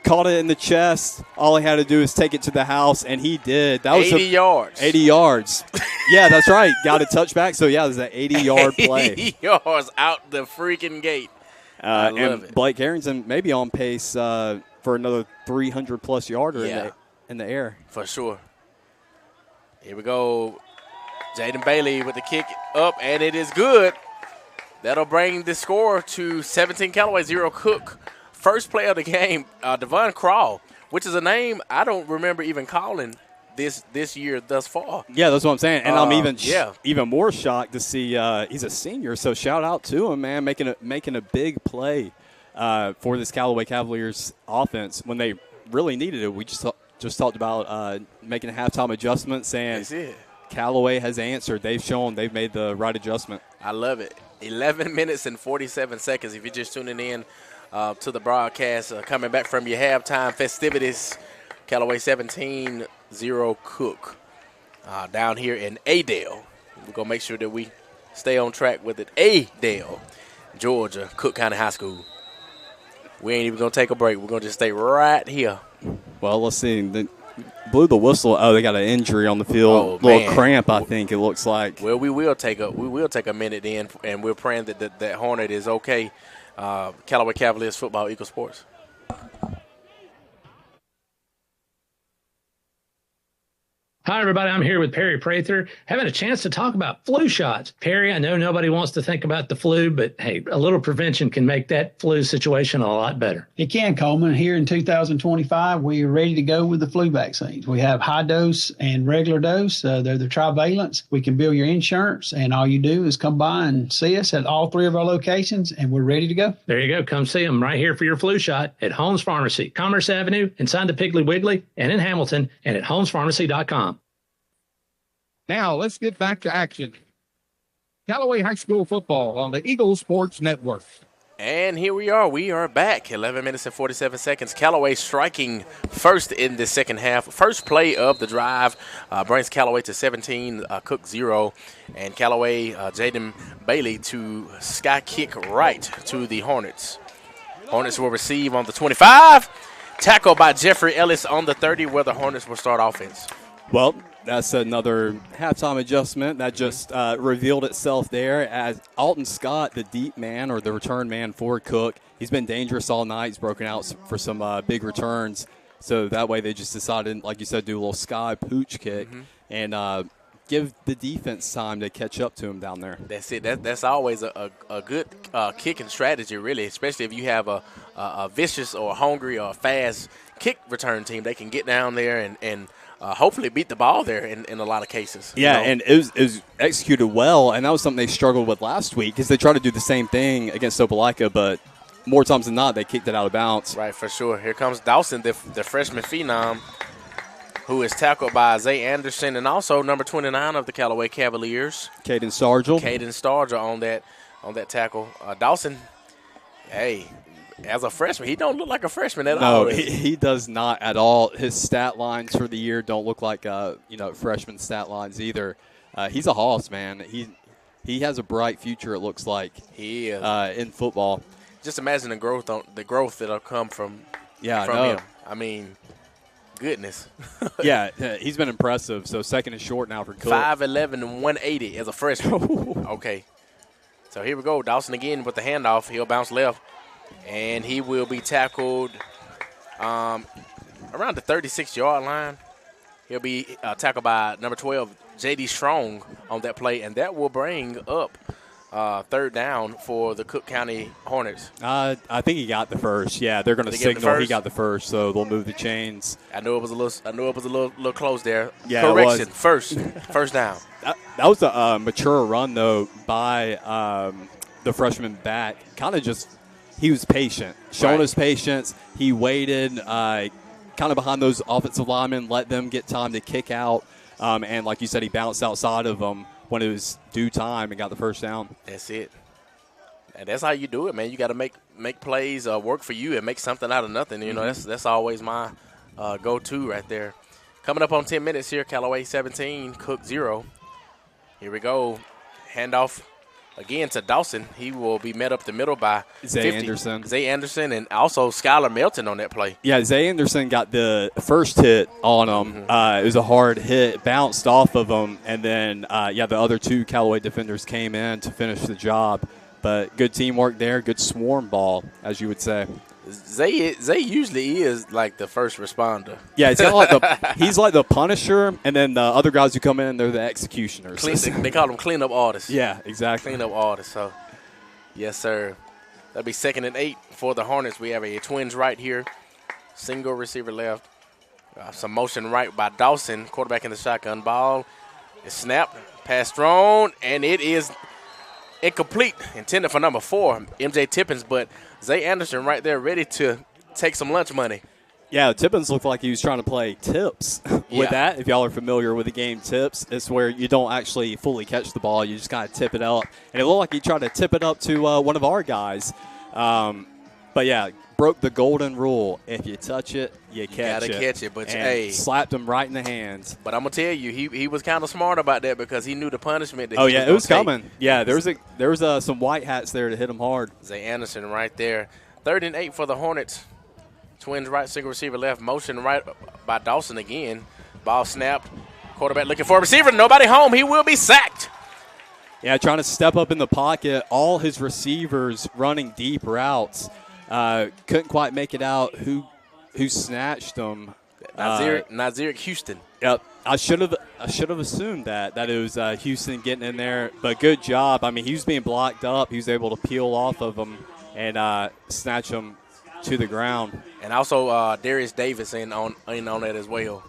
Caught it in the chest. All he had to do is take it to the house, and he did. That was 80 yards. 80 yards. Yeah, that's right. Got a touchback. So, yeah, it was an 80-yard play. 80 yards out the freaking gate. I love it. Blake Harrington may be on pace for another 300-plus yarder in the air. For sure. Here we go. Jaden Bailey with the kick up, and it is good. That'll bring the score to 17 Callaway, 0 Cook. First play of the game, Devon Crawl, which is a name I don't remember even calling this year thus far. Yeah, that's what I'm saying. And I'm even more shocked to see he's a senior. So shout out to him, man, making a big play for this Callaway Cavaliers offense when they really needed it. We just talked about making halftime adjustments, and Callaway has answered. They've shown they've made the right adjustment. I love it. 11 minutes and 47 seconds if you're just tuning in to the broadcast, coming back from your halftime festivities. Callaway 17, 0 Cook. Down here in Adel. We're going to make sure that we stay on track with it. Adel, Georgia, Cook County High School. We ain't even going to take a break. We're going to just stay right here. Well, let's see. blew the whistle. Oh, they got an injury on the field. Little cramp, I think it looks like. Well, we will take a minute in, and we're praying that Hornet is okay. Callaway Cavaliers football, Eagle Sports. Hi, everybody. I'm here with Perry Prather, having a chance to talk about flu shots. Perry, I know nobody wants to think about the flu, but hey, a little prevention can make that flu situation a lot better. It can, Coleman. Here in 2025, we are ready to go with the flu vaccines. We have high dose and regular dose. They're the trivalents. We can bill your insurance, and all you do is come by and see us at all 3 of our locations, and we're ready to go. There you go. Come see them right here for your flu shot at Holmes Pharmacy, Commerce Avenue, inside the Piggly Wiggly, and in Hamilton, and at holmespharmacy.com. Now, let's get back to action. Callaway High School football on the Eagle Sports Network. And here we are. We are back. 11 minutes and 47 seconds. Callaway striking first in the second half. First play of the drive brings Callaway to 17, Cook 0. And Callaway, Jaden Bailey to sky kick right to the Hornets. Hornets will receive on the 25. Tackle by Jeffrey Ellis on the 30, where the Hornets will start offense. Well, that's another halftime adjustment that just revealed itself there as Alton Scott, the deep man or the return man for Cook. He's been dangerous all night. He's broken out for some big returns. So that way they just decided, like you said, do a little sky pooch kick and give the defense time to catch up to him down there. That's it. That's always a good kicking strategy, really, especially if you have a vicious or hungry or fast kick return team. They can get down there and hopefully beat the ball there in a lot of cases. Yeah, and it was executed well, and that was something they struggled with last week because they tried to do the same thing against Opelika, but more times than not, they kicked it out of bounds. Right, for sure. Here comes Dawson, the freshman phenom, who is tackled by Zay Anderson and also number 29 of the Callaway Cavaliers. Caden Stargell. Caden Stargell on that tackle. Dawson, hey, as a freshman, he don't look like a freshman at all. No, he does not at all. His stat lines for the year don't look like freshman stat lines either. He's a hoss, man. He has a bright future. It looks like he is in football. Just imagine the growth that'll come from him. I mean, goodness. Yeah, he's been impressive. So second and short now for Cook. 5'11" and 180 as a freshman. Okay, so here we go. Dawson again with the handoff. He'll bounce left. And he will be tackled around the 36-yard line. He'll be tackled by number 12, J.D. Strong, on that play, and that will bring up third down for the Cook County Hornets. I think he got the first. Yeah, they're going to signal he got the first, so they'll move the chains. I knew it was a little close there. Yeah, correction. First down. That was a mature run though by the freshman back. Kind of just. He was patient, showing his patience. He waited kind of behind those offensive linemen, let them get time to kick out. And like you said, he bounced outside of them when it was due time and got the first down. That's it. And that's how you do it, man. You got to make plays work for you and make something out of nothing. You know, that's always my go-to right there. Coming up on 10 minutes here, Callaway 17, Cook 0. Here we go. Handoff. Again to Dawson. He will be met up the middle by Zay Anderson. Zay Anderson and also Skylar Melton on that play. Yeah, Zay Anderson got the first hit on him. It was a hard hit, bounced off of him, and then, the other two Callaway defenders came in to finish the job. But good teamwork there, good swarm ball, as you would say. Zay usually is like the first responder. Yeah, he's like the Punisher, and then the other guys who come in, they're the executioners. They call them cleanup artists. Yeah, exactly. Cleanup artists. So, yes, sir. That'll be 2nd and 8 for the Hornets. We have a twins right here, single receiver left. Some motion right by Dawson, quarterback in the shotgun. Ball is snapped, pass thrown, and it is incomplete, intended for number 4, MJ Tippins, but Zay Anderson right there ready to take some lunch money. Yeah, Tippins looked like he was trying to play tips with that. If y'all are familiar with the game tips, it's where you don't actually fully catch the ball. You just kind of tip it up. And it looked like he tried to tip it up to one of our guys. But, yeah, broke the golden rule. If you touch it, you catch it. You got to catch it. But, hey, slapped him right in the hands. But I'm going to tell you, he was kind of smart about that because he knew the punishment that it was coming. Yeah, there was some white hats there to hit him hard. Zay Anderson right there. 3rd and 8 for the Hornets. Twins right, single receiver left. Motion right by Dawson again. Ball snapped. Quarterback looking for a receiver. Nobody home. He will be sacked. Yeah, trying to step up in the pocket. All his receivers running deep routes. Couldn't quite make it out who snatched them. Nazir Houston. Yep. I should have assumed that it was Houston getting in there, but good job. I mean, he was being blocked up. He was able to peel off of them and snatch them to the ground. And also Darius Davis in on that as well.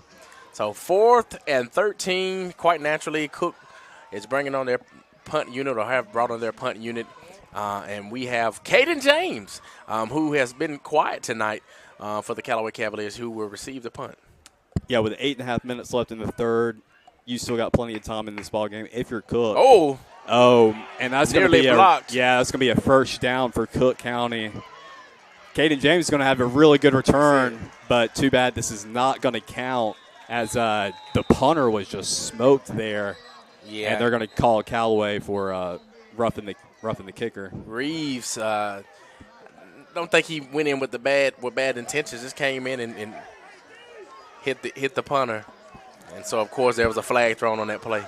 So 4th and 13, quite naturally, Cook is bringing on their punt unit or have brought on their punt unit. And we have Caden James, who has been quiet tonight for the Callaway Cavaliers, who will receive the punt. Yeah, with 8.5 minutes left in the third, you still got plenty of time in this ball game if you're Cook. Oh, and that's going to be blocked. That's going to be a first down for Cook County. Caden James is going to have a really good return, but too bad this is not going to count as the punter was just smoked there. Yeah, and they're going to call Callaway for roughing the kicker. Reeves, don't think he went in with bad intentions. Just came in and hit the punter, and so of course there was a flag thrown on that play.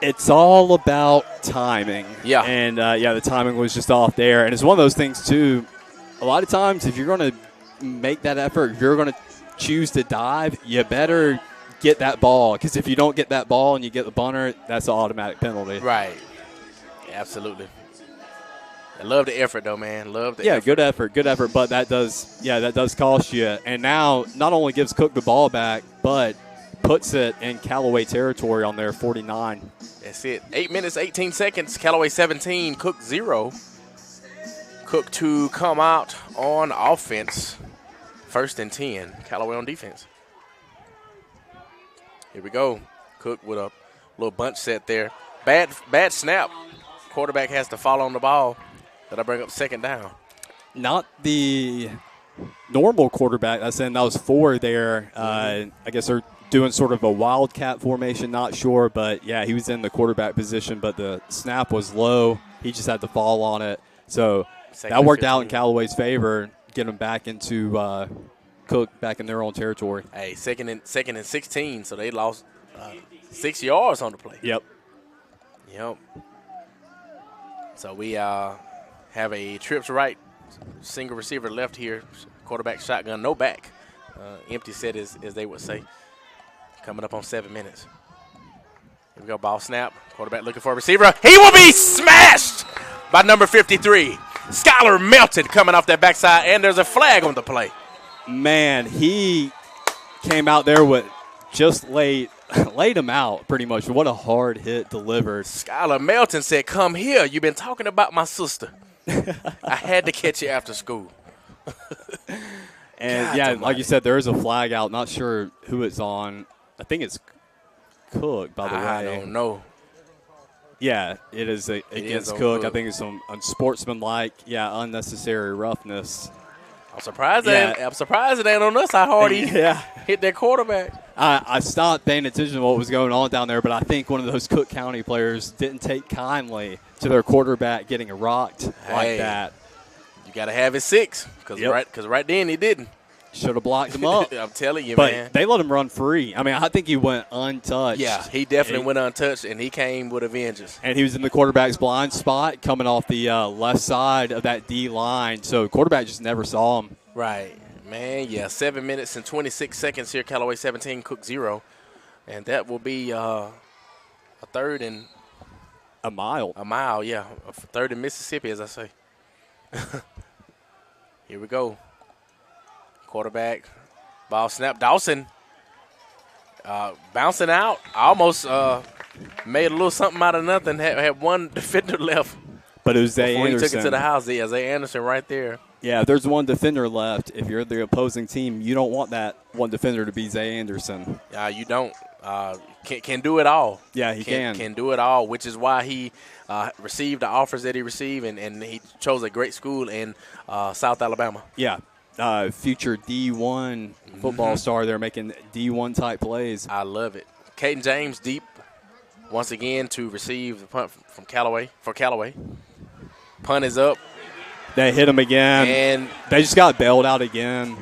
It's all about timing. Yeah, and the timing was just off there, and it's one of those things too. A lot of times, if you're going to make that effort, if you're going to choose to dive, you better get that ball, because if you don't get that ball and you get the punter, that's an automatic penalty. Right. Yeah, absolutely. I love the effort, though, man. Love the effort. Good effort, but that does cost you. And now not only gives Cook the ball back, but puts it in Callaway territory on their 49. That's it. 8 minutes, 18 seconds. Callaway 17, Cook 0. Cook to come out on offense. 1st and 10. Callaway on defense. Here we go. Cook with a little bunch set there. Bad snap. Quarterback has to fall on the ball. That'll bring up 2nd down. Not the normal quarterback. That was 4 there. I guess they're doing sort of a wildcat formation. Not sure, but yeah, he was in the quarterback position, but the snap was low. He just had to fall on it. So that worked out in Callaway's favor. Get them back into Cook back in their own territory. Hey, second and 16, so they lost 6 yards on the play. Yep. So we have a trips right, single receiver left here, quarterback shotgun, no back. Empty set, as they would say. Coming up on 7 minutes. Here we go, ball snap. Quarterback looking for a receiver. He will be smashed by number 53. Skylar Melton coming off that backside, and there's a flag on the play. Man, he came out there with just laid him out pretty much. What a hard hit delivered. Skylar Melton said, "Come here. You've been talking about my sister. I had to catch you after school." And, God, like you said, there is a flag out. Not sure who it's on. I think it's Cook, by the way. I don't know. Yeah, it is against Cook. I think it's some unsportsmanlike, unnecessary roughness. I'm surprised it ain't on us how hard he hit that quarterback. I stopped paying attention to what was going on down there, but I think one of those Cook County players didn't take kindly to their quarterback getting rocked like that. You got to have his 6, because right then he didn't. Should have blocked him up. I'm telling you, but man. They let him run free. I mean, I think he went untouched. Yeah, he definitely went untouched, and he came with a vengeance. And he was in the quarterback's blind spot coming off the left side of that D line, so the quarterback just never saw him. Right. Man, 7 minutes and 26 seconds here. Callaway 17, Cook 0. And that will be a 3rd and a mile. A 3rd in Mississippi, as I say. Here we go. Quarterback, ball snap. Dawson bouncing out. Almost made a little something out of nothing. Had one defender left. But it was Zay Anderson. Anderson. He took it to the house. Yeah, Zay Anderson right there. Yeah, there's one defender left. If you're the opposing team, you don't want that one defender to be Zay Anderson. You don't. Can do it all. Yeah, he can. Can do it all, which is why he received the offers that he received, and he chose a great school in South Alabama. Yeah. Future D1 football star there making D1 type plays. I love it. Caden James deep once again to receive the punt from Callaway for Callaway. Punt is up. They hit him again. And they just got bailed out again.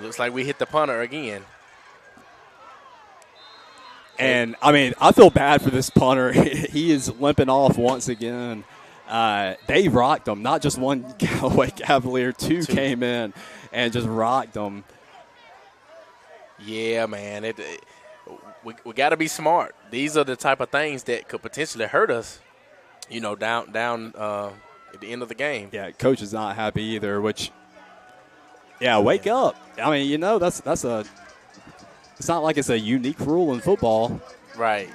Looks like we hit the punter again. And, I mean, I feel bad for this punter. He is limping off once again. They rocked him. Not just one Callaway Cavalier, two came in and just rocked him. Yeah, man. We got to be smart. These are the type of things that could potentially hurt us, down at the end of the game. Yeah, coach is not happy either, which, wake up. I mean, that's it's not like it's a unique rule in football. Right.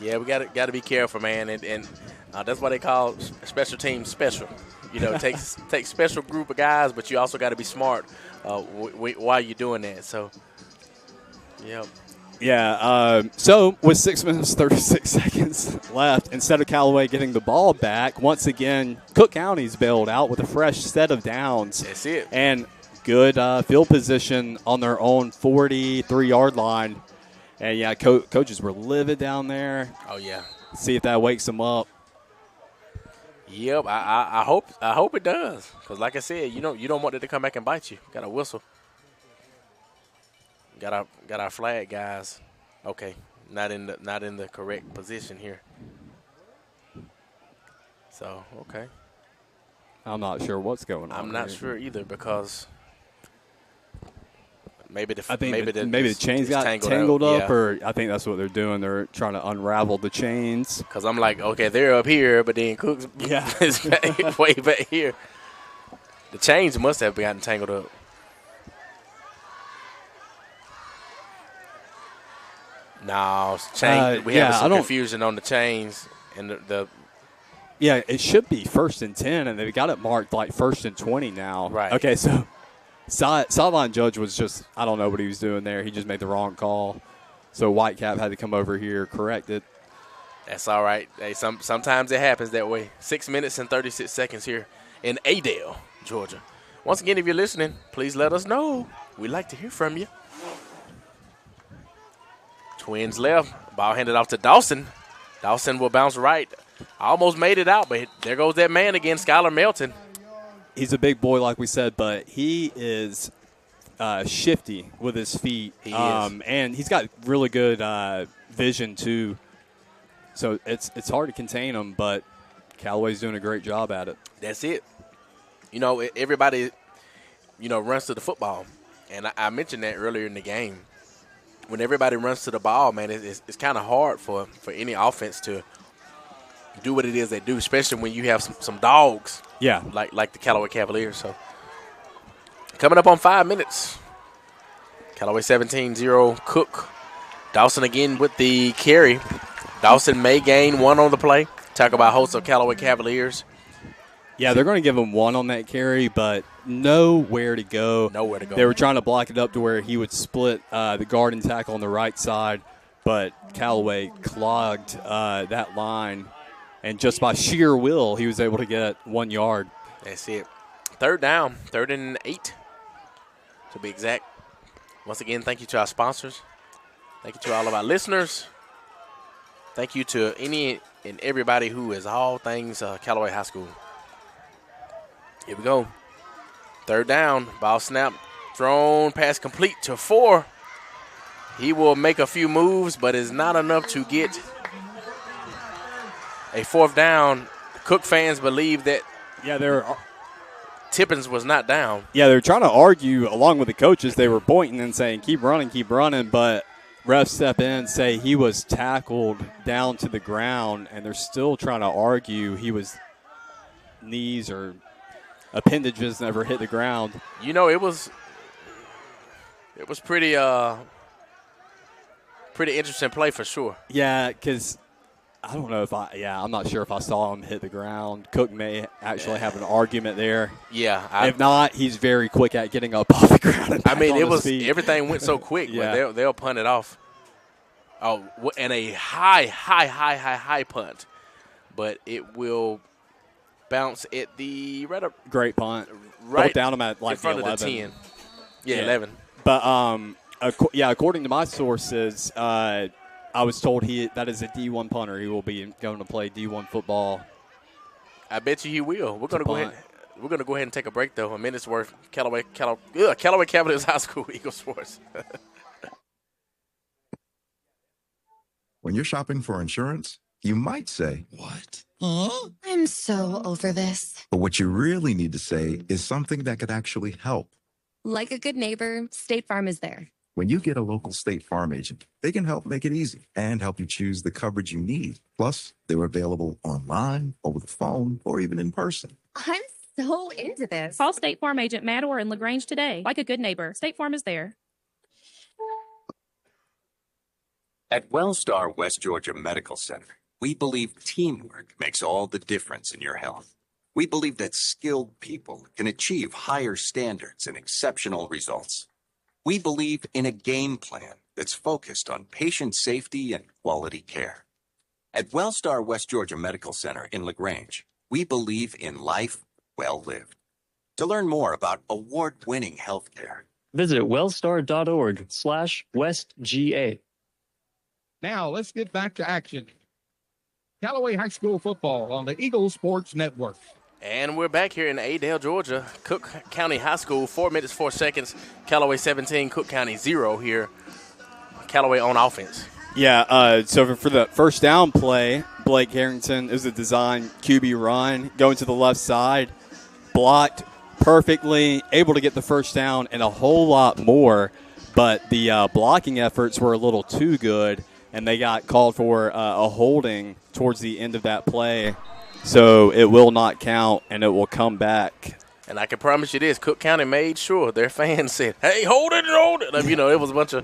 Yeah, we got to be careful, man, and that's why they call special teams special. Take special group of guys, but you also got to be smart while you're doing that. So, yeah. Yeah, so with 6 minutes, 36 seconds left, instead of Callaway getting the ball back, once again, Cook County's bailed out with a fresh set of downs. That's it. And good field position on their own 43-yard line. And, coaches were livid down there. Oh, yeah. See if that wakes them up. Yep, I hope it does. Because, like I said, you don't want it to come back and bite you. Got a whistle. Got our flag, guys. Okay, not in the correct position here. So, okay. I'm not sure what's going on. I'm not sure either because maybe the chains got tangled up, or I think that's what they're doing. They're trying to unravel the chains. Because I'm like, okay, they're up here, but then Cook's is way back here. The chains must have gotten tangled up. No, we have some confusion on the chains and the. Yeah, it should be 1st and 10, and they've got it marked like 1st and 20 now. Right. Okay, so sideline judge was just, I don't know what he was doing there. He just made the wrong call. So Whitecap had to come over here, correct it. That's all right. Hey, sometimes it happens that way. 6 minutes and 36 seconds here in Adel, Georgia. Once again, if you're listening, please let us know. We'd like to hear from you. Twins left. Ball handed off to Dawson. Dawson will bounce right. Almost made it out, but there goes that man again, Skylar Melton. He's a big boy, like we said, but he is shifty with his feet. He is. And he's got really good vision, too. So it's hard to contain him, but Callaway's doing a great job at it. That's it. Everybody, runs to the football. And I mentioned that earlier in the game. When everybody runs to the ball, man, it's kind of hard for any offense to do what it is they do, especially when you have some dogs. Yeah. Like the Callaway Cavaliers. So, coming up on 5 minutes. Callaway 17-0, Cook. Dawson again with the carry. Dawson may gain one on the play. Talk about hosts of Callaway Cavaliers. Yeah, they're going to give him one on that carry, but nowhere to go. Nowhere to go. They were trying to block it up to where he would split the guard and tackle on the right side, but Callaway clogged that line. And just by sheer will, he was able to get 1 yard. That's it. Third down, 3rd and 8 to be exact. Once again, thank you to our sponsors. Thank you to all of our listeners. Thank you to any and everybody who is all things Callaway High School. Here we go. 3rd down, ball snap, thrown, pass complete to 4. He will make a few moves, but is not enough to get a 4th down. Cook fans believe that Tippins was not down. Yeah, they're trying to argue along with the coaches. They were pointing and saying, keep running, but refs step in, say he was tackled down to the ground, and they're still trying to argue he was knees or appendages never hit the ground. It was pretty interesting play for sure. Yeah, because I don't know I'm not sure if I saw him hit the ground. Cook may actually have an argument there. Yeah. If not, he's very quick at getting up off the ground. Everything went so quick. Yeah. But they'll punt it off. Oh, and a high punt. But it will bounce at the right up. Great punt. Right both down him at like in front the 11. of the 10. Yeah, 11. But according to my sources, I was told that is a D1 punter. He will be going to play D1 football. I bet you he will. We're going to go ahead. We're going to go ahead and take a break though. A minute's worth. Callaway Cavaliers High School Eagle Sports. When you're shopping for insurance, you might say, "What? Huh?" I'm so over this. But what you really need to say is something that could actually help. Like a good neighbor, State Farm is there. When you get a local State Farm agent, they can help make it easy and help you choose the coverage you need. Plus, they're available online, over the phone, or even in person. I'm so into this. Call State Farm agent Matt Orr in LaGrange today. Like a good neighbor, State Farm is there. At WellStar West Georgia Medical Center, we believe teamwork makes all the difference in your health. We believe that skilled people can achieve higher standards and exceptional results. We believe in a game plan that's focused on patient safety and quality care. At WellStar West Georgia Medical Center in LaGrange, we believe in life well lived. To learn more about award-winning healthcare, visit wellstar.org/westga. Now let's get back to action. Callaway High School football on the Eagle Sports Network. And we're back here in Adel, Georgia. Cook County High School, 4 minutes, 4 seconds. Callaway 17, Cook County 0 here. Callaway on offense. Yeah, so for the first down play, Blake Harrington is a design QB run, going to the left side, blocked perfectly, able to get the first down and a whole lot more. But the blocking efforts were a little too good, and they got called for a holding towards the end of that play. So it will not count, and it will come back. And I can promise you this, Cook County made sure their fans said, "Hey, hold it, hold it." You know, it was a bunch of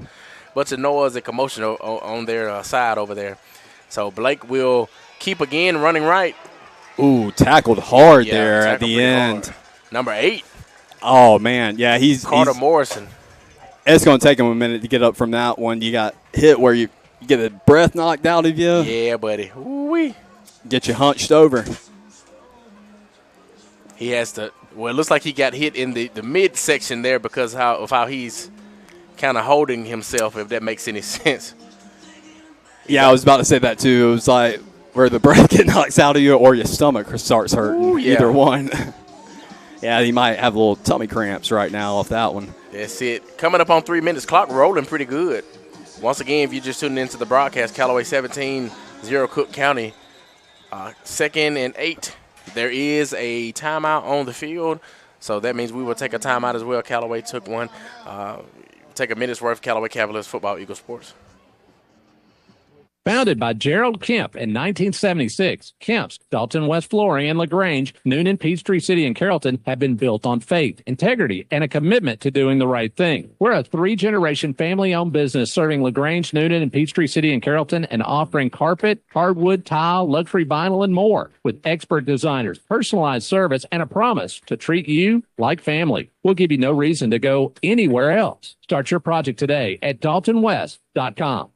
noise and commotion on their side over there. So Blake will keep again running right. Ooh, tackled hard there at the end. Hard. Number 8. Oh, man. Yeah, he's Carter Morrison. It's going to take him a minute to get up from that one. You got hit where you get the breath knocked out of you. Yeah, buddy. Ooh-wee. Get you hunched over. He has to. Well, it looks like he got hit in the midsection there because of how he's kind of holding himself, if that makes any sense. Yeah, I was about to say that too. It was like where the breath gets knocked out of you or your stomach starts hurting. Ooh, yeah. Either one. Yeah, he might have a little tummy cramps right now off that one. That's it. Coming up on 3 minutes. Clock rolling pretty good. Once again, if you're just tuning into the broadcast, Callaway 17, 0 Cook County. 2nd and 8. There is a timeout on the field, so that means we will take a timeout as well. Callaway took one. Take a minute's worth. Callaway Cavaliers football, Eagle Sports. Founded by Gerald Kemp in 1976, Kemp's, Dalton West Flooring, and LaGrange, Noonan, Peachtree City, and Carrollton have been built on faith, integrity, and a commitment to doing the right thing. We're a 3-generation family-owned business serving LaGrange, Noonan, and Peachtree City, and Carrollton, and offering carpet, hardwood, tile, luxury vinyl, and more with expert designers, personalized service, and a promise to treat you like family. We'll give you no reason to go anywhere else. Start your project today at daltonwest.com.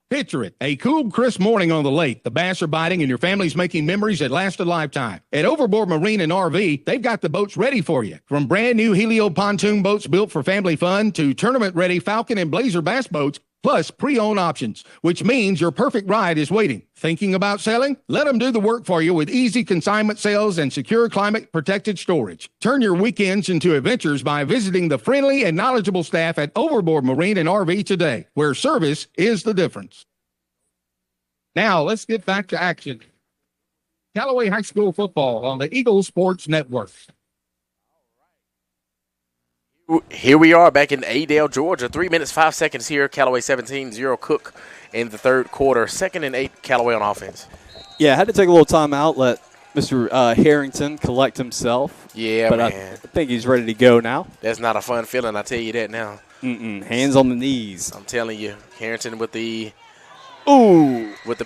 Picture it. A cool, crisp morning on the lake. The bass are biting and your family's making memories that last a lifetime. At Overboard Marine and RV, they've got the boats ready for you. From brand new Helio pontoon boats built for family fun to tournament-ready Falcon and Blazer bass boats, plus pre-owned options, which means your perfect ride is waiting. Thinking about selling? Let them do the work for you with easy consignment sales and secure climate-protected storage. Turn your weekends into adventures by visiting the friendly and knowledgeable staff at Overboard Marine and RV today, where service is the difference. Now, let's get back to action. Callaway High School football on the Eagle Sports Network. Here we are back in Adel, Georgia. 3 minutes, 5 seconds here. Callaway 17, 0 Cook in the third quarter. 2nd and 8, Callaway on offense. Yeah, had to take a little time out, let Mr. Harrington collect himself. Yeah, but man. I think he's ready to go now. That's not a fun feeling, I tell you that now. Hands on the knees. I'm telling you, Harrington with the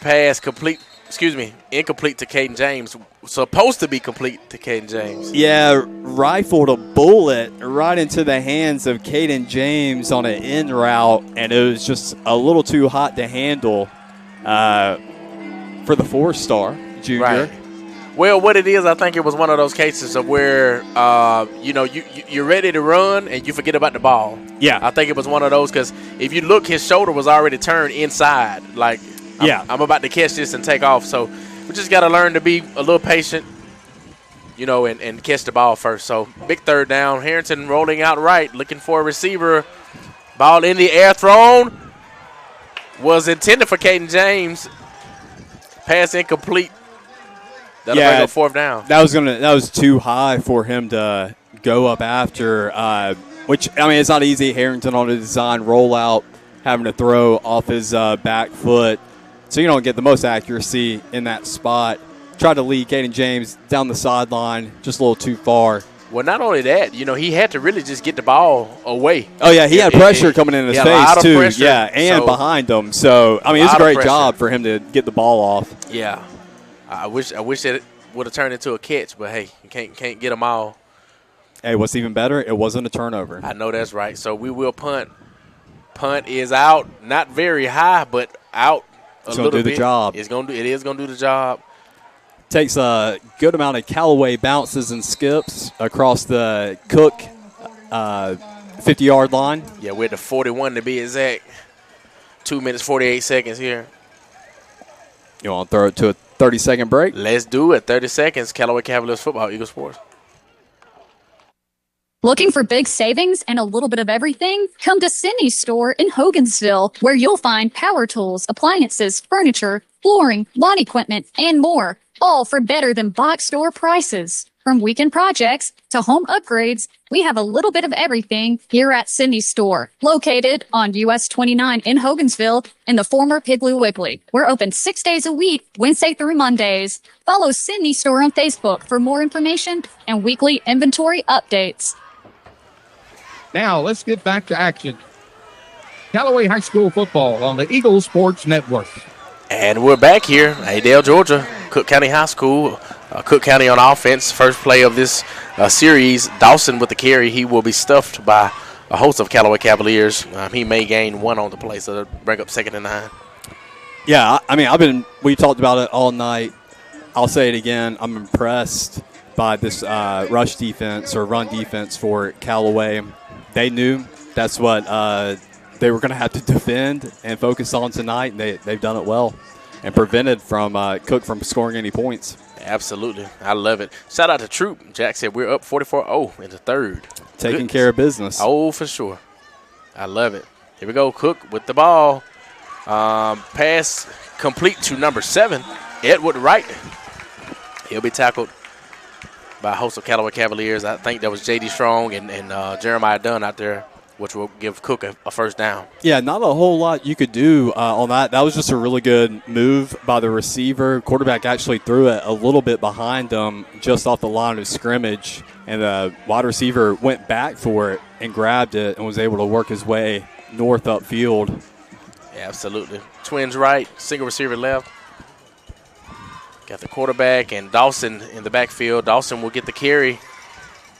pass incomplete to Caden James. Supposed to be complete to Caden James. Yeah, rifled a bullet right into the hands of Caden James on an in route, and it was just a little too hot to handle for the 4-star junior. Right. Well, what it is, I think it was one of those cases of where, you're ready to run and you forget about the ball. Yeah. I think it was one of those because if you look, his shoulder was already turned inside. Like, I'm about to catch this and take off. So we just got to learn to be a little patient, and catch the ball first. So big third down. Harrington rolling out right, looking for a receiver. Ball in the air, thrown. was intended for Caden James. Pass incomplete. That'll bring up fourth down. That was too high for him to go up after. Which, I mean, it's not easy. Harrington on a design rollout, having to throw off his back foot, so you don't get the most accuracy in that spot. Tried to lead Caden James down the sideline, just a little too far. Well, not only that, he had to really just get the ball away. Oh, yeah, he had pressure coming in his face, too. Pressure, yeah, and behind him. So, I mean, it's a great job for him to get the ball off. Yeah. I wish it would have turned into a catch, but, hey, you can't get them all. Hey, what's even better, it wasn't a turnover. I know that's right. So we will punt. Punt is out, not very high, but out a little bit. It's going to do the job. It is going to do the job. Takes a good amount of Callaway bounces and skips across the Cook 50-yard line. Yeah, we're at the 41 to be exact. 2 minutes, 48 seconds here. You want to throw it to a 30-second break? Let's do it. 30 seconds. Callaway Cavaliers football, Eagle Sports. Looking for big savings and a little bit of everything? Come to Cindy's store in Hogansville, where you'll find power tools, appliances, furniture, flooring, lawn equipment, and more, all for better than box store prices. From weekend projects to home upgrades, we have a little bit of everything here at Cindy's store, located on US 29 in Hogansville in the former Piggly Wiggly. We're open 6 days a week, Wednesday through Mondays. Follow Cindy's store on Facebook for more information and weekly inventory updates. Now, let's get back to action. Callaway High School football on the Eagle Sports Network. And we're back here, Adel, Georgia, Cook County High School. Cook County on offense. First play of this series, Dawson with the carry. He will be stuffed by a host of Callaway Cavaliers. He may gain one on the play, so they'll bring up 2nd and 9. Yeah, I mean, we talked about it all night. I'll say it again. I'm impressed by this rush defense or run defense for Callaway. They knew that's what they were going to have to defend and focus on tonight, and they've done it well and prevented from Cook from scoring any points. Absolutely. I love it. Shout out to Troop. Jack said we're up 44-0 in the third. Taking care of business. Oh, for sure. I love it. Here we go. Cook with the ball. Pass complete to number 7, Edward Wright. He'll be tackled by a host of Callaway Cavaliers. I think that was J.D. Strong and Jeremiah Dunn out there, which will give Cook a first down. Yeah, not a whole lot you could do on that. That was just a really good move by the receiver. Quarterback actually threw it a little bit behind him just off the line of scrimmage, and the wide receiver went back for it and grabbed it and was able to work his way north upfield. Yeah, absolutely. Twins right, single receiver left. Got the quarterback and Dawson in the backfield. Dawson will get the carry.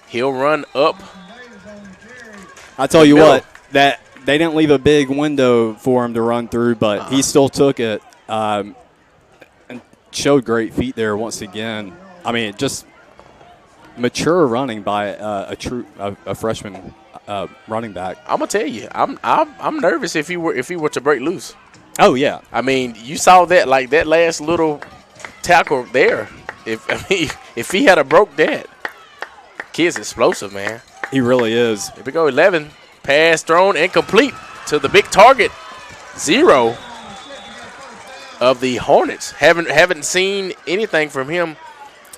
He'll run up. I tell you what, that they didn't leave a big window for him to run through, but he still took it and showed great feet there once again. I mean, just mature running by a freshman running back. I'm gonna tell you, I'm nervous if he were to break loose. Oh yeah, I mean, you saw that that last little tackle there. If he had broke that, kid's explosive, man. He really is. Here we go, 11. Pass thrown incomplete to the big target. 0 of the Hornets. Haven't seen anything from him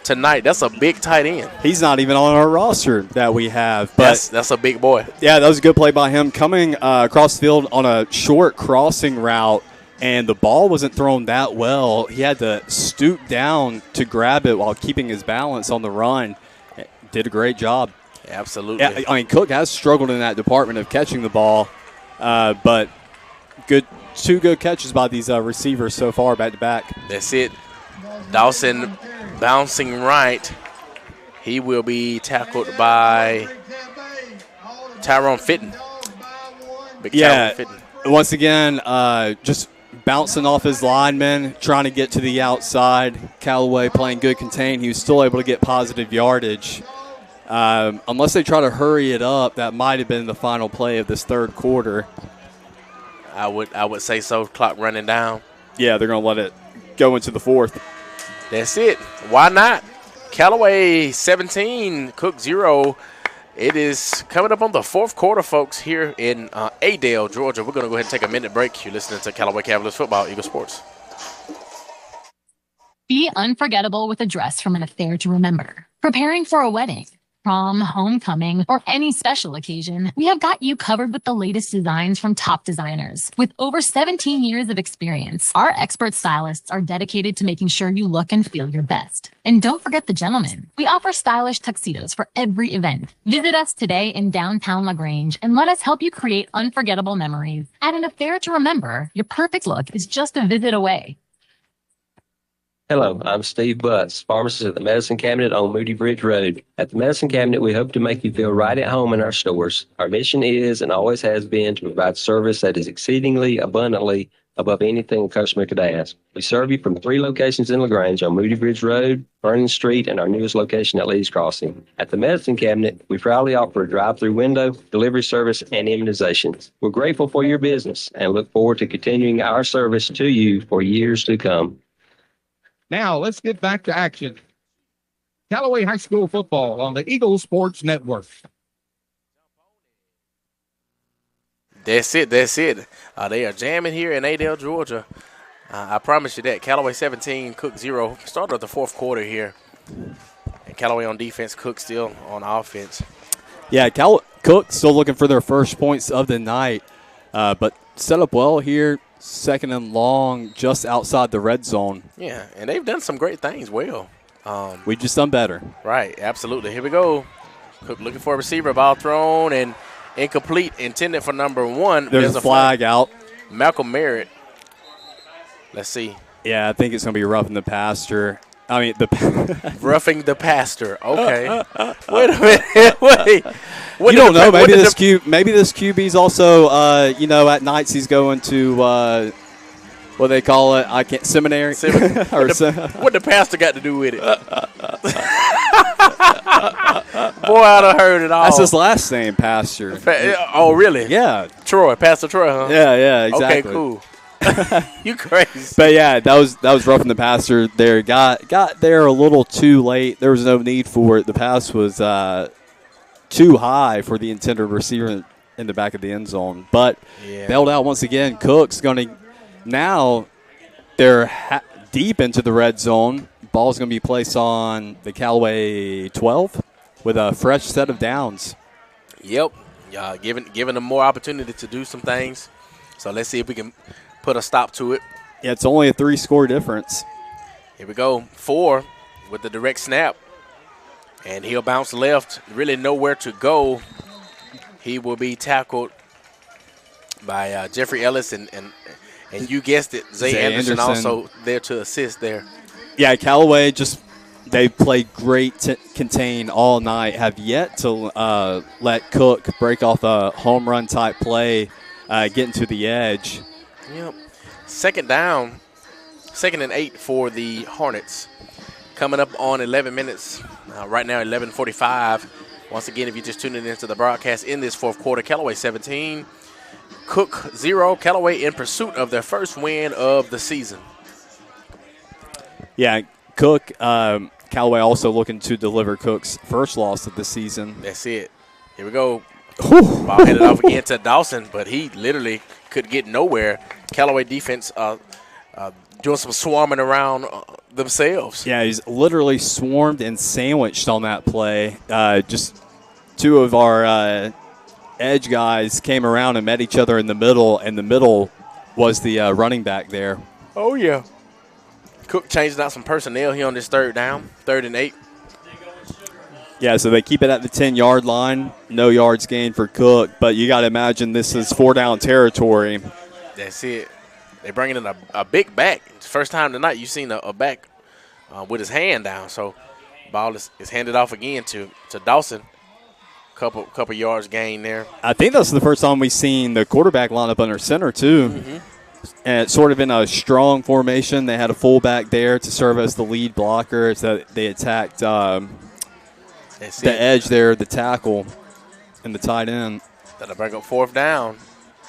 tonight. That's a big tight end. He's not even on our roster that we have. But that's a big boy. Yeah, that was a good play by him. Coming across the field on a short crossing route, and the ball wasn't thrown that well. He had to stoop down to grab it while keeping his balance on the run. Did a great job. Absolutely. Yeah, I mean, Cook has struggled in that department of catching the ball, but two good catches by these receivers so far back to back. That's it. Dawson bouncing right. He will be tackled by Tyrone Fitton. Tyrone Fitton. Once again, just bouncing off his lineman, trying to get to the outside. Callaway playing good contain. He was still able to get positive yardage. Unless they try to hurry it up, that might have been the final play of this third quarter. I would say so. Clock running down. Yeah, they're going to let it go into the fourth. That's it. Why not? Callaway 17, Cook 0. It is coming up on the fourth quarter, folks, here in Adel, Georgia. We're going to go ahead and take a minute break. You're listening to Callaway Cavaliers Football, Eagle Sports. Be unforgettable with a dress from an affair to remember. Preparing for a wedding, prom, homecoming, or any special occasion, we have got you covered with the latest designs from top designers. With over 17 years of experience, our expert stylists are dedicated to making sure you look and feel your best. And don't forget the gentlemen. We offer stylish tuxedos for every event. Visit us today in downtown LaGrange and let us help you create unforgettable memories. At an affair to remember, your perfect look is just a visit away. Hello, I'm Steve Butts, pharmacist at the Medicine Cabinet on Moody Bridge Road. At the Medicine Cabinet, we hope to make you feel right at home in our stores. Our mission is and always has been to provide service that is exceedingly abundantly above anything a customer could ask. We serve you from 3 locations in LaGrange on Moody Bridge Road, Vernon Street, and our newest location at Lee's Crossing. At the Medicine Cabinet, we proudly offer a drive-through window, delivery service, and immunizations. We're grateful for your business and look forward to continuing our service to you for years to come. Now, let's get back to action. Callaway High School football on the Eagle Sports Network. That's it. They are jamming here in Adel, Georgia. I promise you that. Callaway 17, Cook 0. Started at the fourth quarter here. And Callaway on defense, Cook still on offense. Yeah, Cook still looking for their first points of the night, but set up well here. Second and long, just outside the red zone. Yeah, and they've done some great things well. We've just done better. Right, absolutely. Here we go. Cook looking for a receiver, ball thrown and incomplete, intended for number 1. There's a flag out. Malcolm Merritt. Let's see. Yeah, I think it's going to be roughing the passer. Roughing the pastor. Okay. Wait a minute. Wait. You don't know. Maybe this QB's also, at nights he's going to what they call it. Seminary. What the pastor got to do with it? Boy, I done heard it all. That's his last name, Pastor. Oh, really? Yeah. Troy, Pastor Troy, huh? Yeah, exactly. Okay, cool. You crazy. But yeah, that was roughing the passer there. Got there a little too late. There was no need for it. The pass was too high for the intended receiver in the back of the end zone. But bailed out once again. Cook's going to now they're deep into the red zone. Ball's going to be placed on the Callaway 12 with a fresh set of downs. Yep. Giving them more opportunity to do some things. So let's see if we can put a stop to it. Yeah, it's only a 3-score difference. Here we go. 4 with the direct snap. And he'll bounce left. Really nowhere to go. He will be tackled by Jeffrey Ellis. And you guessed it, Zay Anderson also there to assist there. Yeah, Callaway they played great contain all night. Have yet to let Cook break off a home run type play, getting to the edge. Yep. Second and 8 for the Hornets. Coming up on 11 minutes. Right now, 11:45. Once again, if you're just tuning into the broadcast in this fourth quarter, Callaway 17, Cook 0. Callaway in pursuit of their first win of the season. Yeah, Cook, Callaway also looking to deliver Cook's first loss of the season. That's it. Here we go. Ball headed off again to Dawson, but he literally could get nowhere. Callaway defense doing some swarming around themselves. Yeah, he's literally swarmed and sandwiched on that play. Just two of our edge guys came around and met each other in the middle, and the middle was the running back there. Oh, yeah. Cook changing out some personnel here on this third down, 3rd and 8. Yeah, so they keep it at the 10-yard line. No yards gained for Cook, but you got to imagine this is 4-down territory. That's it. They're bringing in a big back. It's the first time tonight you've seen a back with his hand down. So ball is handed off again to Dawson. Couple yards gained there. I think that's the first time we've seen the quarterback line up under center, too. Mm-hmm. And it's sort of in a strong formation. They had a fullback there to serve as the lead blocker. So they attacked the edge there, the tackle, and the tight end. That'll bring up 4th down.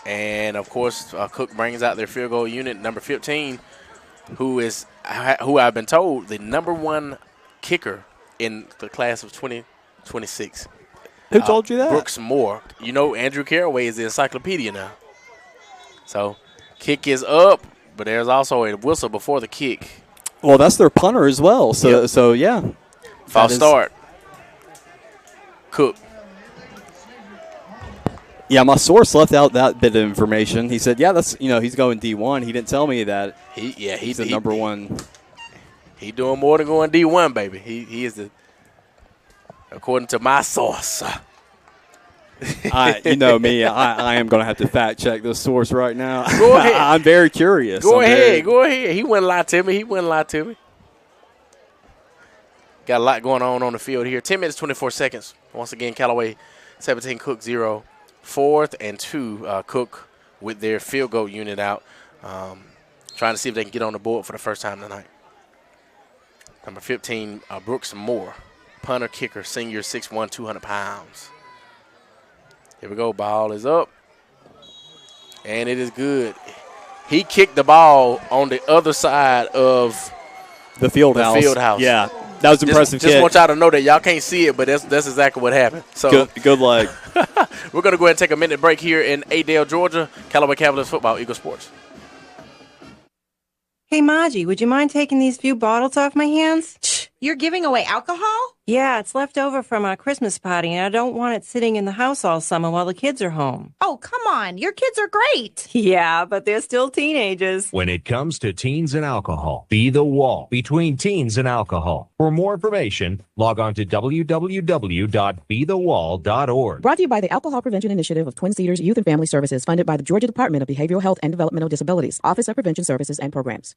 And, of course, Cook brings out their field goal unit, number 15, who I've been told the number 1 kicker in the class of 2026. Who told you that? Brooks Moore. You know, Andrew Callaway is the encyclopedia now. So, kick is up, but there's also a whistle before the kick. Well, that's their punter as well. So yeah. False start. Cook. Yeah, my source left out that bit of information. He said, yeah, that's, he's going D1. He didn't tell me that he's the number one. He doing more than going D1, baby. He is according to my source. You know me, I am going to have to fact check this source right now. Go ahead. I'm very curious. Go ahead. He wouldn't lie to me. Got a lot going on the field here. 10 minutes, 24 seconds. Once again, Callaway 17, Cook 0. 4th and 2, Cook with their field goal unit out, trying to see if they can get on the board for the first time tonight. Number 15, Brooks Moore, punter, kicker, senior, 6'1", 200 pounds. Here we go. Ball is up, and it is good. He kicked the ball on the other side of the field house. Yeah, that was impressive. Just want y'all to know that y'all can't see it, but that's exactly what happened. So good luck. We're going to go ahead and take a minute break here in Adel, Georgia. Callaway Cavaliers football, Eagle Sports. Hey, Maji, would you mind taking these few bottles off my hands? You're giving away alcohol? Yeah, it's left over from our Christmas party, and I don't want it sitting in the house all summer while the kids are home. Oh, come on. Your kids are great. Yeah, but they're still teenagers. When it comes to teens and alcohol, be the wall between teens and alcohol. For more information, log on to www.bethewall.org. Brought to you by the Alcohol Prevention Initiative of Twin Cedars Youth and Family Services, funded by the Georgia Department of Behavioral Health and Developmental Disabilities, Office of Prevention Services and Programs.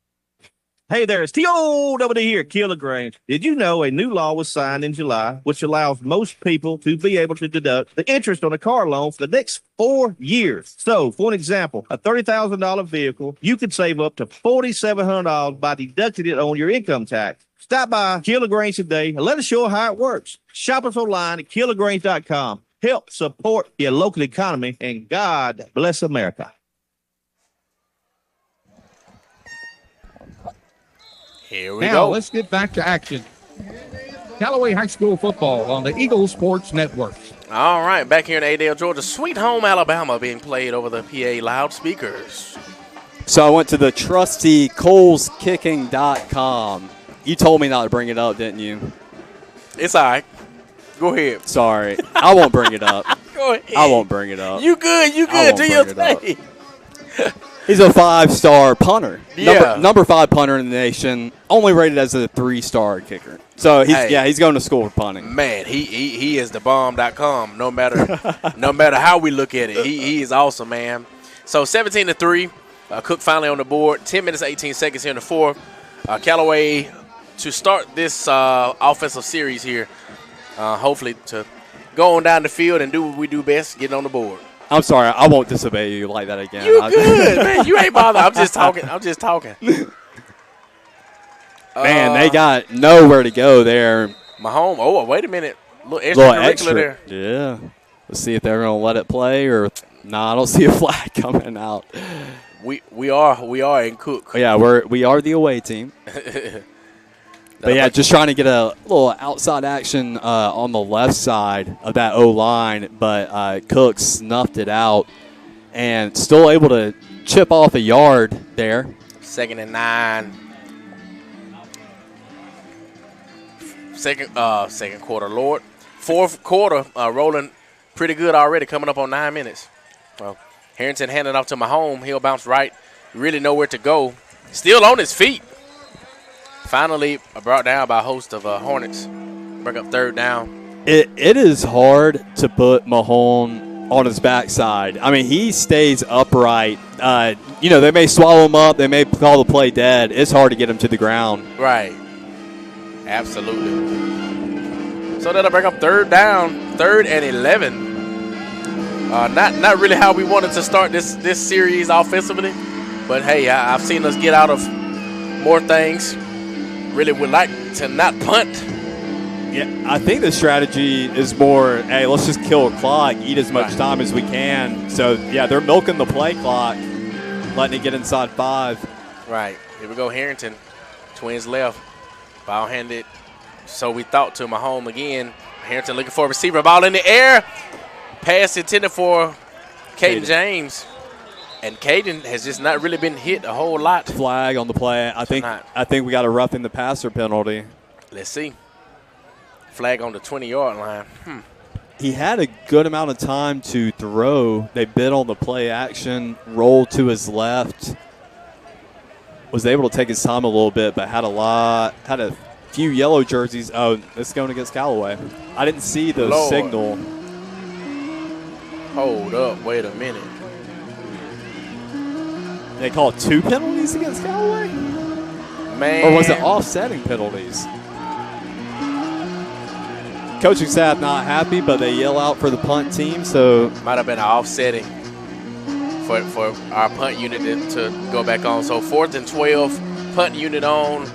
Hey there, it's T.O.W. here, Keeler Grange. Did you know a new law was signed in July, which allows most people to be able to deduct the interest on a car loan for the next 4 years? So, for an example, a $30,000 vehicle, you could save up to $4,700 by deducting it on your income tax. Stop by Keeler Grange today and let us show you how it works. Shop us online at KeelerGrange.com. Help support your local economy, and God bless America. Here we now, go. Let's get back to action. Callaway High School football on the Eagle Sports Network. All right, back here in Adel, Georgia. Sweet Home Alabama being played over the PA loudspeakers. So I went to the trusty ColesKicking.com. You told me not to bring it up, didn't you? It's all right. Go ahead. Sorry. I won't bring it up. Go ahead. I won't bring it up. You good. Do your thing. He's a 5-star punter. Yeah. Number 5 punter in the nation, only rated as a 3-star kicker. So he's going to school for punting. Man, he is the bomb.com. No matter how we look at it, he is awesome, man. So 17-3, Cook finally on the board. 10 minutes 18 seconds here in the fourth. Callaway to start this offensive series here. Hopefully to go on down the field and do what we do best, getting on the board. I'm sorry, I won't disobey you like that again. You good, man. You ain't bothered. I'm just talking. Man, they got nowhere to go there. Mahomes. Oh, wait a minute. Little extra there. Yeah. Let's see if they're going to let it play or I don't see a flag coming out. We are in Cook. Yeah, we are the away team. But yeah, just trying to get a little outside action on the left side of that O-line, but Cook snuffed it out and still able to chip off a yard there. 2nd and 9. Second quarter, Lord. Fourth quarter, rolling pretty good already, coming up on 9 minutes. Well, Harrington handed off to Mahomes. He'll bounce right. Really nowhere to go. Still on his feet. Finally brought down by a host of Hornets. Bring up 3rd down. It is hard to put Mahomes on his backside. I mean, he stays upright. They may swallow him up. They may call the play dead. It's hard to get him to the ground. Right. Absolutely. So that'll bring up 3rd down. 3rd and 11. Not really how we wanted to start this series offensively. But, hey, I've seen us get out of more things. Really would like to not punt. Yeah, I think the strategy is more, hey, let's just kill a clock, eat as much time as we can. So, yeah, they're milking the play clock, letting it get inside 5. Right. Here we go, Harrington. Twins left. Ball handed. So we thought to Mahomes again. Harrington looking for a receiver. Ball in the air. Pass intended for Caden James. And Caden has just not really been hit a whole lot. Flag on the play. I think we got a roughing the passer penalty. Let's see. Flag on the 20-yard line. He had a good amount of time to throw. They bid on the play action, rolled to his left. Was able to take his time a little bit, but had a few yellow jerseys. Oh, it's going against Callaway. I didn't see the signal. Hold up. Wait a minute. They called 2 penalties against Callaway? Man. Or was it offsetting penalties? Coaching staff not happy, but they yell out for the punt team. So might have been an offsetting for our punt unit to go back on. So 4th and 12, punt unit on.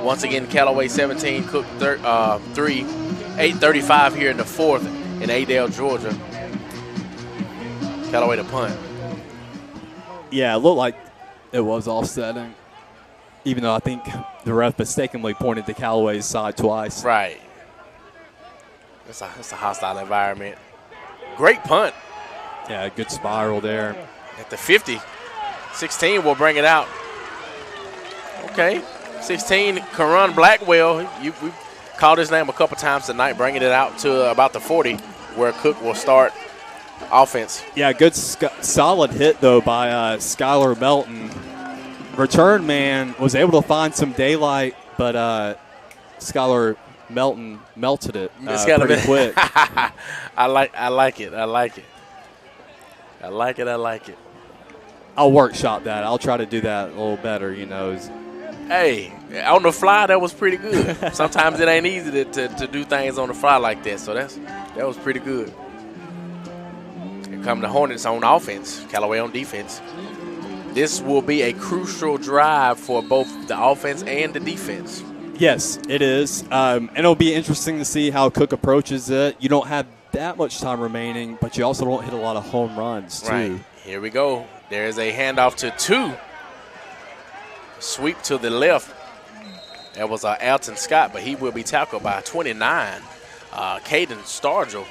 Once again, Callaway 17, Cook 3, 8:35 here in the 4th in Adel, Georgia. Callaway to punt. Yeah, it looked like it was offsetting, even though I think the ref mistakenly pointed to Callaway's side twice. Right. It's a hostile environment. Great punt. Yeah, good spiral there. At the 50. 16 will bring it out. Okay. 16, Karan Blackwell. We've called his name a couple times tonight, bringing it out to about the 40, where Cook will start offense. Yeah, good solid hit, though, by Skylar Melton. Return man was able to find some daylight, but Skylar Melton melted it pretty quick. I like it. I'll workshop that. I'll try to do that a little better, Hey, on the fly, that was pretty good. Sometimes it ain't easy to do things on the fly like that, so that was pretty good. Here come the Hornets on offense, Callaway on defense. This will be a crucial drive for both the offense and the defense. Yes, it is. And it'll be interesting to see how Cook approaches it. You don't have that much time remaining, but you also don't hit a lot of home runs, too. Right. Here we go. There's a handoff to 2. Sweep to the left. That was Alton Scott, but he will be tackled by 29. Caden Stargell.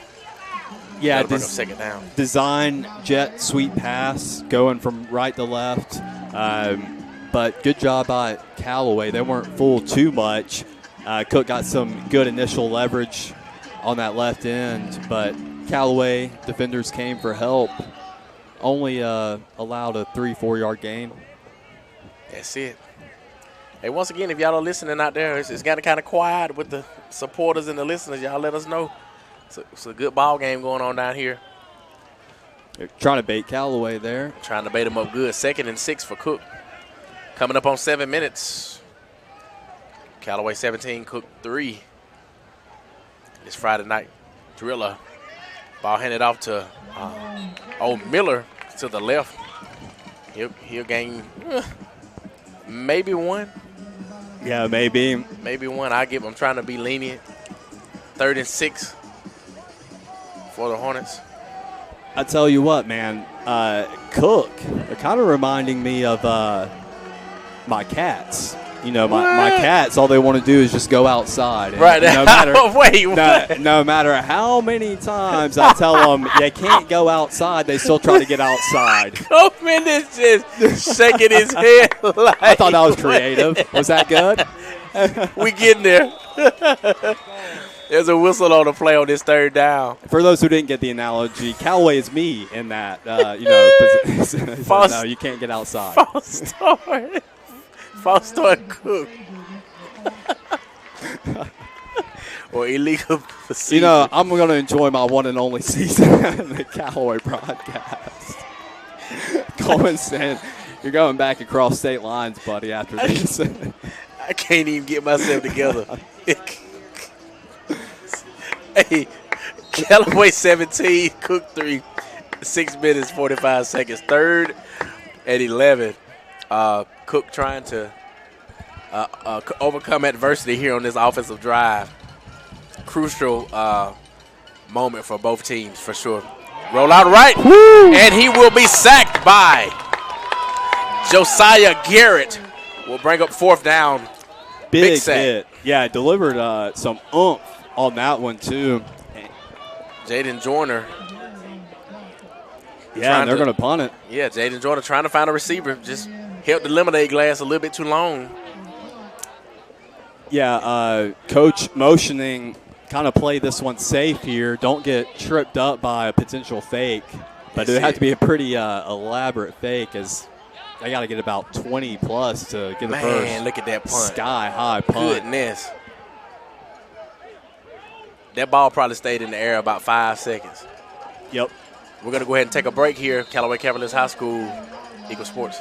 Yeah, bring up second down. Design jet sweep pass going from right to left. But good job by Callaway. They weren't fooled too much. Cook got some good initial leverage on that left end, but Callaway defenders came for help. Only allowed a 3-4 yard gain. That's it. Hey, once again, if y'all are listening out there, it's gotten kind of quiet with the supporters and the listeners. Y'all let us know. It's a good ball game going on down here. They're trying to bait Callaway there. Trying to bait him up good. 2nd and 6 for Cook. Coming up on 7 minutes. Callaway 17, Cook 3. It's Friday night. Driller. Ball handed off to Miller to the left. He'll gain maybe 1. Yeah, maybe. Maybe 1. I'm trying to be lenient. 3rd and 6 for the Hornets. I tell you what, man. Cook, they're kind of reminding me of my cats. My cats, all they want to do is just go outside. And right. No matter, Wait, no matter how many times I tell them they can't go outside, they still try to get outside. Coleman is just shaking his head like. I thought that was creative. Was that good? We getting there. There's a whistle on the play on this 3rd down. For those who didn't get the analogy, Callaway is me in that. No, you can't get outside. False start Cook. Or illegal procedure. I'm going to enjoy my one and only season in the Callaway broadcast. Coleman said, you're going back across state lines, buddy, after this. I can't even get myself together. Hey, Callaway 17, Cook 3, 6 minutes, 45 seconds. 3rd and 11. Cook trying to overcome adversity here on this offensive drive. Crucial moment for both teams, for sure. Roll out right, and he will be sacked by Josiah Garrett. Will bring up 4th down. Big sack. Hit. Yeah, delivered some oomph on that one, too. Jaden Joyner. Yeah, they're going to punt it. Yeah, Jaden Joyner trying to find a receiver. Just held the lemonade glass a little bit too long. Yeah, coach motioning, kind of play this one safe here. Don't get tripped up by a potential fake. But it would have to be a pretty elaborate fake, as they got to get about 20 plus to get the first. Man, look at that punt. Sky high punt. Goodness. That ball probably stayed in the air about 5 seconds. Yep. We're going to go ahead and take a break here. Callaway Cavaliers High School, Eagle Sports.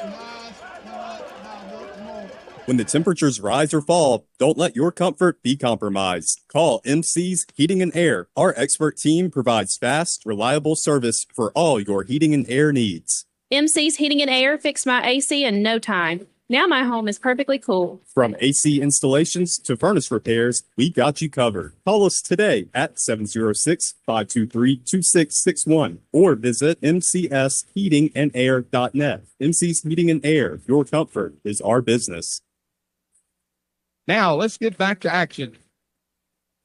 When the temperatures rise or fall, don't let your comfort be compromised. Call MC's Heating and Air. Our expert team provides fast, reliable service for all your heating and air needs. MC's Heating and Air fixed my AC in no time. Now my home is perfectly cool. From AC installations to furnace repairs, we got you covered. Call us today at 706-523-2661 or visit mcsheatingandair.net. MC's Heating and Air, your comfort is our business. Now let's get back to action.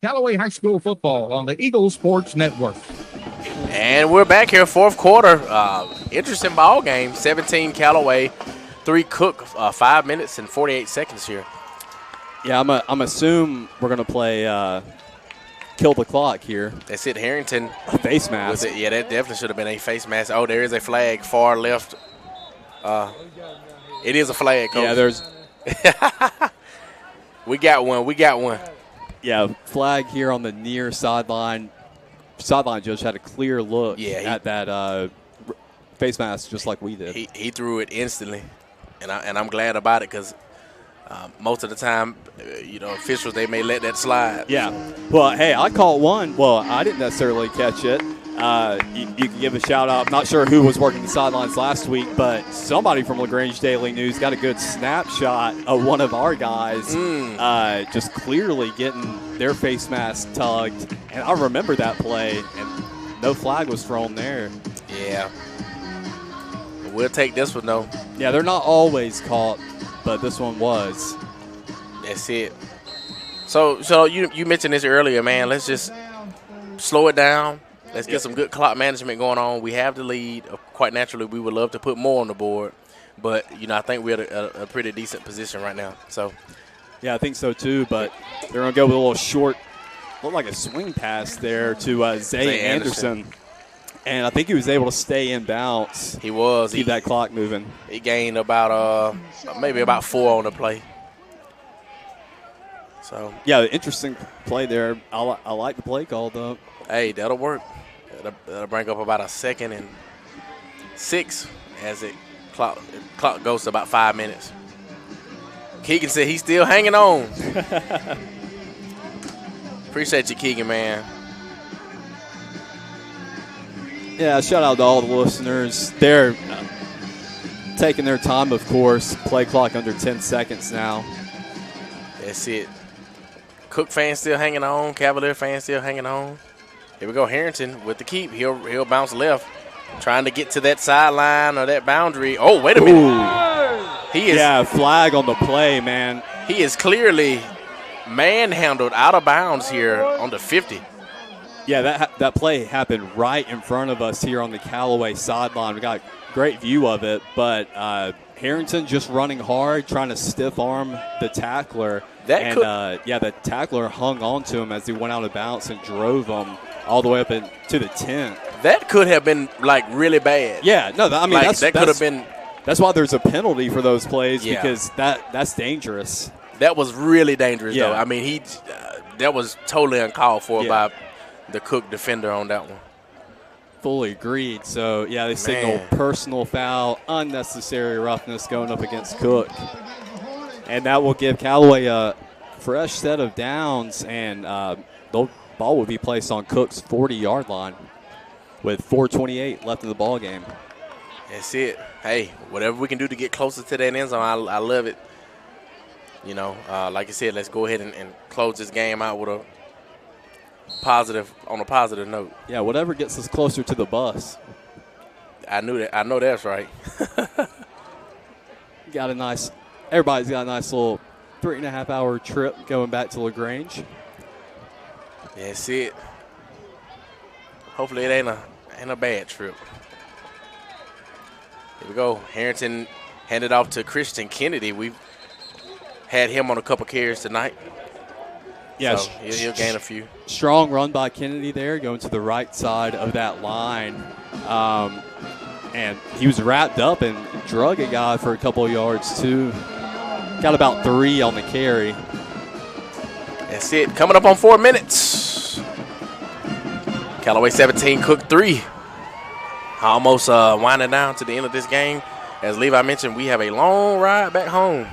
Callaway High School football on the Eagle Sports Network. And we're back here, fourth quarter. Interesting ball game. 17 Callaway, 3 Cook, 5 minutes and 48 seconds here. Yeah, I'm assuming we're going to play kill the clock here. That's it, Harrington. A face mask. Yeah, that definitely should have been a face mask. Oh, there is a flag far left. It is a flag, Coach. Yeah, there's. We got one. Yeah, flag here on the near sideline. Sideline judge had a clear look at that face mask just like we did. He threw it instantly, and I'm glad about it because most of the time, officials, they may let that slide. Yeah. Well, hey, I caught one. Well, I didn't necessarily catch it. You can give a shout out. I'm not sure who was working the sidelines last week, but somebody from LaGrange Daily News got a good snapshot of one of our guys just clearly getting their face mask tugged. And I remember that play, and no flag was thrown there. Yeah. We'll take this one, though. Yeah, they're not always caught, but this one was. That's it. So you mentioned this earlier, man. Let's just slow it down. Let's get some good clock management going on. We have the lead. Quite naturally, we would love to put more on the board. But, I think we're at a pretty decent position right now. So, yeah, I think so too. But they're going to go with a little short, looked like a swing pass there to Zay Anderson. And I think he was able to stay in bounds. He was. Keep that clock moving. He gained about maybe about 4 on the play. So, yeah, interesting play there. I like the play call, though. Hey, that'll work. That'll bring up about a 2nd and 6 as the clock goes to about 5 minutes. Keegan said he's still hanging on. Appreciate you, Keegan, man. Yeah, shout out to all the listeners. They're taking their time, of course. Play clock under 10 seconds now. That's it. Cook fans still hanging on. Cavalier fans still hanging on. Here we go, Harrington with the keep. He'll bounce left, trying to get to that sideline or that boundary. Oh, wait a minute. He is. Yeah, flag on the play, man. He is clearly manhandled out of bounds here on the 50. Yeah, that play happened right in front of us here on the Callaway sideline. We got great view of it, but Harrington just running hard, trying to stiff arm the tackler. The tackler hung on to him as he went out of bounds and drove him all the way up to the 10. That could have been, really bad. Yeah, no, that could have been. That's why there's a penalty for those plays, because that's dangerous. That was really dangerous, Yeah. though. I mean, that was totally uncalled for by the Cook defender on that one. Fully agreed. So, yeah, they signal personal foul, unnecessary roughness going up against Cook. And that will give Callaway a fresh set of downs, and the ball will be placed on Cook's 40-yard line with 4:28 left in the ball game. That's it. Hey, whatever we can do to get closer to that end zone, I love it. Like I said, let's go ahead and close this game out with a positive note. Yeah, whatever gets us closer to the bus. I knew that. I know that's right. Everybody's got a nice little 3.5-hour trip going back to LaGrange. That's it. Hopefully it ain't a bad trip. Here we go. Harrington handed off to Christian Kennedy. We've had him on a couple carries tonight. Yeah, so he'll gain a few. Strong run by Kennedy there, going to the right side of that line. And he was wrapped up and drug a guy for a couple of yards, too. Got about 3 on the carry. That's it. Coming up on 4 minutes. Callaway 17, Cook 3. Almost winding down to the end of this game. As Levi mentioned, we have a long ride back home.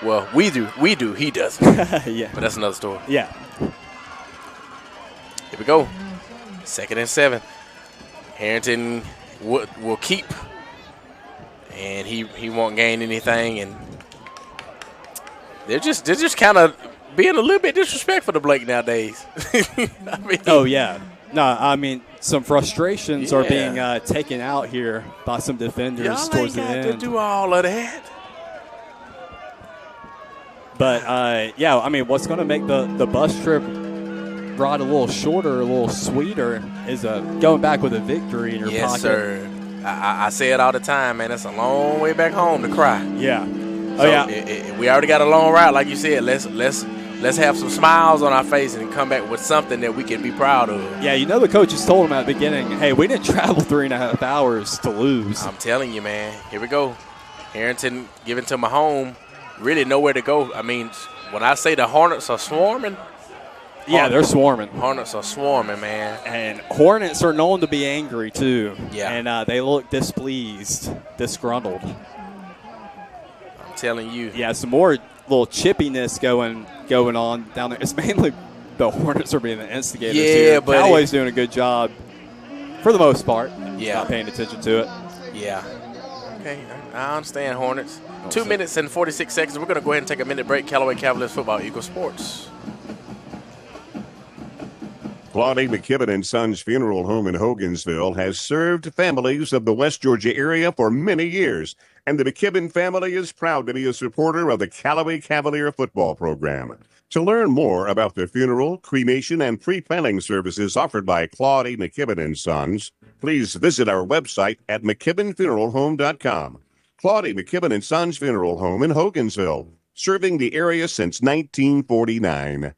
Well, we do. He doesn't. Yeah. But that's another story. Yeah. Here we go. 2nd and 7. Harrington will keep. And he won't gain anything. And they're just kind of being a little bit disrespectful to Blake nowadays. I mean, oh, yeah. No, I mean, some frustrations are being taken out here by some defenders towards the end. Y'all ain't got to do all of that. But, yeah, I mean, what's going to make the bus trip ride a little shorter, a little sweeter is going back with a victory in your pocket. Yes, sir. I say it all the time, man. It's a long way back home to cry. Yeah. So we already got a long ride, like you said. Let's have some smiles on our face and come back with something that we can be proud of. Yeah, you know the coaches told him at the beginning, hey, we didn't travel 3.5 hours to lose. I'm telling you, man. Here we go. Harrington giving to Mahone. Really nowhere to go. I mean, when I say the Hornets are swarming. Yeah, they're swarming. Hornets are swarming, man. And Hornets are known to be angry, too. Yeah. And they look displeased, disgruntled. I'm telling you. Yeah, some more little chippiness going on down there. It's mainly the Hornets are being the instigators here. But Callaway's doing a good job for the most part. Yeah. Not paying attention to it. Yeah. Okay, I understand, Hornets. 2 minutes and 46 seconds. We're going to go ahead and take a minute break. Callaway Cavaliers football, Eagle Sports. Claudia McKibben & Sons Funeral Home in Hogansville has served families of the West Georgia area for many years, and the McKibben family is proud to be a supporter of the Callaway Cavalier football program. To learn more about the funeral, cremation, and pre-planning services offered by Claudia McKibben & Sons, please visit our website at McKibbenFuneralHome.com. Claudia McKibben & Sons Funeral Home in Hogansville, serving the area since 1949.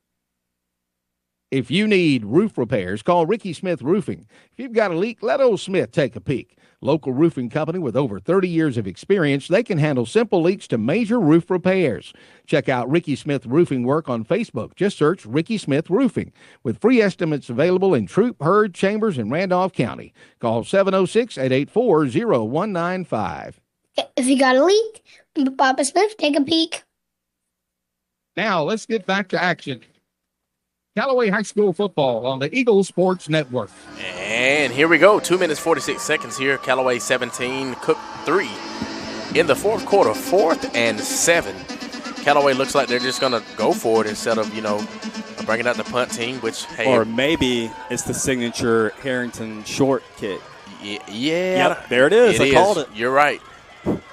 If you need roof repairs, call Ricky Smith Roofing. If you've got a leak, let old Smith take a peek. Local roofing company with over 30 years of experience, they can handle simple leaks to major roof repairs. Check out Ricky Smith Roofing work on Facebook. Just search Ricky Smith Roofing. With free estimates available in Troup, Heard, Chambers, and Randolph County. Call 706-884-0195. If you got a leak, Papa Smith, take a peek. Now, let's get back to action. Callaway High School football on the Eagle Sports Network. And here we go. 2 minutes, 46 seconds here. Callaway 17, Cook 3. In the fourth quarter, 4th and 7. Callaway looks like they're just going to go for it instead of, bringing out the punt team, which, hey. Or maybe it's the signature Harrington short kick. Yeah. Yep, there it is. I called it. You're right.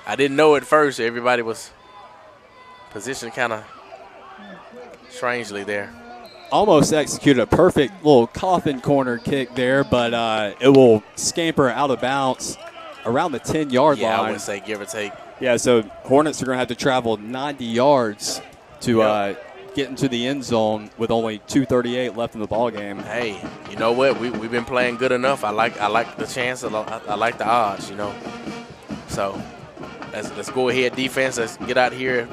I didn't know at first. Everybody was positioned kind of strangely there. Almost executed a perfect little coffin corner kick there, but it will scamper out of bounds around the 10-yard line. Yeah, I would say give or take. Yeah, so Hornets are going to have to travel 90 yards to get into the end zone with only 2:38 left in the ball game. Hey, you know what? We've been playing good enough. I like the chance. I like the odds, So let's go ahead, defense. Let's get out here,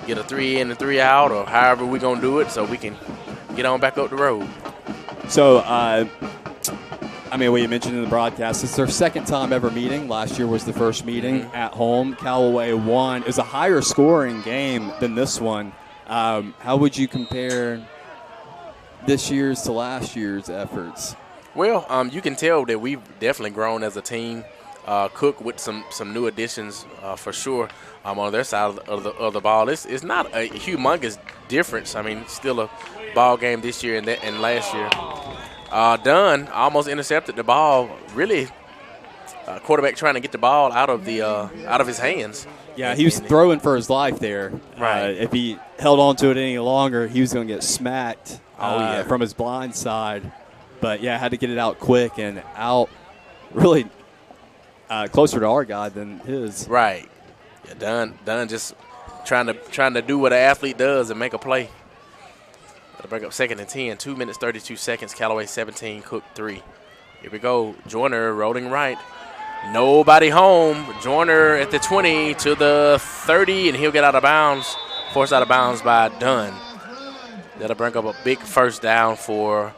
get a 3 in and 3 out, or however we're going to do it so we can get on back up the road. So, we mentioned in the broadcast, it's their second time ever meeting. Last year was the first meeting at home. Callaway won. It was a higher scoring game than this one. How would you compare this year's to last year's efforts? Well, you can tell that we've definitely grown as a team. Cook with some new additions for sure on their side of the ball. It's not a humongous difference. I mean, still a ball game this year and last year. Dunn almost intercepted the ball. Really, quarterback trying to get the ball out of his hands. Yeah, he was throwing for his life there. Right. If he held on to it any longer, he was going to get smacked from his blind side. But, yeah, had to get it out quick and out really closer to our guy than his. Right. Yeah, Dunn just trying to do what an athlete does and make a play. Got to break up 2nd and 10. 2 minutes, 32 seconds. Callaway 17, Cook 3. Here we go. Joyner rolling right. Nobody home. Joyner at the 20 to the 30, and he'll get out of bounds. Forced out of bounds by Dunn. That'll bring up a big first down for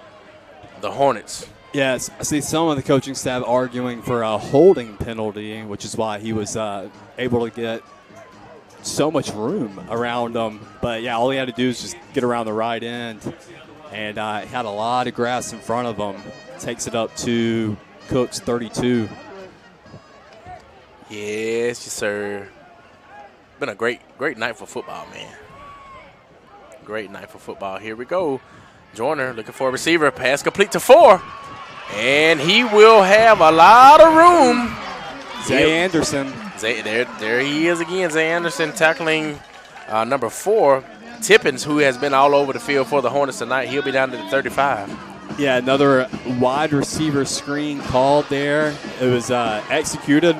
the Hornets. Yes, I see some of the coaching staff arguing for a holding penalty, which is why he was able to get so much room around him. But, yeah, all he had to do is just get around the right end. And had a lot of grass in front of him. Takes it up to Cook's 32. Yes, sir. Been a great night for football, man. Great night for football. Here we go. Joyner looking for a receiver. Pass complete to 4. And he will have a lot of room. Zay Anderson. There he is again. Zay Anderson tackling number 4. Tippins, who has been all over the field for the Hornets tonight. He'll be down to the 35. Yeah, another wide receiver screen called there. It was executed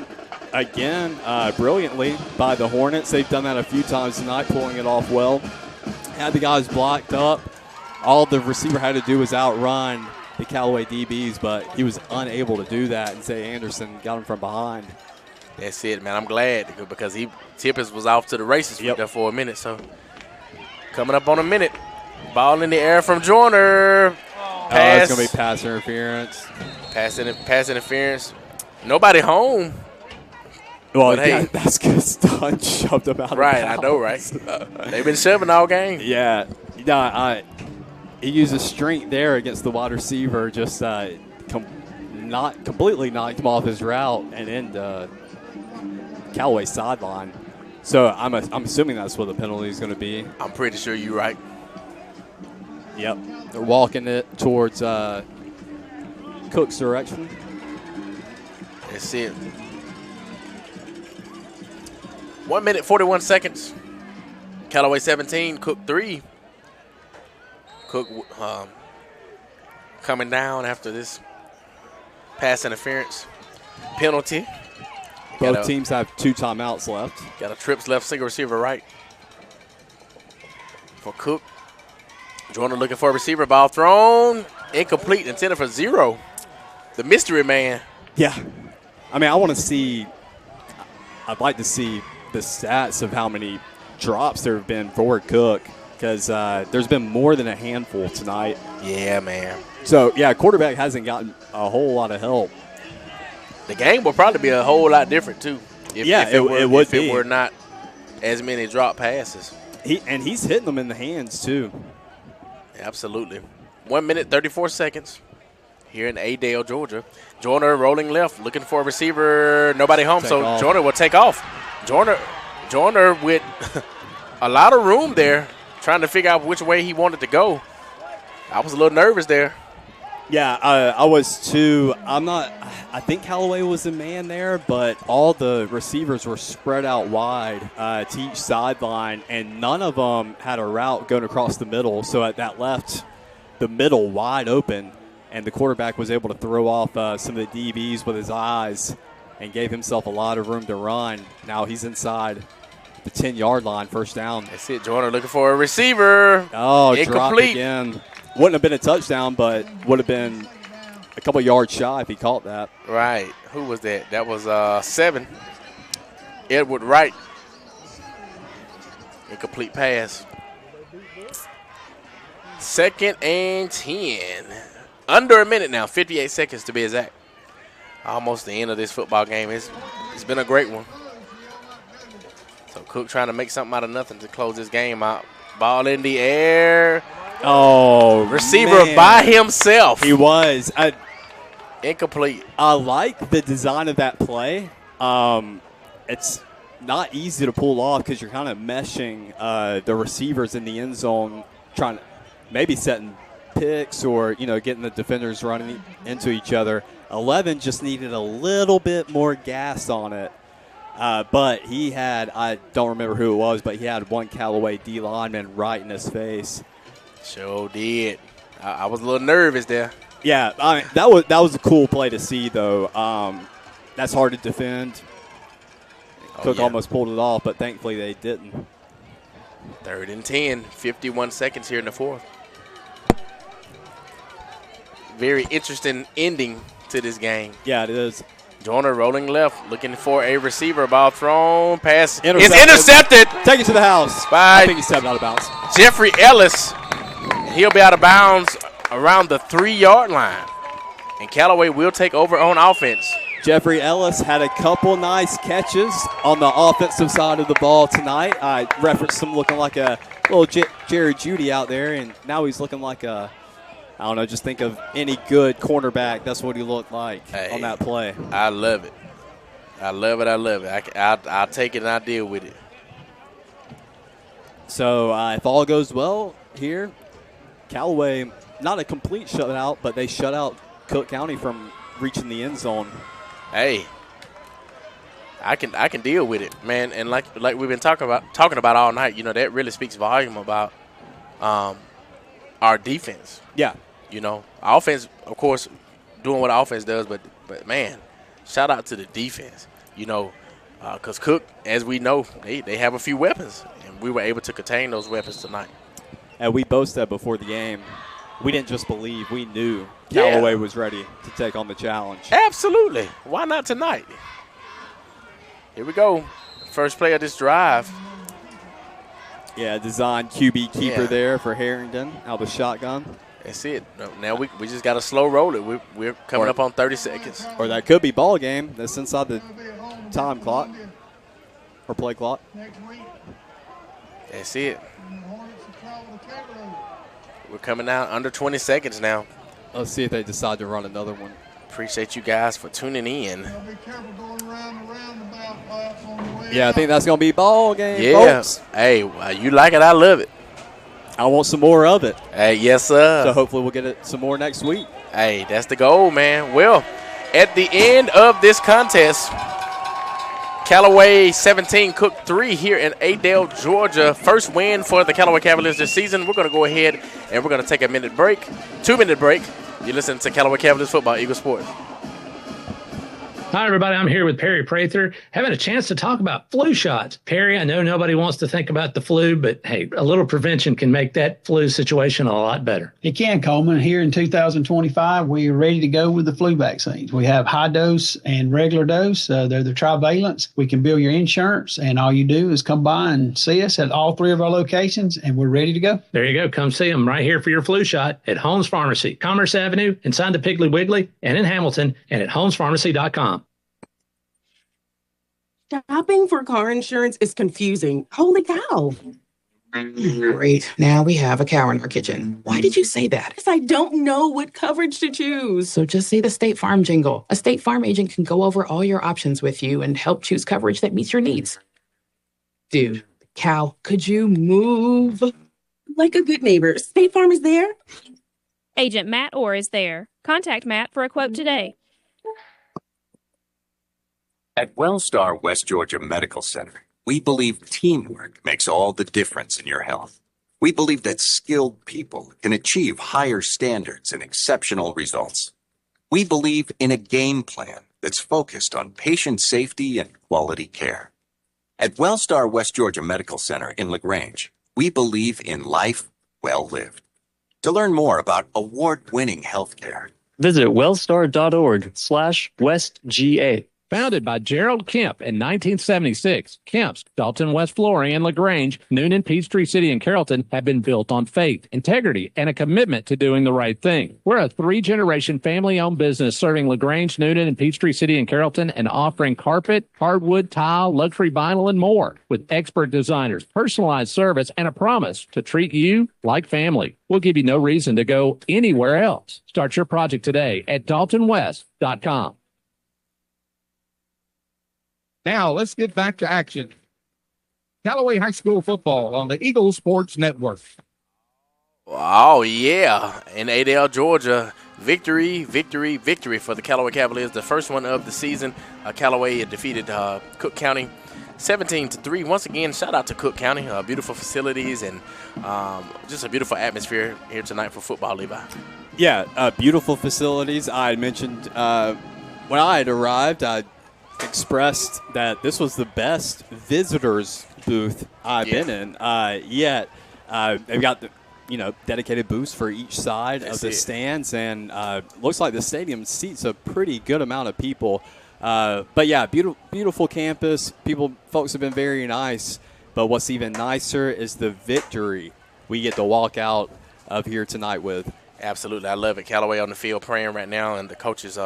again brilliantly by the Hornets. They've done that a few times tonight, pulling it off well. Had the guys blocked up. All the receiver had to do was outrun the Callaway DBs, but he was unable to do that, and Zay Anderson got him from behind. That's it, man. I'm glad because Tippins was off to the races there for a minute. So coming up on a minute. Ball in the air from Joyner. Pass. It's going to be pass interference. Pass interference. Nobody home. Well, hey, that's because Dunn shoved him out. Right, I know, right? They've been shoving all game. Yeah. He uses strength there against the wide receiver, just not completely knocked him off his route and into Callaway's sideline. So I'm assuming that's what the penalty is going to be. I'm pretty sure you're right. Yep. They're walking it towards Cook's direction. That's it. 1 minute, 41 seconds. Callaway 17, Cook 3. Cook coming down after this pass interference penalty. Both teams have 2 timeouts left. Got a trips left, single receiver right for Cook. Joyner looking for a receiver. Ball thrown. Incomplete. Intended for 0. The mystery man. Yeah. I mean, I'd like to see the stats of how many drops there have been for Cook, because there's been more than a handful tonight. Yeah, man. So, yeah, quarterback hasn't gotten a whole lot of help. The game will probably be a whole lot different, too. If it were not as many drop passes. He's hitting them in the hands, too. Absolutely. 1 minute, 34 seconds here in Adale, Georgia. Joyner rolling left, looking for a receiver. Nobody home, so Joyner will take off. Joyner with a lot of room there, trying to figure out which way he wanted to go. I was a little nervous there. Yeah, I was too. I think Callaway was the man there, but all the receivers were spread out wide to each sideline, and none of them had a route going across the middle. So that left the middle wide open, and the quarterback was able to throw off some of the DBs with his eyes and gave himself a lot of room to run. Now he's inside the 10-yard line, first down. That's it. Joyner looking for a receiver. Oh, dropped again. Wouldn't have been a touchdown, but would have been a couple yards shy if he caught that. Right. Who was that? That was 7. Edward Wright. Incomplete pass. 2nd and 10. Under a minute now. 58 seconds to be exact. Almost the end of this football game. It's been a great one. So Cook trying to make something out of nothing to close this game out. Ball in the air. Oh, receiver man. By himself. He was. Incomplete. I like the design of that play. It's not easy to pull off because you're kind of meshing the receivers in the end zone, trying to maybe setting picks or, getting the defenders running into each other. 11 just needed a little bit more gas on it. But he had, I don't remember who it was, but he had one Callaway D lineman right in his face. Sure did. I was a little nervous there. Yeah, I mean, that was a cool play to see, though. That's hard to defend. Cook almost pulled it off, but thankfully they didn't. 3rd and 10, 51 seconds here in the fourth. Very interesting ending to this game. Yeah, it is. Joyner rolling left, looking for a receiver. Ball thrown. Pass is Intercepted. intercepted. Take it to the house. By I think he stepped out of bounds. Jeffrey Ellis. He'll be out of bounds around the 3-yard line. And Callaway will take over on offense. Jeffrey Ellis had a couple nice catches on the offensive side of the ball tonight. I referenced him looking like a little Jerry Jeudy out there, and now he's looking like a, I don't know, just think of any good cornerback. That's what he looked like on that play. I love it. I love it. I'll take it and I'll deal with it. So if all goes well here, Callaway, not a complete shutout, but they shut out Cook County from reaching the end zone. Hey, I can deal with it, man. And like we've been talking about all night, you know, that really speaks volume about our defense. Yeah. You know, offense, of course, doing what offense does, but man, shout out to the defense. You know, because Cook, as we know, they have a few weapons, and we were able to contain those weapons tonight. And we both said before the game, we didn't just believe, we knew Callaway was ready to take on the challenge. Absolutely. Why not tonight? Here we go. First play of this drive. Yeah, design QB keeper there for Harrington out of the shotgun. That's it. Now we just got to slow roll it. We're coming up on 30 seconds. Or that could be ball game. That's inside the time clock or play clock. That's it. We're coming out under 20 seconds now. Let's see if they decide to run another one. Appreciate you guys for tuning in. Yeah, I think that's going to be ball game, yeah. folks. Hey, you like it, I love it. I want some more of it. Hey, yes, sir. So hopefully we'll get it some more next week. Hey, that's the goal, man. Well, at the end of this contest, Callaway 17, Cook 3 here in Adel, Georgia. First win for the Callaway Cavaliers this season. We're going to go ahead and we're going to take a 2-minute break. You're listening to Callaway Cavaliers Football, Eagle Sports. Hi, everybody. I'm here with Perry Prather, having a chance to talk about flu shots. Perry, I know nobody wants to think about the flu, but hey, a little prevention can make that flu situation a lot better. It can, Coleman. Here in 2025, we are ready to go with the flu vaccines. We have high dose and regular dose. They're the trivalents. We can bill your insurance, and all you do is come by and see us at all 3 of our locations, and we're ready to go. There you go. Come see them right here for your flu shot at Holmes Pharmacy, Commerce Avenue, inside the Piggly Wiggly, and in Hamilton, and at holmespharmacy.com. Shopping for car insurance is confusing. Holy cow. Great. Now we have a cow in our kitchen. Why did you say that? Because I don't know what coverage to choose. So just say the State Farm jingle. A State Farm agent can go over all your options with you and help choose coverage that meets your needs. Dude, cow, could you move? Like a good neighbor, State Farm is there. Agent Matt Orr is there. Contact Matt for a quote today. At WellStar West Georgia Medical Center, we believe teamwork makes all the difference in your health. We believe that skilled people can achieve higher standards and exceptional results. We believe in a game plan that's focused on patient safety and quality care. At WellStar West Georgia Medical Center in LaGrange, we believe in life well lived. To learn more about award-winning healthcare, visit wellstar.org/WestGA. Founded by Gerald Kemp in 1976, Kemp's, Dalton West Flooring, and LaGrange, Noonan, Peachtree City, and Carrollton have been built on faith, integrity, and a commitment to doing the right thing. We're a 3-generation family-owned business serving LaGrange, Noonan, and Peachtree City, and Carrollton, and offering carpet, hardwood, tile, luxury vinyl, and more, with expert designers, personalized service, and a promise to treat you like family. We'll give you no reason to go anywhere else. Start your project today at daltonwest.com. Now, let's get back to action. Callaway High School football on the Eagle Sports Network. Oh, yeah. In Adel, Georgia, victory for the Callaway Cavaliers. The first one of the season. Callaway defeated Cook County 17-3. Once again, shout out to Cook County. Beautiful facilities and just a beautiful atmosphere here tonight for football, Levi. Yeah, beautiful facilities. I had mentioned when I had arrived, I expressed that this was the best visitors booth I've been in yet. They've got the dedicated booths for each side of the stands, and looks like the stadium seats a pretty good amount of people. But yeah, beautiful campus. Folks have been very nice. But what's even nicer is the victory we get to walk out of here tonight with. Absolutely, I love it. Callaway on the field praying right now, and the coaches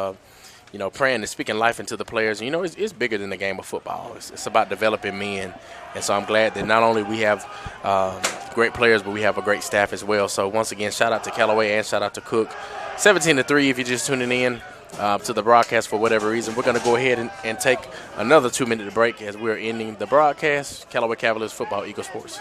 praying and speaking life into the players. It's bigger than the game of football. It's about developing men. And so I'm glad that not only we have great players, but we have a great staff as well. So once again, shout out to Callaway and shout out to Cook. 17-3 if you're just tuning in to the broadcast for whatever reason. We're going to go ahead and take another 2-minute break as we're ending the broadcast. Callaway Cavaliers football, Eagle Sports.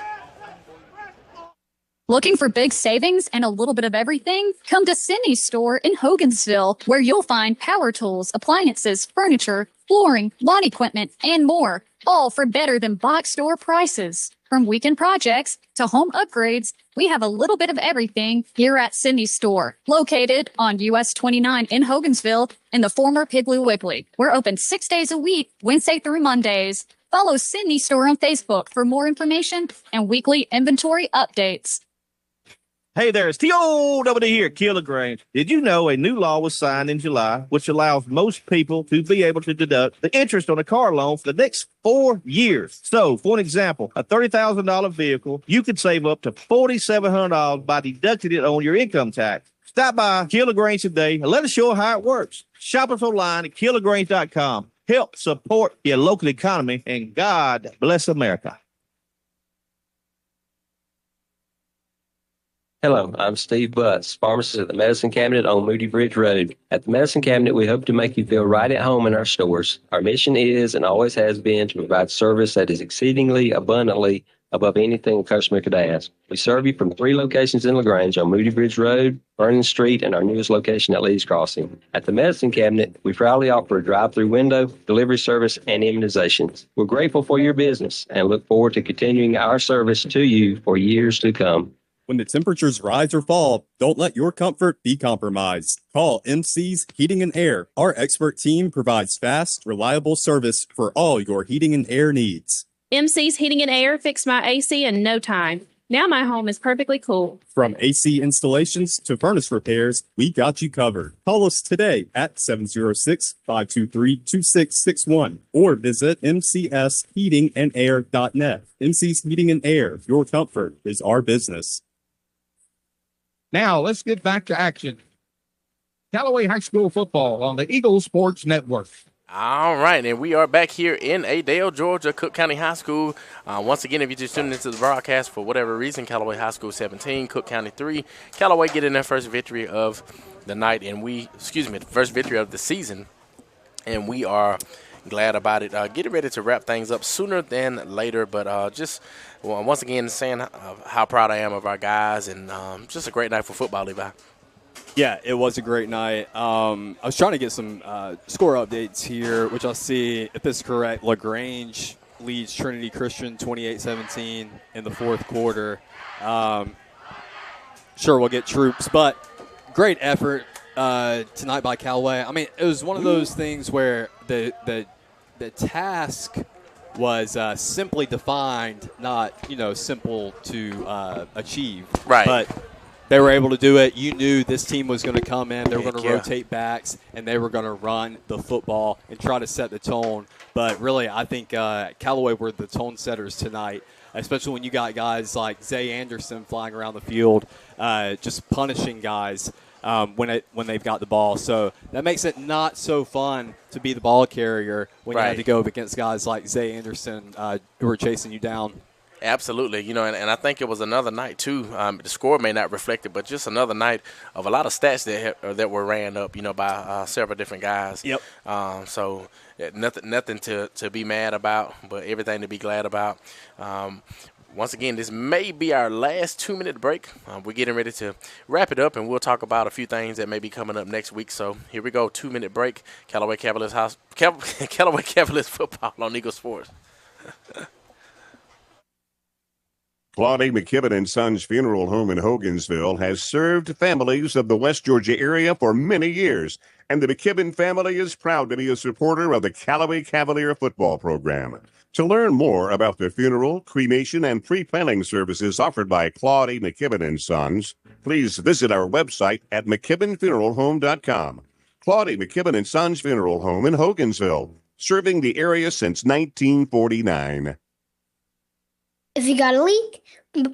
Looking for big savings and a little bit of everything? Come to Sydney's store in Hogansville, where you'll find power tools, appliances, furniture, flooring, lawn equipment, and more, all for better than box store prices. From weekend projects to home upgrades, we have a little bit of everything here at Sydney's store, located on US 29 in Hogansville in the former Piggly Wiggly. We're open 6 days a week, Wednesday through Mondays. Follow Sydney Store on Facebook for more information and weekly inventory updates. Hey there, it's T.O.W. here, Keeler Grange. Did you know a new law was signed in July, which allows most people to be able to deduct the interest on a car loan for the next 4 years? So, for an example, a $30,000 vehicle, you could save up to $4,700 by deducting it on your income tax. Stop by Keeler Grange today and let us show you how it works. Shop us online at KeelerGrange.com. Help support your local economy, and God bless America. Hello, I'm Steve Butts, pharmacist at the Medicine Cabinet on Moody Bridge Road. At the Medicine Cabinet, we hope to make you feel right at home in our stores. Our mission is and always has been to provide service that is exceedingly abundantly above anything a customer could ask. We serve you from 3 locations in LaGrange on Moody Bridge Road, Vernon Street, and our newest location at Lee's Crossing. At the Medicine Cabinet, we proudly offer a drive-through window, delivery service, and immunizations. We're grateful for your business and look forward to continuing our service to you for years to come. When the temperatures rise or fall, don't let your comfort be compromised. Call MC's Heating and Air. Our expert team provides fast, reliable service for all your heating and air needs. MC's Heating and Air fixed my AC in no time. Now my home is perfectly cool. From AC installations to furnace repairs, we got you covered. Call us today at 706-523-2661 or visit mcsheatingandair.net. MC's Heating and Air, your comfort is our business. Now, let's get back to action. Callaway High School football on the Eagle Sports Network. All right, and we are back here in Adel, Georgia, Cook County High School. Once again, if you just tuned into the broadcast for whatever reason, Callaway High School 17, Cook County 3. Callaway getting their first victory of the night, and the first victory of the season, and we are glad about it. Getting ready to wrap things up sooner than later, but once again saying how proud I am of our guys, and just a great night for football, Levi. Yeah, it was a great night. I was trying to get some score updates here, which I'll see if this is correct. LaGrange leads Trinity Christian 28-17 in the fourth quarter. Sure, we'll get troops, but great effort tonight by Callaway. I mean, it was one of those things where the task was simply defined, not simple to achieve. Right. But they were able to do it. You knew this team was going to come in. They were going to rotate backs, and they were going to run the football and try to set the tone. But really, I think Callaway were the tone setters tonight, especially when you got guys like Zay Anderson flying around the field, just punishing guys when they've got the ball. So that makes it not so fun to be the ball carrier when you have to go up against guys like Zay Anderson who are chasing you down. Absolutely, and I think it was another night too. The score may not reflect it, but just another night of a lot of stats that were ran up, by several different guys. Yep. So nothing to be mad about, but everything to be glad about. Once again, this may be our last 2-minute break. We're getting ready to wrap it up, and we'll talk about a few things that may be coming up next week. So here we go, 2-minute break. Callaway Cavaliers football on Eagle Sports. Claudie McKibben and Sons Funeral Home in Hogansville has served families of the West Georgia area for many years, and the McKibben family is proud to be a supporter of the Callaway Cavalier football program. To learn more about the funeral, cremation, and pre-planning services offered by Claudie McKibben and Sons, please visit our website at McKibbenFuneralHome.com. Claudie McKibben and Sons Funeral Home in Hogansville, serving the area since 1949. If you got a leak,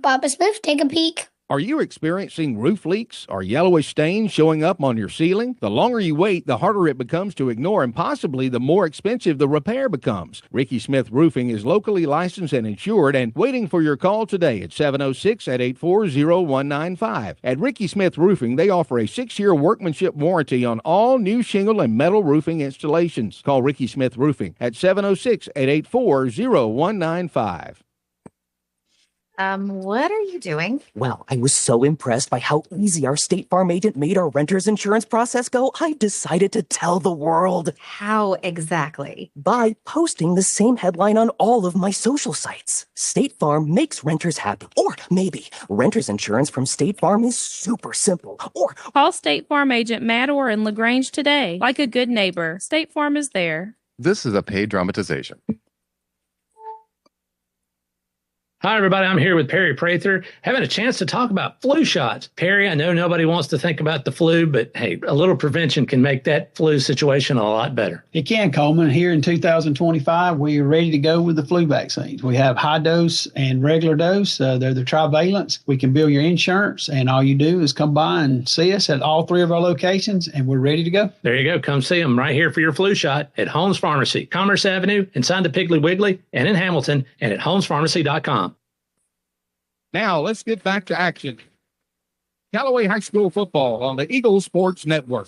Papa Smith, take a peek. Are you experiencing roof leaks or yellowish stains showing up on your ceiling? The longer you wait, the harder it becomes to ignore, and possibly the more expensive the repair becomes. Ricky Smith Roofing is locally licensed and insured and waiting for your call today at 706-884-0195. At Ricky Smith Roofing, they offer a 6-year workmanship warranty on all new shingle and metal roofing installations. Call Ricky Smith Roofing at 706-884-0195. What are you doing? Well, I was so impressed by how easy our State Farm agent made our renter's insurance process go, I decided to tell the world. How exactly? By posting the same headline on all of my social sites. State Farm makes renters happy. Or maybe renter's insurance from State Farm is super simple. Or Call State Farm agent Matt Orr in LaGrange today. Like a good neighbor, State Farm is there. This is a paid dramatization. Hi, everybody. I'm here with Perry Prather, having a chance to talk about flu shots. Perry, I know nobody wants to think about the flu, but hey, a little prevention can make that flu situation a lot better. It can, Coleman. Here in 2025, we are ready to go with the flu vaccines. We have high dose and regular dose. They're the trivalents. We can bill your insurance, and all you do is come by and see us at all 3 of our locations, and we're ready to go. There you go. Come see them right here for your flu shot at Holmes Pharmacy, Commerce Avenue, inside the Piggly Wiggly, and in Hamilton, and at holmespharmacy.com. Now, let's get back to action. Callaway High School football on the Eagle Sports Network.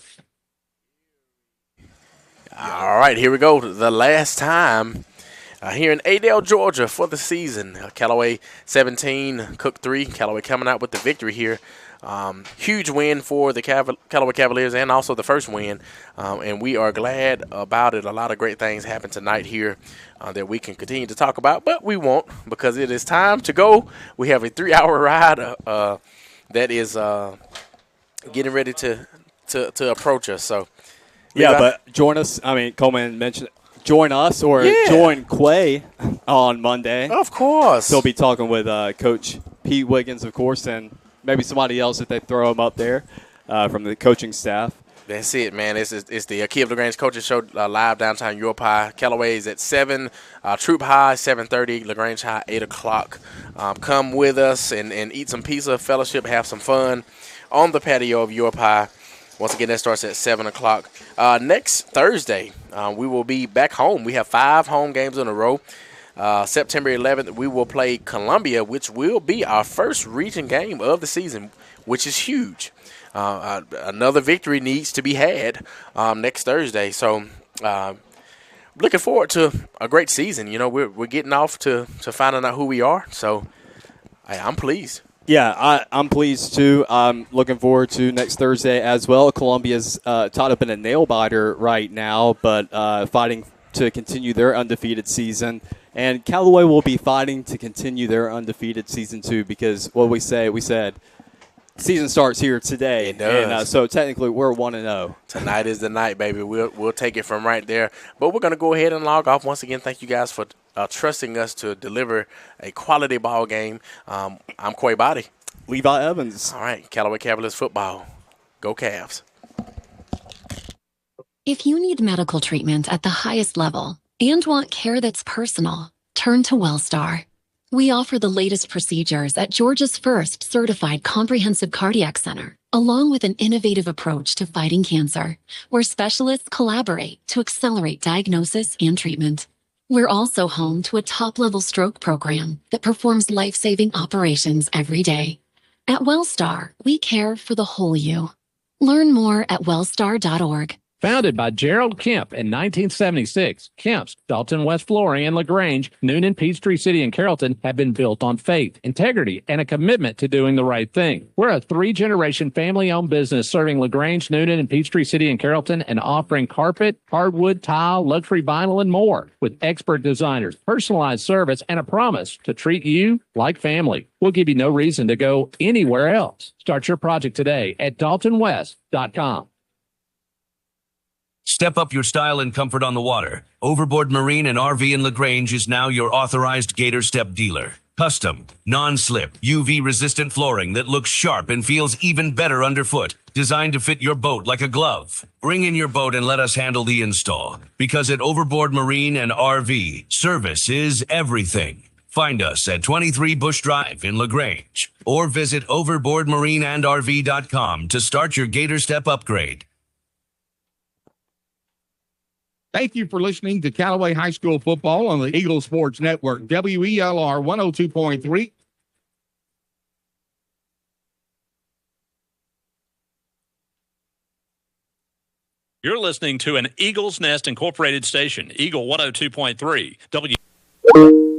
All right, here we go. The last time here in Adel, Georgia for the season. Callaway 17, Cook 3. Callaway coming out with the victory here. Huge win for the Callaway Cavaliers and also the first win, and we are glad about it. A lot of great things happened tonight here that we can continue to talk about, but we won't because it is time to go. We have a 3-hour ride that is getting ready to approach us. So, yeah, but join us. I mean, Coleman mentioned join us or join Quay on Monday. Of course. They'll be talking with Coach Pete Wiggins, of course, and maybe somebody else if they throw him up there from the coaching staff. That's it, man. It's the Key of LaGrange Coaches Show live downtown York High. Callaway is at 7, Troop High 7:30, LaGrange High 8 o'clock. Come with us and eat some pizza, fellowship, have some fun on the patio of York High. Once again, that starts at 7 o'clock. Next Thursday, we will be back home. We have 5 home games in a row. September 11th, we will play Columbia, which will be our first region game of the season, which is huge. Another victory needs to be had next Thursday. So looking forward to a great season. You know, we're getting off to finding out who we are. So I'm pleased. Yeah, I'm pleased too. I'm looking forward to next Thursday as well. Columbia's tied up in a nail biter right now, but fighting to continue their undefeated season. And Callaway will be fighting to continue their undefeated season too, because what we said season starts here today. It does. And so technically we're 1-0. Tonight is the night, baby. We'll take it from right there. But we're going to go ahead and log off. Once again, thank you guys for trusting us to deliver a quality ball game. I'm Quay Body. Levi Evans. All right, Callaway Cavaliers football. Go Cavs. If you need medical treatment at the highest level and want care that's personal, turn to WellStar. We offer the latest procedures at Georgia's first certified comprehensive cardiac center, along with an innovative approach to fighting cancer, where specialists collaborate to accelerate diagnosis and treatment. We're also home to a top-level stroke program that performs life-saving operations every day. At WellStar, we care for the whole you. Learn more at wellstar.org. Founded by Gerald Kemp in 1976, Kemp's, Dalton West Flooring, and LaGrange, Noonan, Peachtree City, and Carrollton have been built on faith, integrity, and a commitment to doing the right thing. We're a 3-generation family-owned business serving LaGrange, Noonan, and Peachtree City, and Carrollton, and offering carpet, hardwood, tile, luxury vinyl, and more, with expert designers, personalized service, and a promise to treat you like family. We'll give you no reason to go anywhere else. Start your project today at daltonwest.com. Step up your style and comfort on the water. Overboard Marine and RV in LaGrange is now your authorized Gator Step dealer. Custom, non-slip, UV-resistant flooring that looks sharp and feels even better underfoot. Designed to fit your boat like a glove. Bring in your boat and let us handle the install. Because at Overboard Marine and RV, service is everything. Find us at 23 Bush Drive in LaGrange. Or visit overboardmarineandrv.com to start your Gator Step upgrade. Thank you for listening to Callaway High School football on the Eagle Sports Network, WELR 102.3. You're listening to an Eagle's Nest Incorporated station, Eagle 102.3.